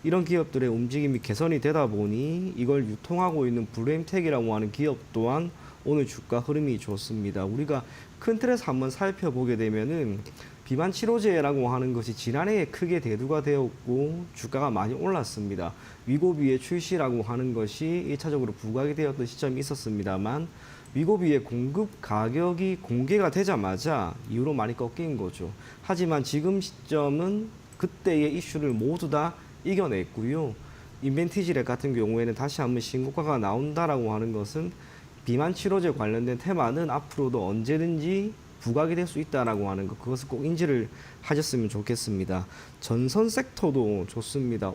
이런 기업들의 움직임이 개선이 되다 보니 이걸 유통하고 있는 블루엠텍이라고 하는 기업 또한 오늘 주가 흐름이 좋습니다. 우리가 큰 틀에서 한번 살펴보게 되면은 비만 치료제라고 하는 것이 지난해에 크게 대두가 되었고 주가가 많이 올랐습니다. 위고비의 출시라고 하는 것이 1차적으로 부각이 되었던 시점이 있었습니다만 위고비의 공급 가격이 공개가 되자마자 이후로 많이 꺾인 거죠. 하지만 지금 시점은 그때의 이슈를 모두 다 이겨냈고요. 인벤티지랩 같은 경우에는 다시 한번 신고가가 나온다라고 하는 것은 비만 치료제 관련된 테마는 앞으로도 언제든지 부각이 될 수 있다라고 하는 것, 그것을 꼭 인지를 하셨으면 좋겠습니다. 전선 섹터도 좋습니다.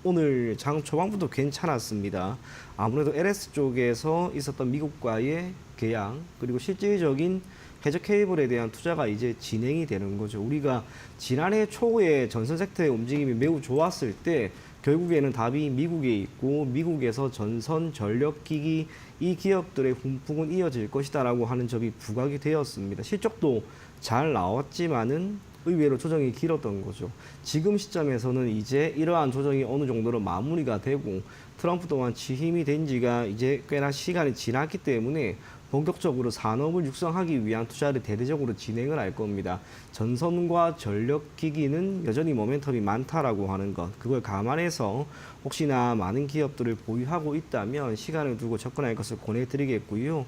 오늘 장 초반부터 괜찮았습니다. 아무래도 LS 쪽에서 있었던 미국과의 계약, 그리고 실질적인 해저 케이블에 대한 투자가 이제 진행이 되는 거죠. 우리가 지난해 초에 전선 섹터의 움직임이 매우 좋았을 때 결국에는 답이 미국에 있고 미국에서 전선 전력기기 이 기업들의 훈풍은 이어질 것이다라고 하는 점이 부각이 되었습니다. 실적도 잘 나왔지만은 의외로 조정이 길었던 거죠. 지금 시점에서는 이제 이러한 조정이 어느 정도로 마무리가 되고 트럼프 또한 취임이 된 지가 이제 꽤나 시간이 지났기 때문에 본격적으로 산업을 육성하기 위한 투자를 대대적으로 진행을 할 겁니다. 전선과 전력기기는 여전히 모멘텀이 많다라고 하는 것, 그걸 감안해서 혹시나 많은 기업들을 보유하고 있다면 시간을 두고 접근할 것을 권해드리겠고요.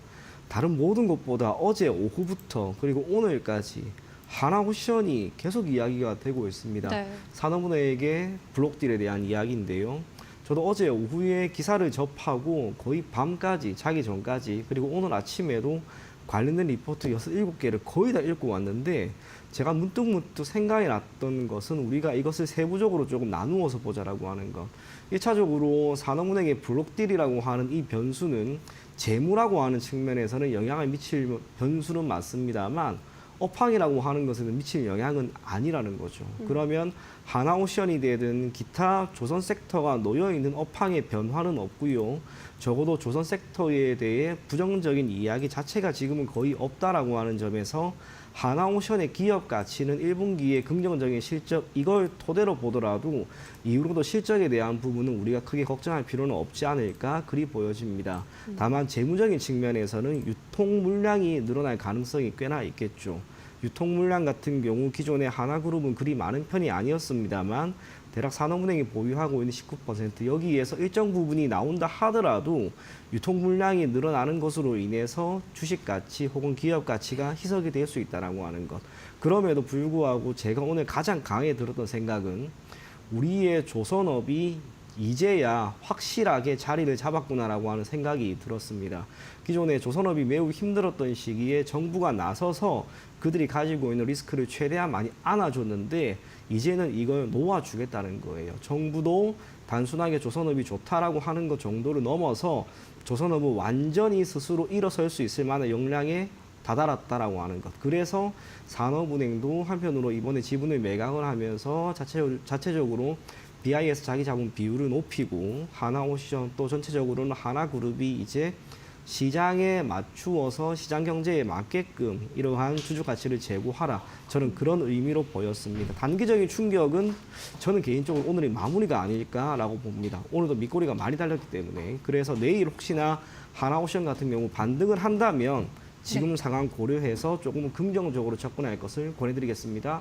다른 모든 것보다 어제 오후부터 그리고 오늘까지 하나쿠션이 계속 이야기가 되고 있습니다. 네. 산업은행의 블록딜에 대한 이야기인데요. 저도 어제 오후에 기사를 접하고 거의 밤까지, 자기 전까지, 그리고 오늘 아침에도 관련된 리포트 6, 7개를 거의 다 읽고 왔는데 제가 문득 생각이 났던 것은 우리가 이것을 세부적으로 조금 나누어서 보자라고 하는 것. 1차적으로 산업은행의 블록딜이라고 하는 이 변수는 재무라고 하는 측면에서는 영향을 미칠 변수는 맞습니다만 업황이라고 하는 것에는 미칠 영향은 아니라는 거죠. 그러면 하나오션이 되든 기타 조선 섹터가 놓여 있는 업황의 변화는 없고요. 적어도 조선 섹터에 대해 부정적인 이야기 자체가 지금은 거의 없다라고 하는 점에서 하나오션의 기업 가치는 1분기의 긍정적인 실적 이걸 토대로 보더라도 이후로도 실적에 대한 부분은 우리가 크게 걱정할 필요는 없지 않을까 그리 보여집니다. 다만 재무적인 측면에서는 유통 물량이 늘어날 가능성이 꽤나 있겠죠. 유통 물량 같은 경우 기존의 하나그룹은 그리 많은 편이 아니었습니다만 대략 산업은행이 보유하고 있는 19% 여기에서 일정 부분이 나온다 하더라도 유통 물량이 늘어나는 것으로 인해서 주식 가치 혹은 기업 가치가 희석이 될 수 있다라고 하는 것. 그럼에도 불구하고 제가 오늘 가장 강하게 들었던 생각은 우리의 조선업이 이제야 확실하게 자리를 잡았구나라고 하는 생각이 들었습니다. 기존에 조선업이 매우 힘들었던 시기에 정부가 나서서 그들이 가지고 있는 리스크를 최대한 많이 안아줬는데 이제는 이걸 놓아주겠다는 거예요. 정부도 단순하게 조선업이 좋다라고 하는 것 정도를 넘어서 조선업을 완전히 스스로 일어설 수 있을 만한 역량에 다다랐다라고 하는 것. 그래서 산업은행도 한편으로 이번에 지분을 매각을 하면서 자체적으로 BIS 자기 자본 비율을 높이고 하나오션 또 전체적으로는 하나그룹이 이제 시장에 맞추어서 시장 경제에 맞게끔 이러한 주주 가치를 제고하라. 저는 그런 의미로 보였습니다. 단기적인 충격은 저는 개인적으로 오늘이 마무리가 아닐까라고 봅니다. 오늘도 밑꼬리가 많이 달렸기 때문에. 그래서 내일 혹시나 하나오션 같은 경우 반등을 한다면 지금 상황 고려해서 조금 긍정적으로 접근할 것을 권해드리겠습니다.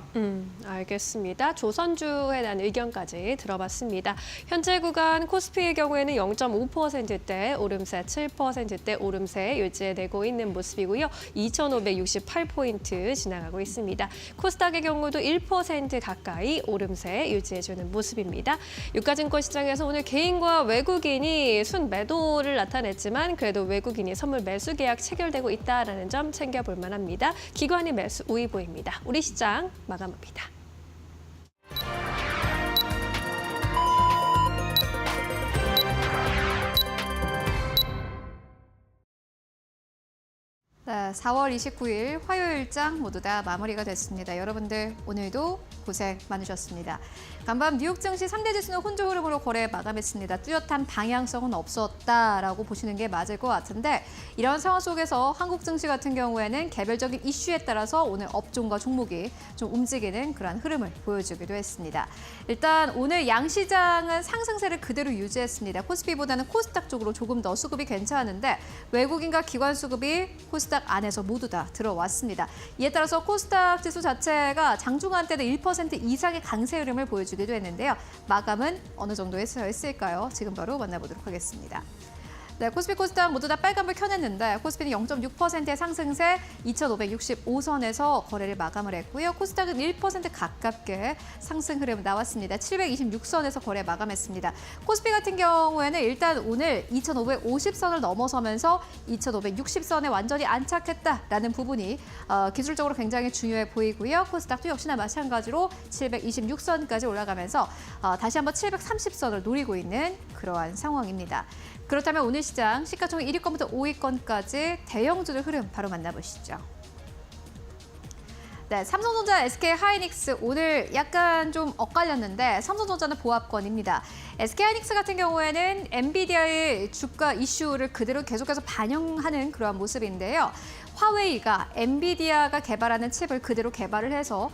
알겠습니다. 조선주에 대한 의견까지 들어봤습니다. 현재 구간 코스피의 경우에는 0.5%대 오름세 7%대 오름세 유지해내고 있는 모습이고요. 2,568포인트 지나가고 있습니다. 코스닥의 경우도 1% 가까이 오름세 유지해주는 모습입니다. 유가증권 시장에서 오늘 개인과 외국인이 순매도를 나타냈지만 그래도 외국인이 선물 매수 계약 체결되고 있다라는 점 챙겨볼 만합니다. 기관이 매수 우위 보입니다. 우리 시장 마감합니다. 네, 4월 29일 화요일장 모두 다 마무리가 됐습니다. 여러분들 오늘도 고생 많으셨습니다. 간밤 뉴욕 증시 3대 지수는 혼조 흐름으로 거래 마감했습니다. 뚜렷한 방향성은 없었다라고 보시는 게 맞을 것 같은데 이런 상황 속에서 한국 증시 같은 경우에는 개별적인 이슈에 따라서 오늘 업종과 종목이 좀 움직이는 그런 흐름을 보여주기도 했습니다. 일단 오늘 양시장은 상승세를 그대로 유지했습니다. 코스피보다는 코스닥 쪽으로 조금 더 수급이 괜찮은데 외국인과 기관 수급이 코스닥 안에서 모두 다 들어왔습니다. 이에 따라서 코스닥 지수 자체가 장중한 때는 1% 이상의 강세 흐름을 보여주기도 했는데요. 마감은 어느 정도 했을까요? 지금 바로 만나보도록 하겠습니다. 네, 코스피 코스닥 모두 다 빨간불 켜냈는데 코스피는 0.6%의 상승세 2,565선에서 거래를 마감을 했고요. 코스닥은 1% 가깝게 상승 흐름 나왔습니다. 726선에서 거래 마감했습니다. 코스피 같은 경우에는 일단 오늘 2,550선을 넘어서면서 2,560선에 완전히 안착했다라는 부분이 기술적으로 굉장히 중요해 보이고요. 코스닥도 역시나 마찬가지로 726선까지 올라가면서 다시 한번 730선을 노리고 있는 그러한 상황입니다. 그렇다면 오늘 시장 시가총액 1위권부터 5위권까지 대형주들 흐름 바로 만나보시죠. 네, 삼성전자, SK하이닉스 오늘 약간 좀 엇갈렸는데 삼성전자는 보합권입니다. SK하이닉스 같은 경우에는 엔비디아의 주가 이슈를 그대로 계속해서 반영하는 그러한 모습인데요. 화웨이가 엔비디아가 개발하는 칩을 그대로 개발을 해서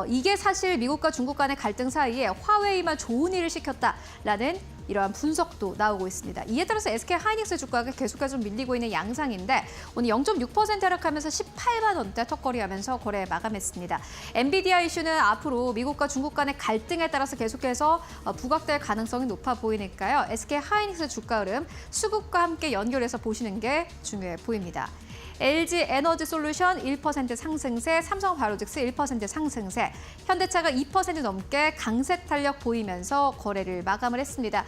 이게 사실 미국과 중국 간의 갈등 사이에 화웨이만 좋은 일을 시켰다라는 이러한 분석도 나오고 있습니다. 이에 따라서 SK하이닉스 주가가 계속해서 좀 밀리고 있는 양상인데 오늘 0.6% 하락하면서 18만 원대 턱걸이하면서 거래 마감했습니다. 엔비디아 이슈는 앞으로 미국과 중국 간의 갈등에 따라서 계속해서 부각될 가능성이 높아 보이니까요. SK하이닉스 주가 흐름 수급과 함께 연결해서 보시는 게 중요해 보입니다. LG 에너지 솔루션 1% 상승세, 삼성 바이오로직스 1% 상승세, 현대차가 2% 넘게 강세 탄력 보이면서 거래를 마감을 했습니다.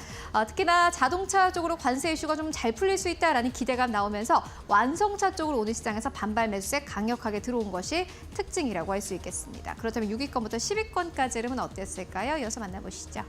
특히나 자동차 쪽으로 관세 이슈가 좀 잘 풀릴 수 있다라는 기대감 나오면서 완성차 쪽으로 오늘 시장에서 반발 매수세 강력하게 들어온 것이 특징이라고 할 수 있겠습니다. 그렇다면 6위권부터 10위권까지 흐름은 어땠을까요? 이어서 만나보시죠.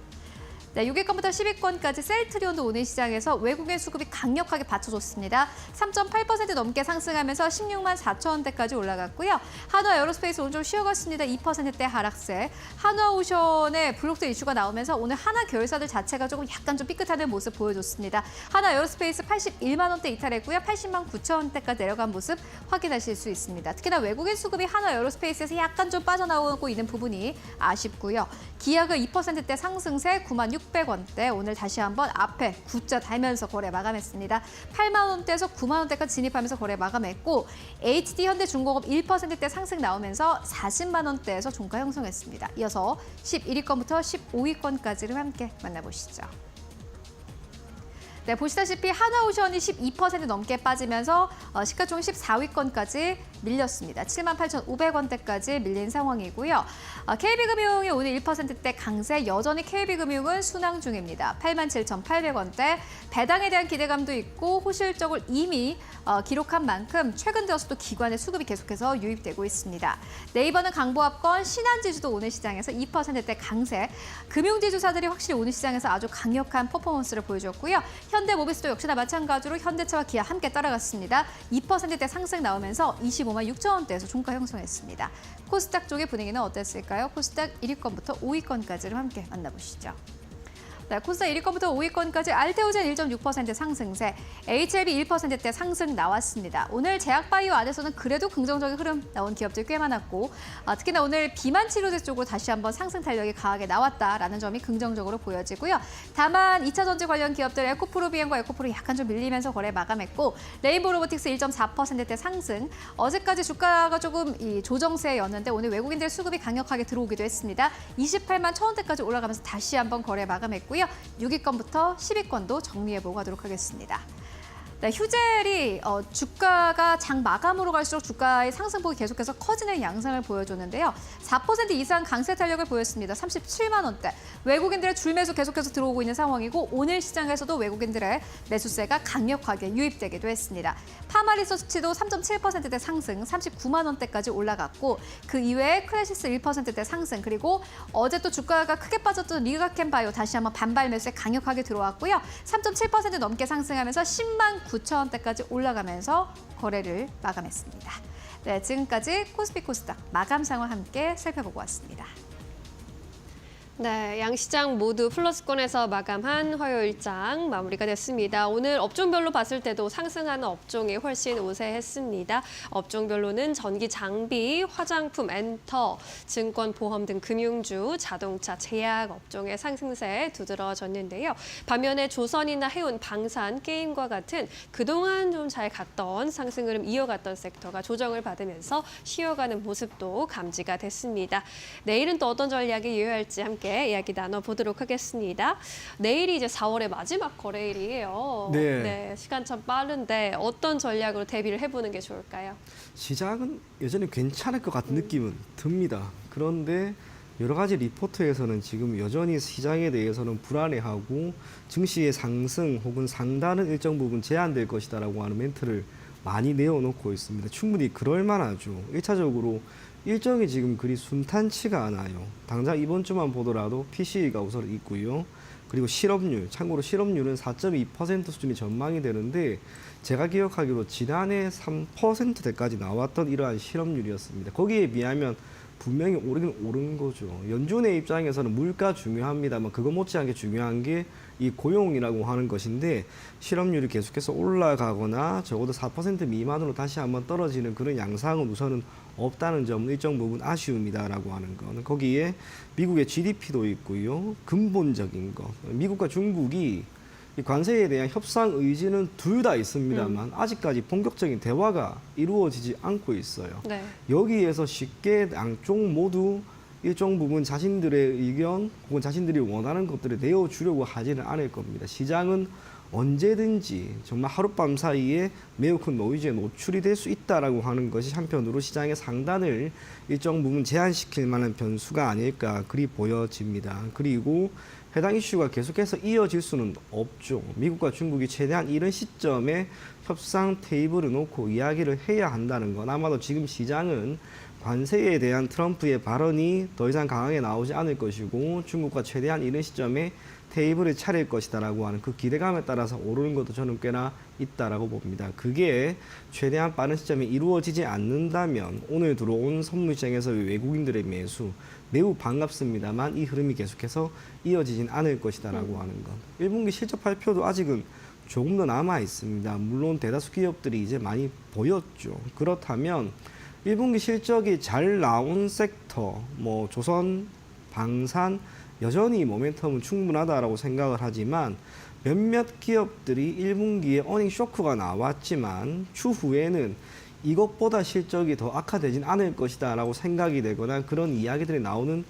네, 6위권부터 10위권까지 셀트리온도 오늘 시장에서 외국인 수급이 강력하게 받쳐줬습니다. 3.8% 넘게 상승하면서 16만 4천 원대까지 올라갔고요. 한화 에어로스페이스 오늘 좀 쉬어갔습니다. 2%대 하락세. 한화오션의 블록들 이슈가 나오면서 오늘 한화 계열사들 자체가 조금 약간 좀 삐끗하는 모습 보여줬습니다. 한화 에어로스페이스 81만 원대 이탈했고요. 80만 9천 원대까지 내려간 모습 확인하실 수 있습니다. 특히나 외국인 수급이 한화 에어로스페이스에서 약간 좀 빠져나오고 있는 부분이 아쉽고요. 기아가 2%대 상승세 9만 600원대 오늘 다시 한번 앞에 9자 달면서 거래 마감했습니다. 8만 원대에서 9만 원대까지 진입하면서 거래 마감했고 HD 현대중공업 1%대 상승 나오면서 40만 원대에서 종가 형성했습니다. 이어서 11위권부터 15위권까지를 함께 만나보시죠. 네, 보시다시피 한화오션이 12% 넘게 빠지면서 시가총 14위권까지 밀렸습니다. 78,500원대까지 밀린 상황이고요. KB금융이 오늘 1%대 강세, 여전히 KB금융은 순항 중입니다. 87,800원대. 배당에 대한 기대감도 있고 호실적을 이미 기록한 만큼 최근 들어서도 기관의 수급이 계속해서 유입되고 있습니다. 네이버는 강보합권, 신한지주도 오늘 시장에서 2%대 강세. 금융지주사들이 확실히 오늘 시장에서 아주 강력한 퍼포먼스를 보여줬고요. 현대모비스도 역시나 마찬가지로 현대차와 기아 함께 따라갔습니다. 2%대 상승 나오면서 25만 6천 원대에서 종가 형성했습니다. 코스닥 쪽의 분위기는 어땠을까요? 코스닥 1위권부터 5위권까지를 함께 만나보시죠. 네, 코스닥 1위권부터 5위권까지 알테오젠 1.6% 상승세, HLB 1%대 상승 나왔습니다. 오늘 제약바이오 안에서는 그래도 긍정적인 흐름 나온 기업들이 꽤 많았고 특히나 오늘 비만 치료제 쪽으로 다시 한번 상승 탄력이 강하게 나왔다라는 점이 긍정적으로 보여지고요. 다만 2차 전지 관련 기업들 에코프로비엔과 에코프로 약간 좀 밀리면서 거래 마감했고 레인보우 로보틱스 1.4%대 상승, 어제까지 주가가 조금 조정세였는데 오늘 외국인들의 수급이 강력하게 들어오기도 했습니다. 28만 1천 원대까지 올라가면서 다시 한번 거래 마감했고요. 6위권부터 10위권도 정리해보고 가도록 하겠습니다. 네, 휴젤이 주가가 장 마감으로 갈수록 주가의 상승폭이 계속해서 커지는 양상을 보여줬는데요. 4% 이상 강세 탄력을 보였습니다. 37만 원대. 외국인들의 줄매수 계속해서 들어오고 있는 상황이고 오늘 시장에서도 외국인들의 매수세가 강력하게 유입되기도 했습니다. 파마리서치도 3.7%대 상승, 39만 원대까지 올라갔고 그 이외에 크레시스 1%대 상승, 그리고 어제 또 주가가 크게 빠졌던 리가켄바이오 다시 한번 반발 매수에 강력하게 들어왔고요. 3.7% 넘게 상승하면서 10만 9천 원대까지 올라가면서 거래를 마감했습니다. 네, 지금까지 코스피 코스닥 마감 상황 함께 살펴보고 왔습니다. 네, 양시장 모두 플러스권에서 마감한 화요일장 마무리가 됐습니다. 오늘 업종별로 봤을 때도 상승하는 업종이 훨씬 우세했습니다. 업종별로는 전기 장비, 화장품, 엔터, 증권, 보험 등 금융주, 자동차, 제약 업종의 상승세에 두드러졌는데요. 반면에 조선이나 해운, 방산, 게임과 같은 그동안 좀 잘 갔던 상승 흐름 이어갔던 섹터가 조정을 받으면서 쉬어가는 모습도 감지가 됐습니다. 내일은 또 어떤 전략이 유효할지 함께 이야기 나눠보도록 하겠습니다. 내일이 이제 4월의 마지막 거래일이에요. 네. 시간 참 빠른데 어떤 전략으로 대비를 해보는 게 좋을까요? 시장은 여전히 괜찮을 것 같은 느낌은 듭니다. 그런데 여러 가지 리포트에서는 지금 여전히 시장에 대해서는 불안해하고 증시의 상승 혹은 상단은 일정 부분 제한될 것이다라고 하는 멘트를 많이 내어놓고 있습니다. 충분히 그럴 만하죠. 1차적으로 일정이 지금 그리 순탄치가 않아요. 당장 이번 주만 보더라도 PCE가 우선 있고요. 그리고 실업률, 참고로 실업률은 4.2% 수준이 전망이 되는데 제가 기억하기로 지난해 3%대까지 나왔던 이러한 실업률이었습니다. 거기에 비하면 분명히 오르긴 오른 거죠. 연준의 입장에서는 물가 중요합니다만 그거 못지않게 중요한 게 이 고용이라고 하는 것인데 실업률이 계속해서 올라가거나 적어도 4% 미만으로 다시 한번 떨어지는 그런 양상은 우선은 없다는 점은 일정 부분 아쉬움이다라고 하는 거는 거기에 미국의 GDP도 있고요. 근본적인 거. 미국과 중국이 이 관세에 대한 협상 의지는 둘 다 있습니다만 아직까지 본격적인 대화가 이루어지지 않고 있어요. 네. 여기에서 쉽게 양쪽 모두 일정 부분 자신들의 의견 혹은 자신들이 원하는 것들을 내어주려고 하지는 않을 겁니다. 시장은 언제든지 정말 하룻밤 사이에 매우 큰 노이즈에 노출이 될 수 있다라고 하는 것이 한편으로 시장의 상단을 일정 부분 제한시킬 만한 변수가 아닐까 그리 보여집니다. 그리고 해당 이슈가 계속해서 이어질 수는 없죠. 미국과 중국이 최대한 이런 시점에 협상 테이블을 놓고 이야기를 해야 한다는 건 아마도 지금 시장은 관세에 대한 트럼프의 발언이 더 이상 강하게 나오지 않을 것이고 중국과 최대한 이런 시점에 테이블을 차릴 것이다라고 하는 그 기대감에 따라서 오르는 것도 저는 꽤나 있다라고 봅니다. 그게 최대한 빠른 시점에 이루어지지 않는다면 오늘 들어온 선물시장에서의 외국인들의 매수 매우 반갑습니다만 이 흐름이 계속해서 이어지진 않을 것이다라고 하는 것. 1분기 실적 발표도 아직은 조금 더 남아 있습니다. 물론 대다수 기업들이 이제 많이 보였죠. 그렇다면 1분기 실적이 잘 나온 섹터, 뭐 조선, 방산 여전히 모멘텀은 충분하다라고 생각을 하지만 몇몇 기업들이 1분기에 어닝 쇼크가 나왔지만 추후에는 이것보다 실적이 더 악화되진 않을 것이다라고 생각이 되거나 그런 이야기들이 나오는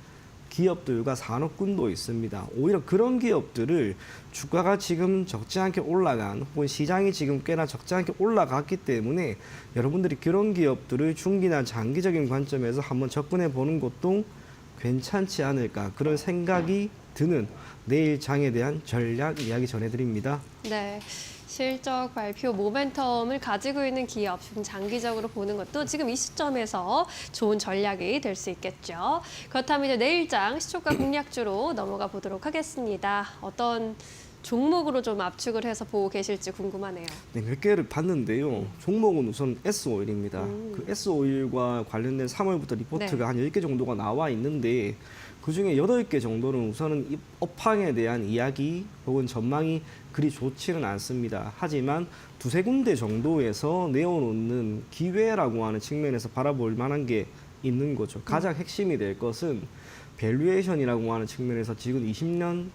기업들과 산업군도 있습니다. 오히려 그런 기업들을 주가가 지금 적지 않게 올라간 혹은 시장이 지금 꽤나 적지 않게 올라갔기 때문에 여러분들이 그런 기업들을 중기나 장기적인 관점에서 한번 접근해 보는 것도 괜찮지 않을까 그런 생각이 드는 내일 장에 대한 전략 이야기 전해드립니다. 네. 실적 발표 모멘텀을 가지고 있는 기업 중장기적으로 보는 것도 지금 이 시점에서 좋은 전략이 될 수 있겠죠. 그렇다면 이제 내일장 시초가 공략주로 넘어가 보도록 하겠습니다. 어떤 종목으로 좀 압축을 해서 보고 계실지 궁금하네요. 네, 몇 개를 봤는데요. 종목은 우선 S오일입니다. 그 S오일과 관련된 3월부터 리포트가 네. 한 10개 정도가 나와 있는데 그중에 8개 정도는 우선은 이 업황에 대한 이야기 혹은 전망이 그리 좋지는 않습니다. 하지만 두세 군데 정도에서 내어놓는 기회라고 하는 측면에서 바라볼 만한 게 있는 거죠. 가장 핵심이 될 것은 밸류에이션이라고 하는 측면에서 지금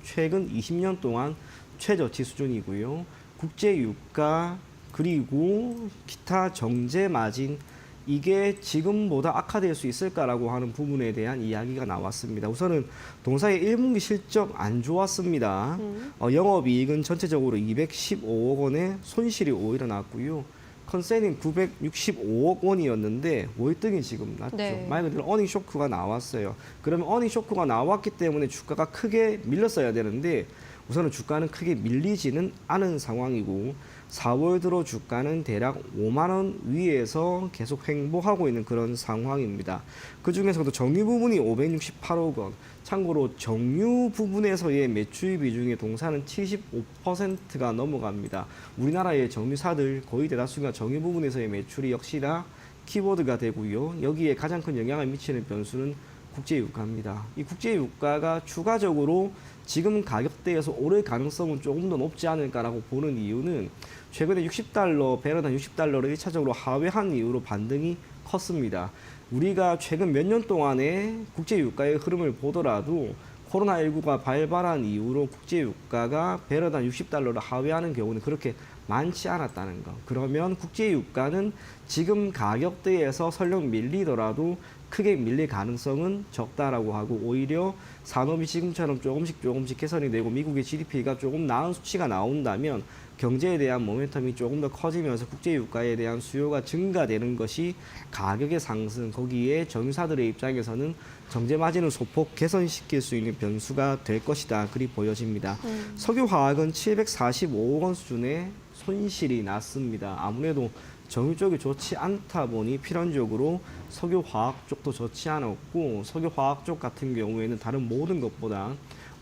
최근 20년 동안 최저치 수준이고요. 국제 유가 그리고 기타 정제 마진 이게 지금보다 악화될 수 있을까라고 하는 부분에 대한 이야기가 나왔습니다. 우선은 동사의 1분기 실적 안 좋았습니다. 영업이익은 전체적으로 215억 원의 손실이 오히려 났고요. 컨센은 965억 원이었는데 월등히 지금 났죠. 네. 말 그대로 어닝 쇼크가 나왔어요. 그러면 어닝 쇼크가 나왔기 때문에 주가가 크게 밀렸어야 되는데 우선은 주가는 크게 밀리지는 않은 상황이고 4월 들어 주가는 대략 5만 원 위에서 계속 횡보하고 있는 그런 상황입니다. 그중에서도 정유 부분이 568억 원. 참고로 정유 부분에서의 매출 비중의 동사는 75%가 넘어갑니다. 우리나라의 정유사들 거의 대다수가 정유 부분에서의 매출이 역시나 키워드가 되고요. 여기에 가장 큰 영향을 미치는 변수는 국제유가입니다. 이 국제유가가 추가적으로 지금 가격대에서 오를 가능성은 조금 더 높지 않을까라고 보는 이유는 최근에 60달러, 배럴당 60달러를 1차적으로 하회한 이후로 반등이 컸습니다. 우리가 최근 몇 년 동안의 국제유가의 흐름을 보더라도 코로나19가 발발한 이후로 국제유가가 배럴당 60달러를 하회하는 경우는 그렇게 많지 않았다는 것. 그러면 국제유가는 지금 가격대에서 설령 밀리더라도 크게 밀릴 가능성은 적다라고 하고 오히려 산업이 지금처럼 조금씩 개선이 되고 미국의 GDP가 조금 나은 수치가 나온다면 경제에 대한 모멘텀이 조금 더 커지면서 국제유가에 대한 수요가 증가되는 것이 가격의 상승, 거기에 정유사들의 입장에서는 정제 마진을 소폭 개선시킬 수 있는 변수가 될 것이다. 그리 보여집니다. 석유화학은 745억 원 수준의 손실이 났습니다. 아무래도 정유 쪽이 좋지 않다 보니 필연적으로 석유화학 쪽도 좋지 않았고 석유화학 쪽 같은 경우에는 다른 모든 것보다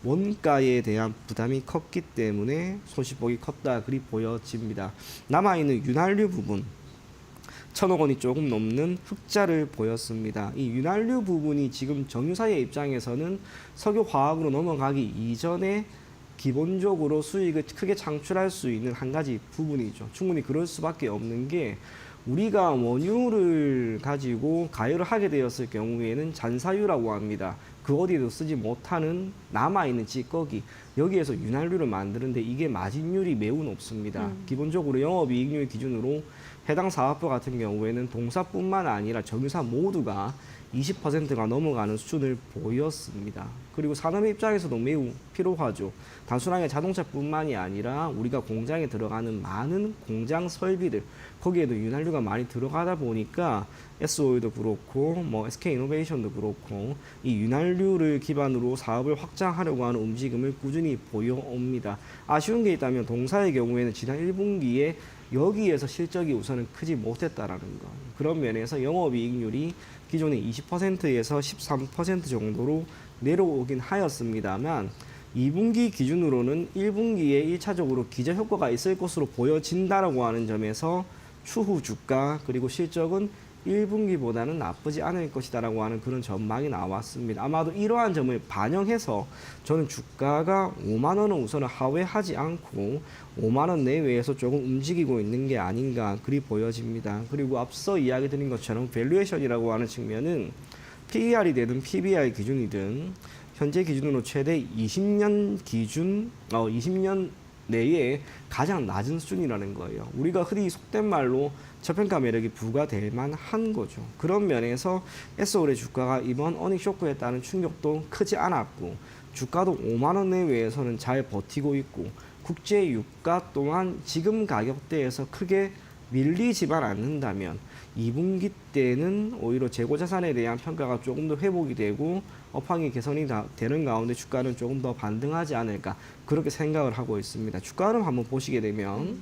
원가에 대한 부담이 컸기 때문에 손실폭이 컸다 그리 보여집니다. 남아있는 윤활유 부분 1,000억 원이 조금 넘는 흑자를 보였습니다. 이 윤활유 부분이 지금 정유사의 입장에서는 석유화학으로 넘어가기 이전에 기본적으로 수익을 크게 창출할 수 있는 한 가지 부분이죠. 충분히 그럴 수밖에 없는 게 우리가 원유를 가지고 가열을 하게 되었을 경우에는 잔사유라고 합니다. 그 어디에도 쓰지 못하는 남아있는 찌꺼기 여기에서 윤활유를 만드는데 이게 마진율이 매우 높습니다. 기본적으로 영업이익률 기준으로 해당 사업부 같은 경우에는 동사뿐만 아니라 정유사 모두가 20%가 넘어가는 수준을 보였습니다. 그리고 산업 입장에서도 매우 필요하죠. 단순하게 자동차뿐만이 아니라 우리가 공장에 들어가는 많은 공장 설비들, 거기에도 윤활유가 많이 들어가다 보니까 S-오일도 그렇고 뭐 SK이노베이션도 그렇고 이 윤활유를 기반으로 사업을 확장하려고 하는 움직임을 꾸준히 보여옵니다. 아쉬운 게 있다면 동사의 경우에는 지난 1분기에 여기에서 실적이 우선은 크지 못했다라는 것. 그런 면에서 영업이익률이 기존의 20%에서 13% 정도로 내려오긴 하였습니다만 2분기 기준으로는 1분기에 1차적으로 기저효과가 있을 것으로 보여진다라고 하는 점에서 추후 주가 그리고 실적은 1분기보다는 나쁘지 않을 것이다라고 하는 그런 전망이 나왔습니다. 아마도 이러한 점을 반영해서 저는 주가가 5만 원은 우선은 하회하지 않고 5만 원 내외에서 조금 움직이고 있는 게 아닌가 그리 보여집니다. 그리고 앞서 이야기 드린 것처럼 밸류에이션이라고 하는 측면은 PER이 되든 PBR 기준이든 현재 기준으로 최대 20년 기준 20년 내에 가장 낮은 수준이라는 거예요. 우리가 흔히 속된 말로 저평가 매력이 부과될 만한 거죠. 그런 면에서 S-오일의 주가가 이번 어닝 쇼크에 따른 충격도 크지 않았고 주가도 5만 원 내외에서는 잘 버티고 있고 국제 유가 또한 지금 가격대에서 크게 밀리지만 않는다면 2분기 때는 오히려 재고 자산에 대한 평가가 조금 더 회복이 되고 업황이 개선이 되는 가운데 주가는 조금 더 반등하지 않을까 그렇게 생각을 하고 있습니다. 주가 흐름 한번 보시게 되면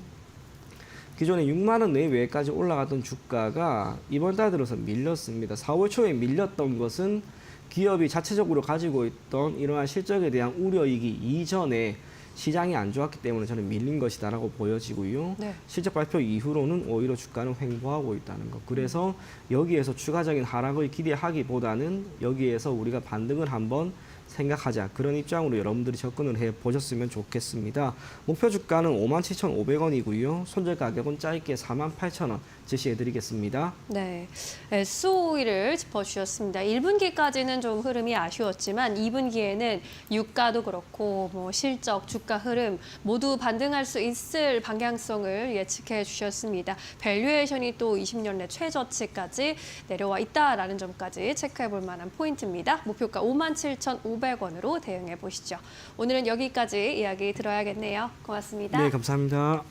기존에 6만 원 내외까지 올라갔던 주가가 이번 달 들어서 밀렸습니다. 4월 초에 밀렸던 것은 기업이 자체적으로 가지고 있던 이러한 실적에 대한 우려이기 이전에 시장이 안 좋았기 때문에 저는 밀린 것이다라고 보여지고요. 네. 실적 발표 이후로는 오히려 주가는 횡보하고 있다는 것. 그래서 여기에서 추가적인 하락을 기대하기보다는 여기에서 우리가 반등을 한번 생각하자. 그런 입장으로 여러분들이 접근을 해보셨으면 좋겠습니다. 목표 주가는 57,500원이고요. 손절 가격은 짧게 48,000원 제시해드리겠습니다. 네, S-오일을 짚어주셨습니다. 1분기까지는 좀 흐름이 아쉬웠지만 2분기에는 유가도 그렇고 뭐 실적, 주가 흐름 모두 반등할 수 있을 방향성을 예측해 주셨습니다. 밸류에이션이 또 20년 내 최저치까지 내려와 있다라는 점까지 체크해 볼 만한 포인트입니다. 목표가 57,500원으로 대응해 보시죠. 오늘은 여기까지 이야기 들어야겠네요. 고맙습니다. 네, 감사합니다.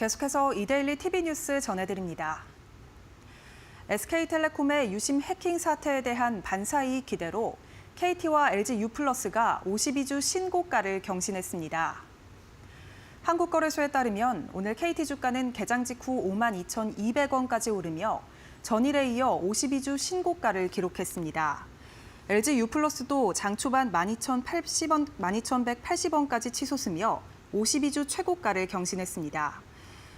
계속해서 이데일리 TV 뉴스 전해드립니다. SK텔레콤의 유심 해킹 사태에 대한 반사이익 기대로 KT와 LG U+가 52주 신고가를 경신했습니다. 한국거래소에 따르면 오늘 KT 주가는 개장 직후 52,200원까지 오르며 전일에 이어 52주 신고가를 기록했습니다. LG U+도 장 초반 12,180원까지 치솟으며 52주 최고가를 경신했습니다.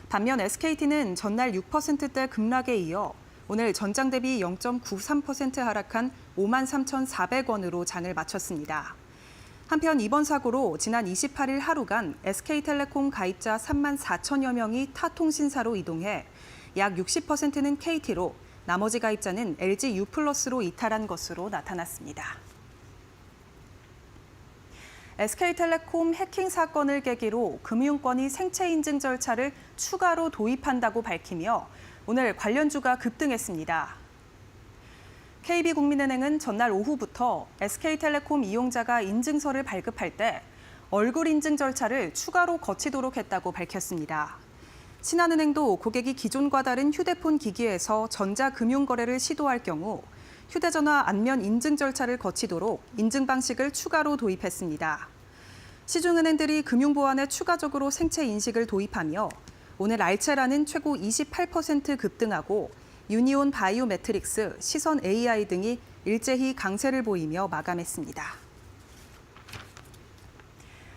반면 SKT는 전날 6%대 급락에 이어 오늘 전장 대비 0.93% 하락한 53,400원으로 장을 마쳤습니다. 한편 이번 사고로 지난 28일 하루간 SK텔레콤 가입자 3만 4천여 명이 타 통신사로 이동해 약 60%는 KT로 나머지 가입자는 LG U+로 이탈한 것으로 나타났습니다. SK텔레콤 해킹 사건을 계기로 금융권이 생체 인증 절차를 추가로 도입한다고 밝히며 오늘 관련주가 급등했습니다. KB국민은행은 전날 오후부터 SK텔레콤 이용자가 인증서를 발급할 때 얼굴 인증 절차를 추가로 거치도록 했다고 밝혔습니다. 신한은행도 고객이 기존과 다른 휴대폰 기기에서 전자금융거래를 시도할 경우 휴대전화 안면 인증 절차를 거치도록 인증 방식을 추가로 도입했습니다. 시중은행들이 금융보안에 추가적으로 생체 인식을 도입하며 오늘 알체라는 최고 28% 급등하고 유니온 바이오매트릭스, 시선 AI 등이 일제히 강세를 보이며 마감했습니다.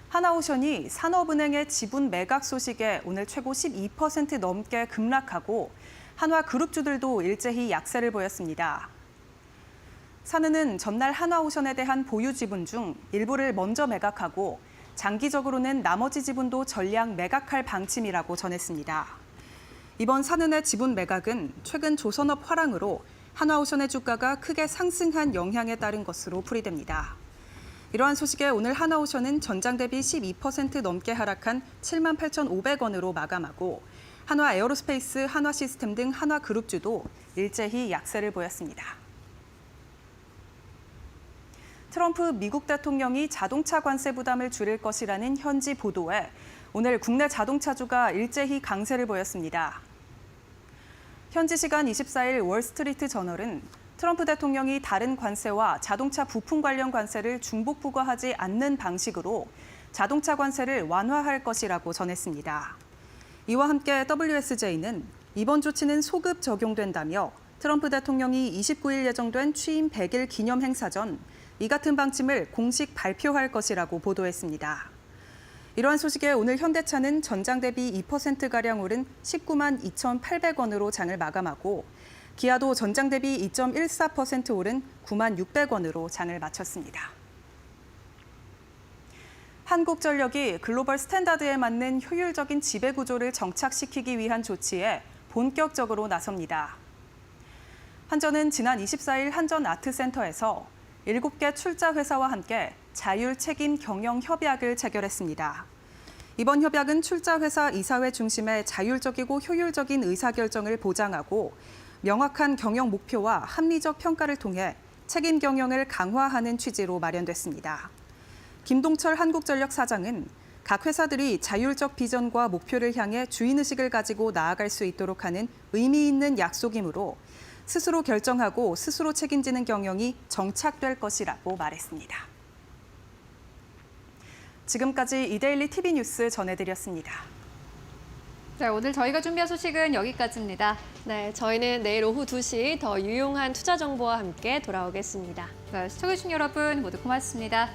하나오션이 산업은행의 지분 매각 소식에 오늘 최고 12% 넘게 급락하고 한화그룹주들도 일제히 약세를 보였습니다. 산은은 전날 하나오션에 대한 보유 지분 중 일부를 먼저 매각하고 장기적으로는 나머지 지분도 전량 매각할 방침이라고 전했습니다. 이번 산은의 지분 매각은 최근 조선업 화랑으로 하나오션의 주가가 크게 상승한 영향에 따른 것으로 풀이됩니다. 이러한 소식에 오늘 하나오션은 전장 대비 12% 넘게 하락한 78,500원으로 마감하고 한화에어로스페이스, 한화시스템 등 한화그룹주도 일제히 약세를 보였습니다. 트럼프 미국 대통령이 자동차 관세 부담을 줄일 것이라는 현지 보도에 오늘 국내 자동차주가 일제히 강세를 보였습니다. 현지 시간 24일 월스트리트 저널은 트럼프 대통령이 다른 관세와 자동차 부품 관련 관세를 중복 부과하지 않는 방식으로 자동차 관세를 완화할 것이라고 전했습니다. 이와 함께 WSJ는 이번 조치는 소급 적용된다며 트럼프 대통령이 29일 예정된 취임 100일 기념 행사 전 이 같은 방침을 공식 발표할 것이라고 보도했습니다. 이러한 소식에 오늘 현대차는 전장 대비 2%가량 오른 19만 2,800원으로 장을 마감하고 기아도 전장 대비 2.14% 오른 9만 600원으로 장을 마쳤습니다. 한국전력이 글로벌 스탠다드에 맞는 효율적인 지배구조를 정착시키기 위한 조치에 본격적으로 나섭니다. 한전은 지난 24일 한전 아트센터에서 7개 출자 회사와 함께 자율 책임 경영 협약을 체결했습니다. 이번 협약은 출자 회사 이사회 중심의 자율적이고 효율적인 의사결정을 보장하고 명확한 경영 목표와 합리적 평가를 통해 책임 경영을 강화하는 취지로 마련됐습니다. 김동철 한국전력 사장은 각 회사들이 자율적 비전과 목표를 향해 주인의식을 가지고 나아갈 수 있도록 하는 의미 있는 약속이므로 스스로 결정하고 스스로 책임지는 경영이 정착될 것이라고 말했습니다. 지금까지 이데일리 TV 뉴스 전해드렸습니다. 네, 오늘 저희가 준비한 소식은 여기까지입니다. 네, 저희는 내일 오후 2시 더 유용한 투자 정보와 함께 돌아오겠습니다. 네, 시청해주신 여러분 모두 고맙습니다.